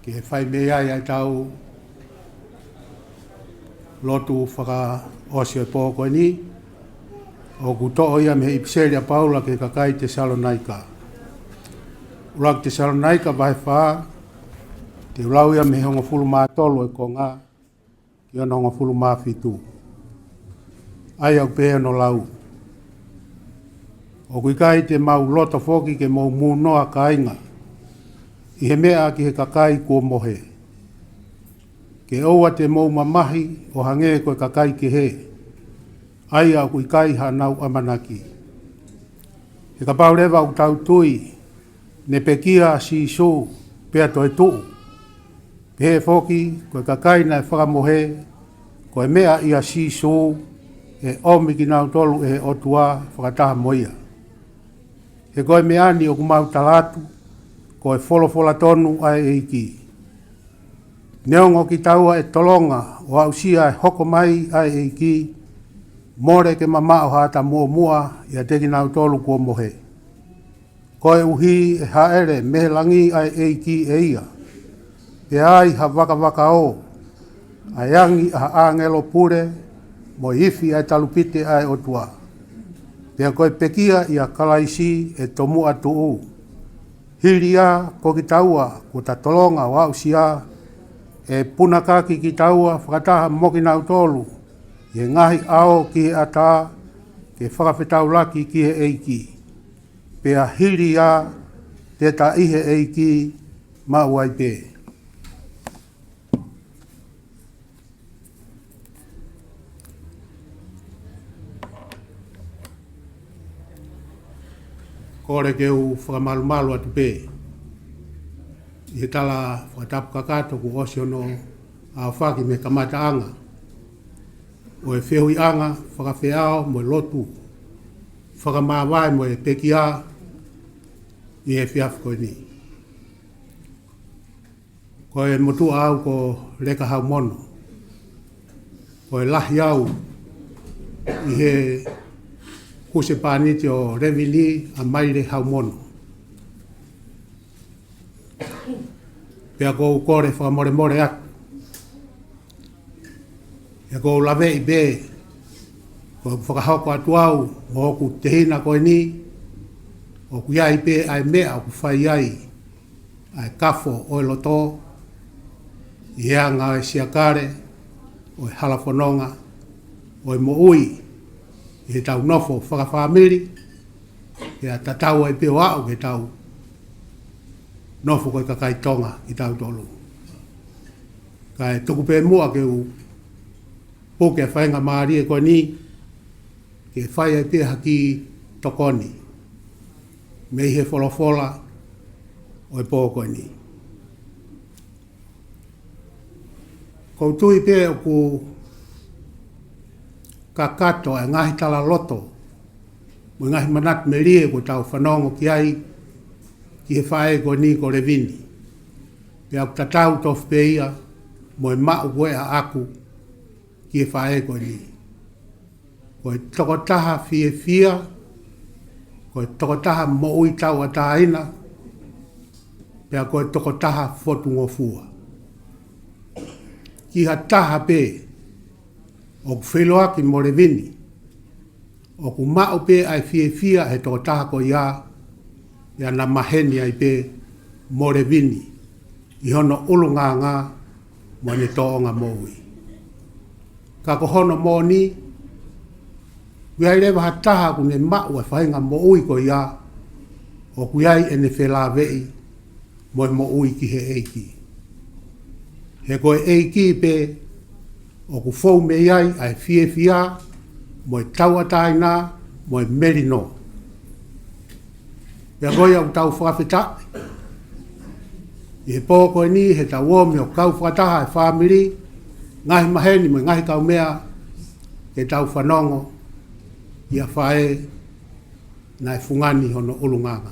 ki he whai mea ai tau lotu whaka osio e pō koe ni, o kuto'o ia me ipiseria Paula ke kakai te Salonaika. Urak te Salonaika vai whaa, te ulau ia me honga fulu maa tolu e ko ngā, ki ona honga fulu maa fitu. Ai au pēa no lau. O ikai te mau lota foaki ke mau munoa ka inga. I he mea ki he kakai kua mohe. ke oua te mou mamahi o hange koe kakai ke he. Ai au ikai hanau amanaki. He ka paurewa u tau tui, ne pekia si so pea toi tuu. Pehe foki koe kakai na e whakamohe, koe mea ia si so e omi ki nau tolu e Otua whakataha moia. He koe meani o kumau talatu, koe wholofola tonu ai e iki. Neongo ki taua e tolonga o ausia e hoko mai ai e iki, more ke mama o hata mua mua ia teki nau tolu kua mohe. Koe uhi e haere mehe langi ai e iki e ia. Pe ai ha waka waka o, ayangi a angelo pure, mo ifi ai talupite ai Otua. Pea koe pekia ia kalaisi e tomu atu u. Hiria ko ki taua ko ta tolonga wa usia e punakaki ki taua whakataha moki nau tolu. Ye ngahi ao ki he ata ke whakawhetau laki ki he eiki. Pea hiria te ta ihe eiki mauai pe. Kore ke u whakamalu atu pe. I he tala whakatapu kakato ku osiono a whaki me kamata anga. O e whehui anga, whakawheao mo e lotu. Whakamawai mo e pekia i he whiafu koe ni. Ko e motu au ko leka hau mono. Ko e lahi au i he kuse pāniti o Levini a maire hau mono. Pea kou kore whakamore more atu. Pea kou lawe i be, kou whakahoko atu au, mo oku te hina koe ni, oku iai pe ai mea oku whai ai, ai kafo o e loto, i ea ngā e siakare, o e halafononga, o e mo ui, i he tau nofo whakawhamiri, e a tatau ai peo au ke tau nofo koe kakai tonga i tau tolu. Ka e tuku pe mua ke u poke a whaenga maari e koe ni, ke whai ai pia haki tokoni, me he wholofola o e pō koe ni. Kou tui pia o ku kakato e ngahi tala loto, mo ngahi manat me rie ko tau whanongo ki ai, ki he whae ko ni ko Levini. Pea ku tatau tofu pe ia, mo e mau koe a aku, ki he whae ko ni. Ko e tokotaha fie fia, ko e tokotaha mo ui tau a tāina, pea ko e tokotaha fotu ngofua. Ki ha taha pe, o ku wheloaki mo Levini, o ku mao pe ai fie fia he tō taha ko ia, ia na maheni ai pe mo Levini, i hono ulu ngā ngā, mo ne tō onga moui. Ka ko hono mo ni, wiai rewa ha taha ku ne mao e whainga moui ko ia, o ku iai e ne whela vei, mo e moui ki he eiki. He koe eiki pe, o ku fau me iai ai fie fia, mo e tauataina, mo e merino. Pea koe au tau whakawhita. I he pō koe ni, he tau omi o kau whakataha e whamiri, ngahi maheni mo ngahi kau mea, ke tau whanongo, i a whae, na e fungani hono ulunganga.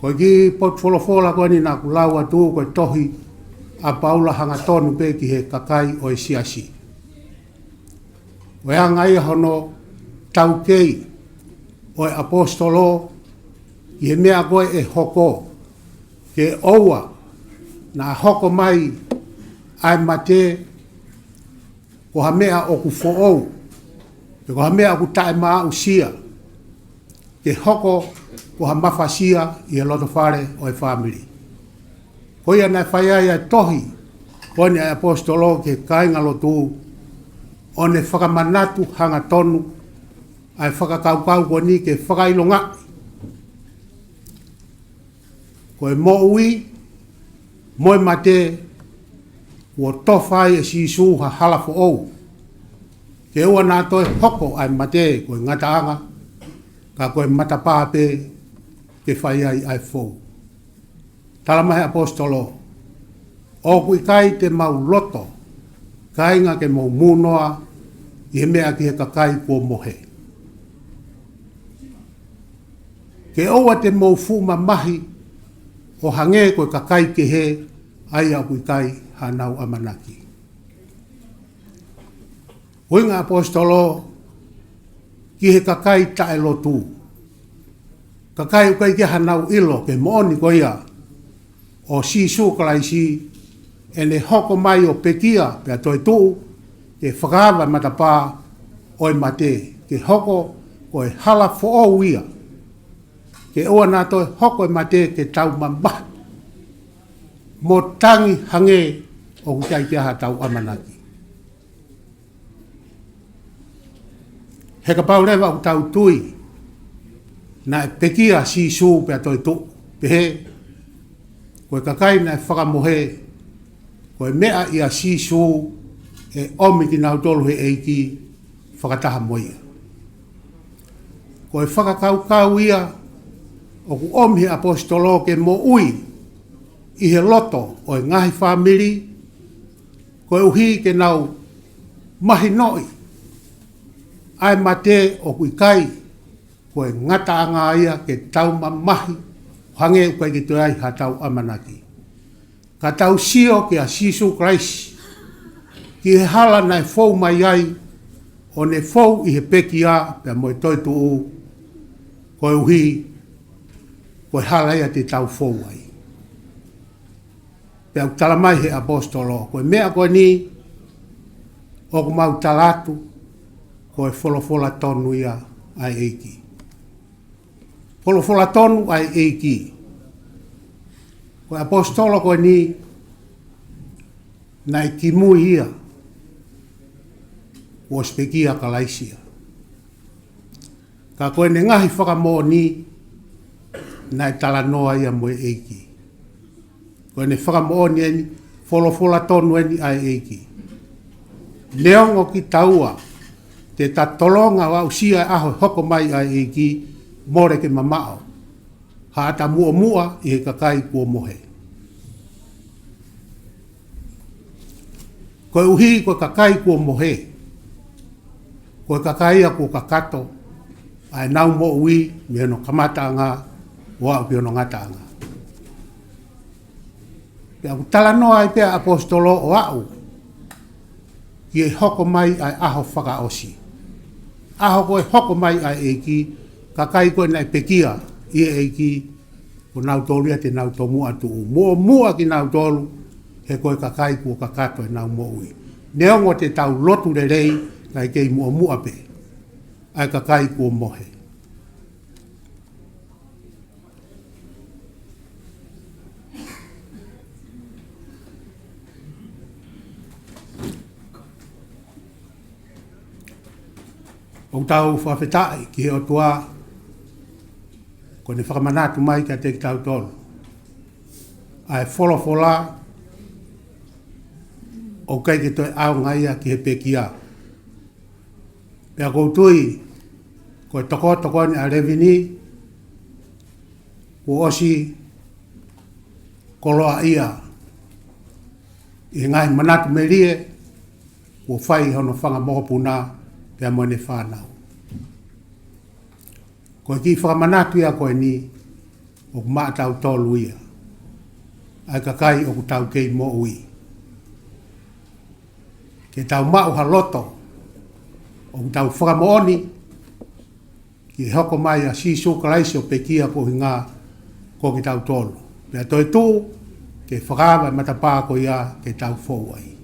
Koe ki potwolofola koe ni nā kulau atu koe tohi, a Paula hanga tonu pe ki he kakai o e siasi. O ea ngai hono tau kei o e apostolo i he mea koe e hoko ke oua na hoko mai ai mate ko ha mea o ku fo'ou ke ko ha mea ku tae maa usia ke hoko ko ha mafasia i e loto whare o e family. Koia nai whaiai ai tohi, kone ai apostolo ke kainga lotu, o ne whakamanatu hanga tonu, ai whakakaukau ko ni ke whakailonga. Ko e mo ui, Moi mate ua tofa e sisu ha hala fo ou. Ke ua nā toi hoko ai mate koe ngataanga, ka koe matapāpe ke whai ai fou. Talamahe apostolo, o kui kai te mau loto, kainga ke mau munoa, i he mea ki he kakai kua mohe. Ke oua te mau fuma mahi, o hange koe kakai ke he, ai au kui kai hanau amanaki. Huinga apostolo, ki he kakai tae lotu. Kakai ukai ke hanau ilo ke mooni ko ia, o si sukalaisi, ene hoko mai o pekia pe toi tu, ke whakawa matapā oi mate, ke hoko koe hala fo o ia. Ke oa nā toi hoko e mate ke tau mamba. Mo tangi hange o kutai ke aha tau amanaki. He ka pau lewa o tau tui, na e pekia si su pe toi tu, pehe, koe kakai na e whakamohe, koe mea ia si su e omi ki nau tolu he eiki whakataha moia. Koe whakakau ia o ku omi he apostolo ke mo ui i he loto o e ngahi whamiri, koe uhi ke nau mahi noi, ai mate o kui kai, koe ngata anga ia ke tau mahi, hange ukai ki tuai ha tau amanaki. Ka tau sio ke a sisu Christ, ki he hala nai fou mai ai, o ne fou i he pekia, pe moi toi tuu, koe uhi, koe hala ia te tau fou ai. Pe au talamai he apostolo, koe mea koe ni, o ku mau talatu, koe folofola tonu ia ai eiki. Folofola tonu ai eiki. Koe apostolo koe ni, nai kimui ia, o spekia kalaisia. Ka koe ne ngahi whakamo ni, nai talanoa ia moe eiki. Koe ne whakamo ni eni, folofola tonu eni ai eiki. Leongo ki taua, te tatolonga wa usia aho hoko mai ai eiki, more ke mamao. Haata mua mua i he kakai kua mohe. Koe uhi koe kakai kua mohe. Koe kakai a kua kakato. Ai nau mo ui mi heno kamata anga. Wa upi heno ngata anga. Pea ku talanoa i pea apostolo o au. Ki e hoko mai ai aho whaka osi. Aho koe hoko mai ai eiki. Kakai koe nai pekia i eiki. Ko nau tolu te nau to mua tu. Mua ki nau tolu. He koe kakai kua kakato e nau mo ui. Neongo te tau lotu le rei. Kai kei mua pe. Ai kakai kua mohe. O tau whawhetai ki he Otua, ko ne whakamanatu mai ka te kitautolu. Ai wholofola, o kai ki toi au ngaia ki he pekia. Pea koutui, ko toko ni a Levini, ko osi, koloa ia, i ngai manatu me rie, ko whai hono whanga mohopuna, pea moe ne whanau. Koe ki whakamanatu ia koe ni, o ku maa tau tolu ia. Ai kakai o ku tau kei mo ui. Ke tau mau haloto, o ku tau whakamooni, ki hoko mai a sisu kalaisi o pekia ko hinga ko ki tau tolu. Pea toi tu, ke whakawa matapā ko ia ke tau fou ai.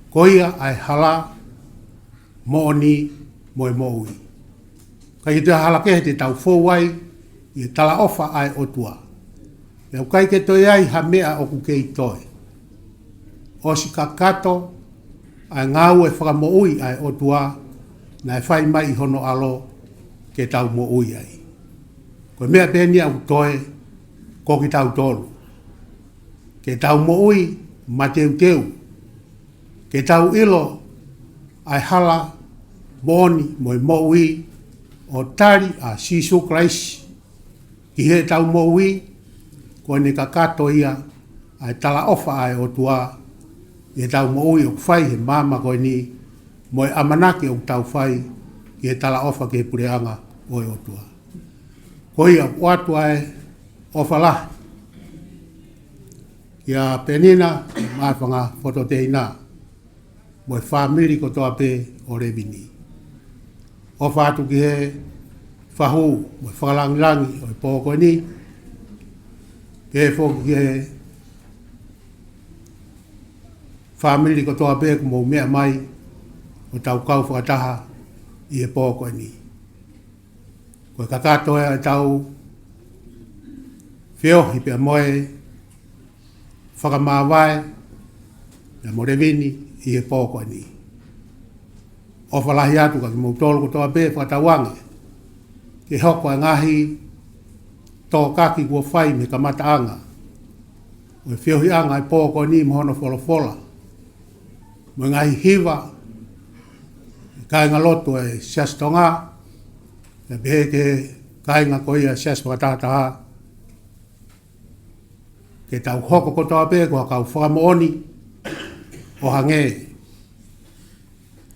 Ko ia ai hala, mooni moe moui. Kai ki te hala ke te tau fou ai, i tala ofa ai Otua. Leu kai ke toi ai ha mea o ku kei toi. O si kakato, ai ngau e whakamoui ai Otua, na e whai mai i hono alo ke tau moui ai. Ko mea pēni au toe, ko ki tau tolu. ke tau moui ma teu teu, ke tau ilo ai hala moni moui o tari a sisu Christ, ki he tau moui ko ne kakato ia ai tala ofa ai Otua, e tau moui o whai he mama ko ni mo amanaki o tau whai ki he tala ofa ke pureanga o Otua. Ko ia watu ai ofa lahi. Ia penina mai whanga fototeina mo e whamiri ko toa pe o Levini. O whātu ki he whahu mo e whakalangilangi o e pōko ni, ke he whoki ki he whamiri ko toa pe ko mo mea mai o tau kau whakataha i e pōko ni. Ko e kakatoa e tau whiohi pe moe whakamāwai na mo Levini i he pōko ni. O whalahi atu ka ki mou tolu ko toa pe whakatawange. Ke hoko e ngahi tō kaki kua whai me kamata anga. O e whiohi anga i pōko ni mo hono wholofola. Mo ngahi hiwa, kai ngā loto e sias tonga, e behe ke kai ngā koia sias whakatataha. Ke tau hoko ko toa pe kua kau whakamooni o hange.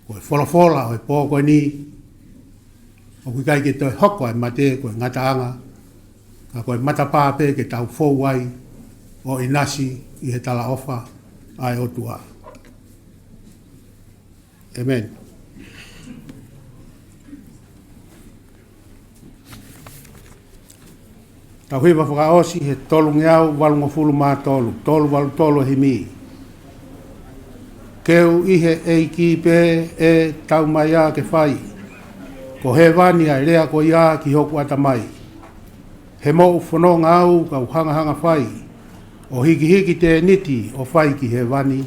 Ko e wholofola o e pōko ni, o kui kai ke toi hoko e mate ko e ngata anga, ka ko e matapā pe ke tau fōu ai o inasi i he tala ofa ai Otua. Amen. Tau hiwa whakaosi he tolu ngeau walunga fulu mā tolu, tolu walu tolu he mi. Keu ihe e ki pe e tau mai a ke whai. Ko he wani ai rea ko ia ki hoku ata mai. He mo whanonga au kau hanga hanga whai. O hiki hiki te niti o whai ki he wani.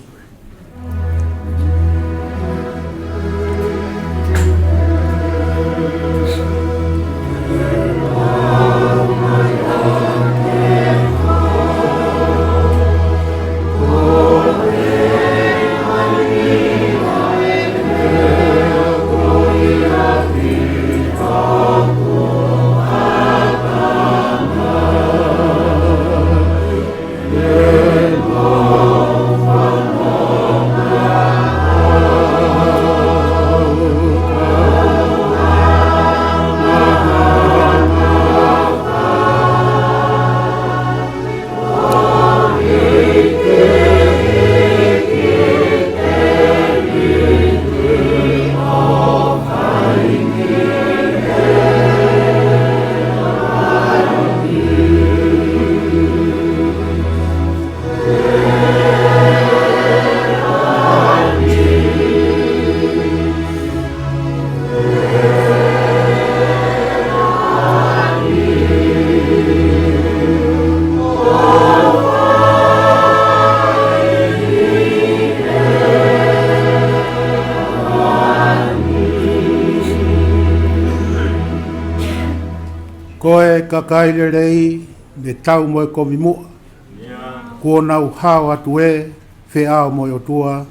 Koe kakaile rei me tau moe komi mua. Kua nau hao atu e, whe ao moe Otua.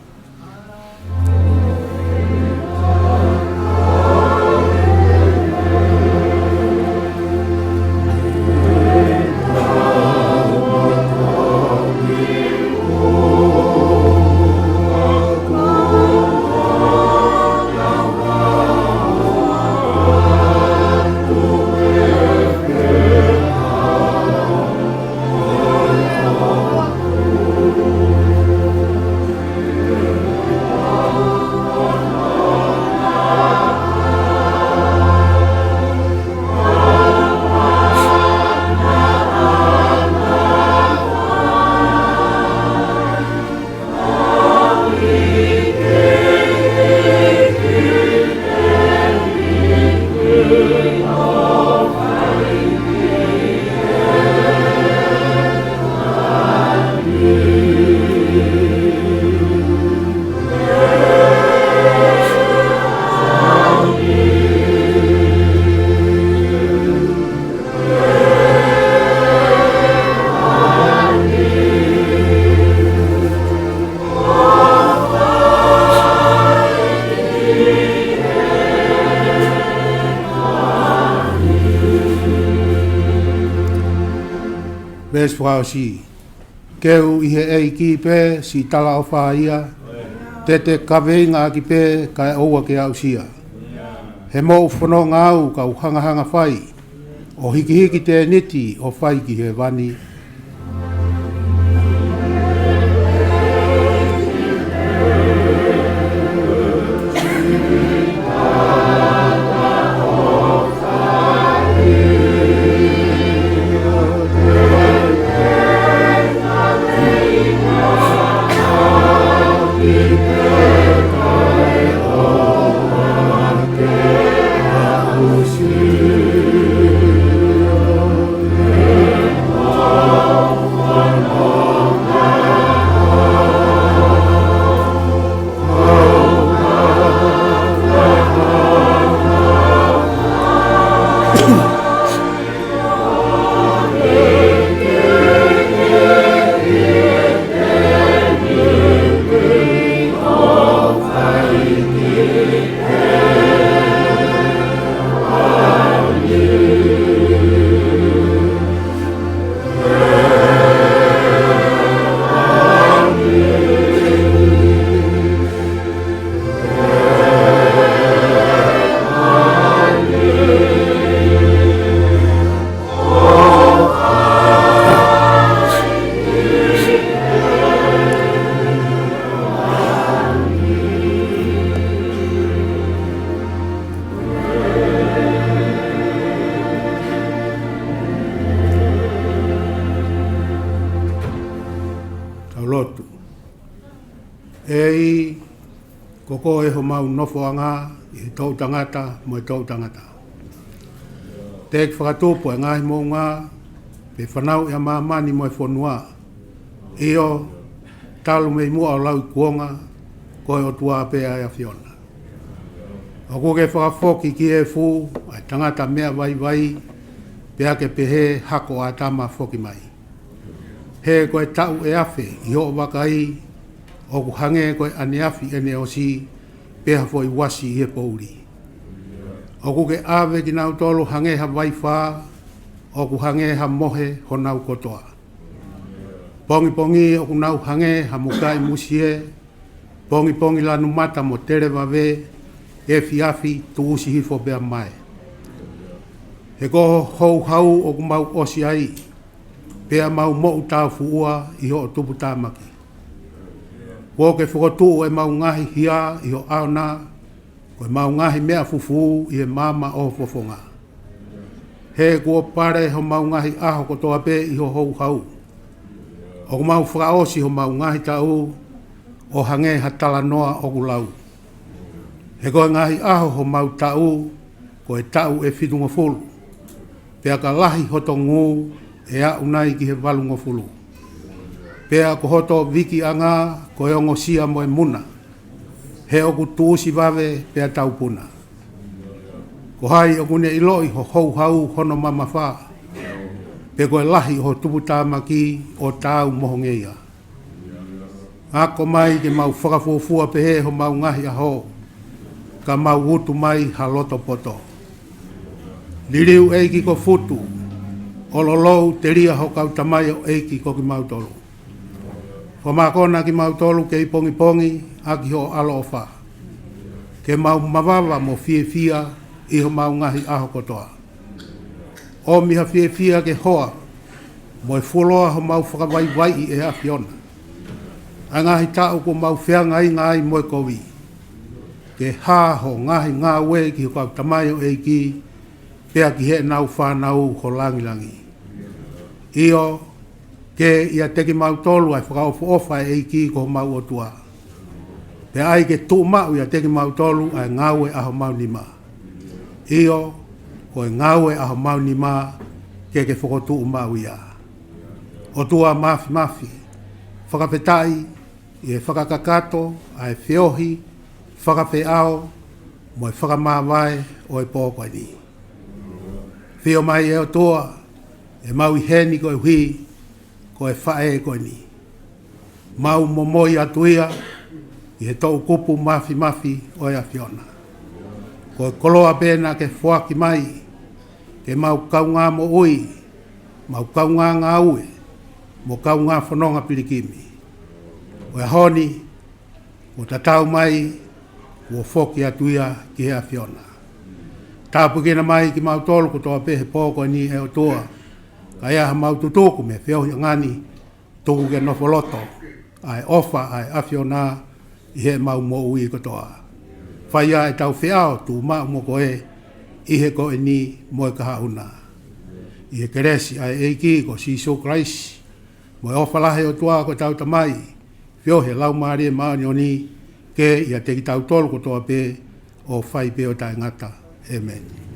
les whao si. Keu i he ei ki pe si tala o whaia. Te kaweinga ki pe kai oua ke au sia. He mou whono ngau kau hanga whai. O hiki te niti o whai ki he wani. Koko e ho mau nofoanga i tau tangata mo i tau tangata. Te whakatopo e ngahi mō ngā, pe whanau ia mamani mo i whanua. Io, talu mei mua o lau kuonga, ko e Otua pe ai a whiona. O koke whakafoki ki e fu, ai tangata mea vai vai, pe ake pehe hako a tama foki mai. He koe tau e afe, i ho wakai, o ku hange koe ane afi ene o si, peha foi wasi i e pouri. O ku ke awe ki nau tolu hange ha waifa, o ku hange ha mohe ho nau kotoa. Pongi pongi o ku nau hange ha mukai musie, pongi pongi lanu mata mo tere wawe, e fi afi tu usi hifo bea mai. He ko hou hau o ku mau osi ai, pea mau mo utau fuua i ho o tupu tamaki. Ko ke whakotu e mau ngahi hia i ho aona, ko e mau ngahi mea fufu i e mama o fofonga. He kua pare ho mau ngahi aho kotoa pe i ho hou hau. O mau whakaosi ho mau ngahi tau, o hange hatala noa o kulau. He koe ngahi aho ho mau tau, ko e tau e whitunga fulu. Pea ka lahi hoto ngu e a unai ki he valunga fulu. Pea ko hoto viki anga ko e ongo sia mo e muna. He oku tuusi wawe pea tau puna. Ko hai oku ne iloi ho hou hau hono mama wha. Pe ko e lahi ho tupu tāmaki o tau mohongeia. Ako mai ke mau whakafuafua pe he ho mau ngahi aho. Ka mau utu mai ha loto poto. Liriu eiki ko futu. Ololou te ria ho kau tamai o eiki ko ki mau tolu. Whamakona ki mau tolu ke i pongi pongi a ki ho alo o wha. Ke mau mawawa mo fie fia i ho mau ngahi aho kotoa. O miha fie fia ke hoa mo e fuloa ho mau whakawai wai i e a fiona. A ngahi tau ko mau whianga i ngai mo e kowi. Ke ha ho ngahi ngā we ki ho kau tamai o eiki pea ki he nau whanau ho langi langi. Io ke ia teki mau tolu ai whakaofu ofa e eiki ko mau Otua. Pe ai ke tū mau ia teki mau tolu ai ngawe aho mau nima. Io ko e ngawe aho mau nima ke whakotu mau ia. Otua mafi mafi. Whakawhetai i e whakakakato ai whiohi, whakawheao mo e whakamāwai o e pōpai ni. Whio mai e Otua e mau i heni ko e hui ko e whae ko ni. Mau momoi atuia i he tau kupu mafi mafi o e a whiona. Ko e koloa pēna ke foaki mai, ke mau kaunga mo ui, mau kaunga ngā ue, mo kau ngā whanonga pirikimi. O e honi, o tatau mai, o foaki atuia ki hea whiona. Tāpu kena mai ki mau tolu ko toa pehe pōko ni e Otua, ka ea ha mau tutuku me whiohi ngani, tuku ke nofoloto, ai ofa ai awhiona i he mau mo ui ko toa. Whaia e tau whiao tu mau mo ko e, i he ko e ni mo e kahauna. I he keresi ai eiki ko Siso Christ, mo e ofa lahe Otua ko tau tamai, whiohe lau maari e maani o ni, ke ia te kitautolu ko toa pe, o whai pe o ta engata. Amen.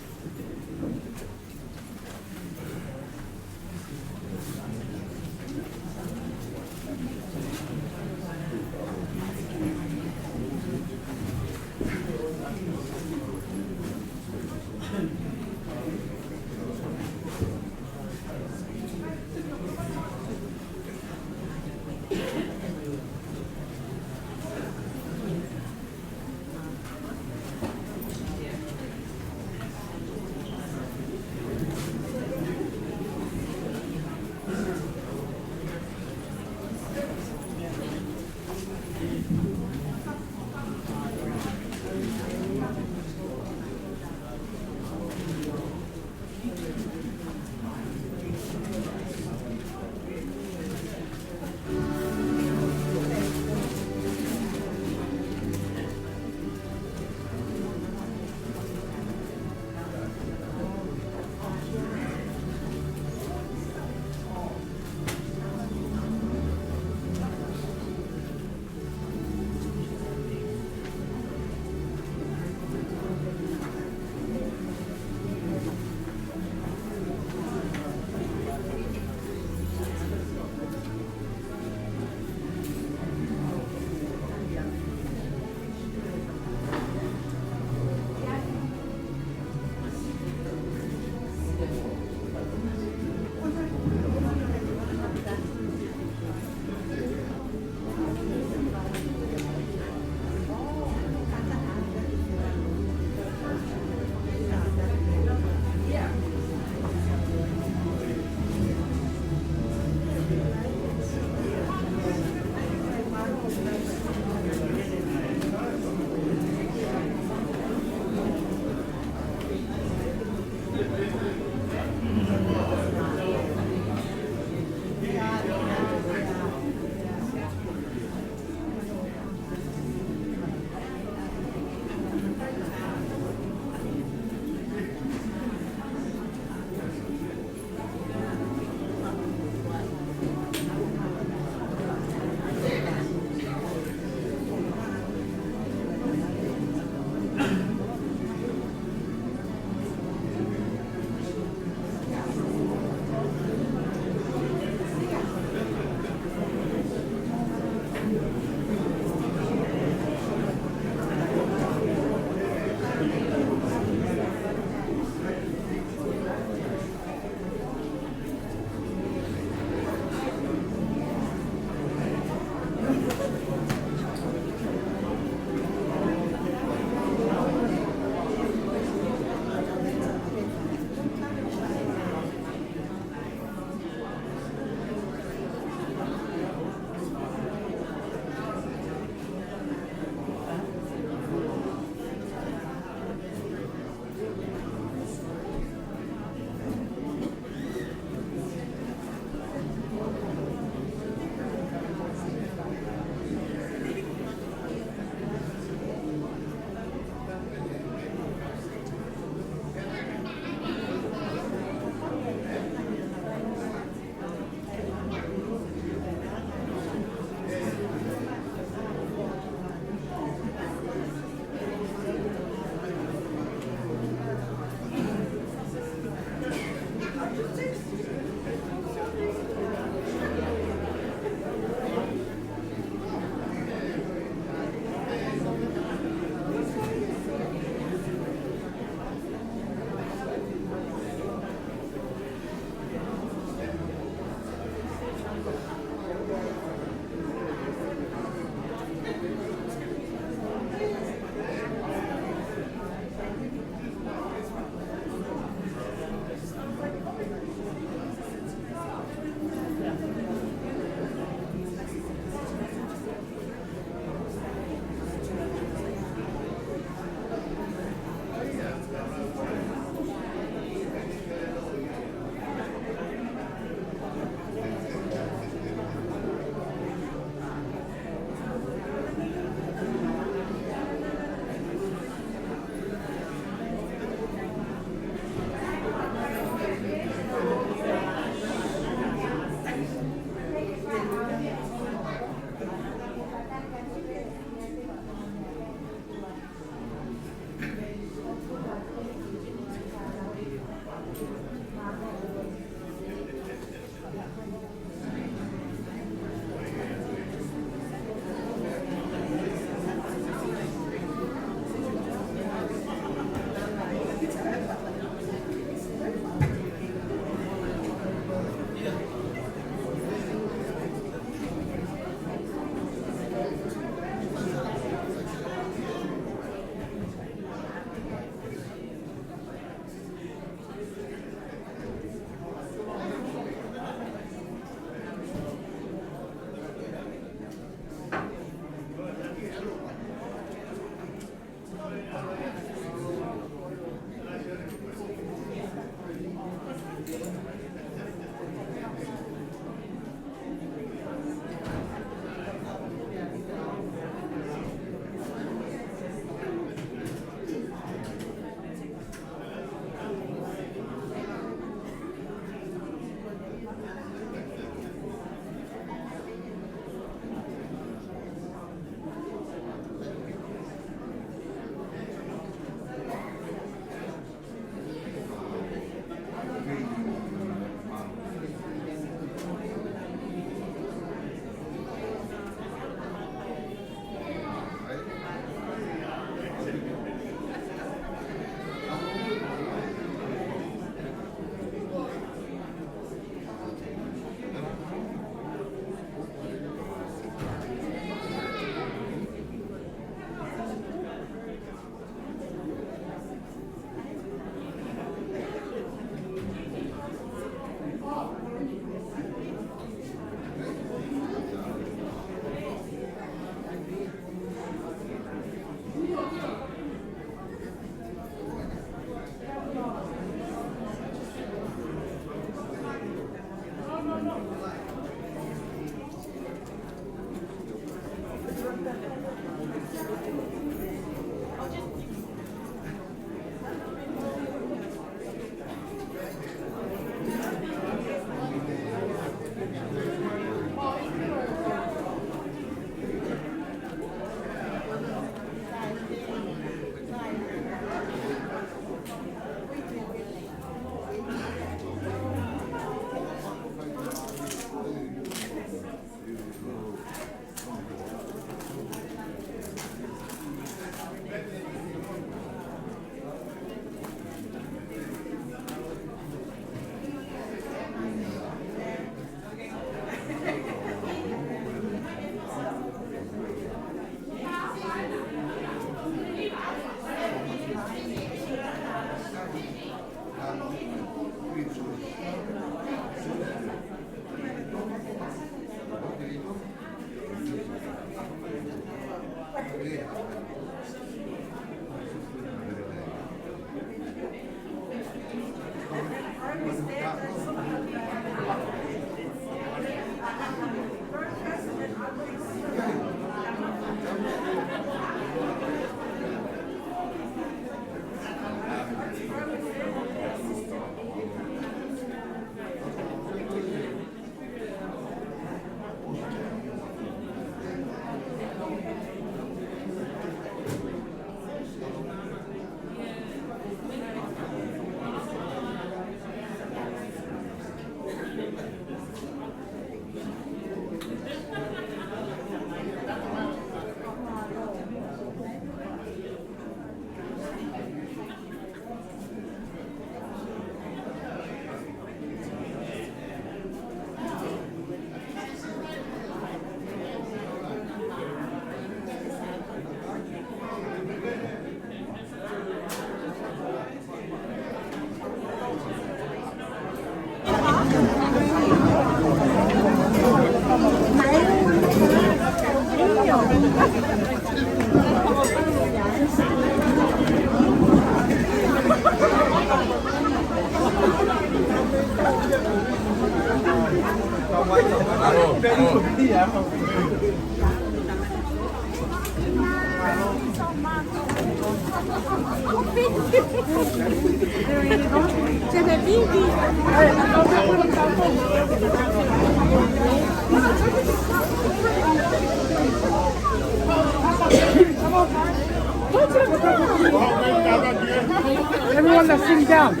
Everyone let's sit down.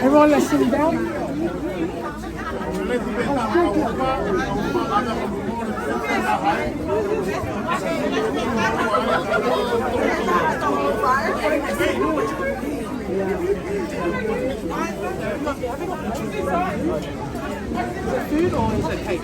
Everyone let's sit down. Food or is it cake?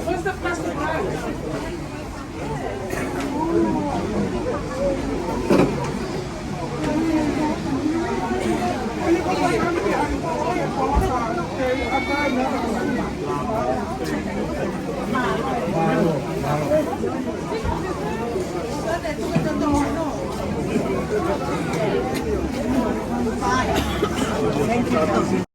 What's the plastic bag? Thank you.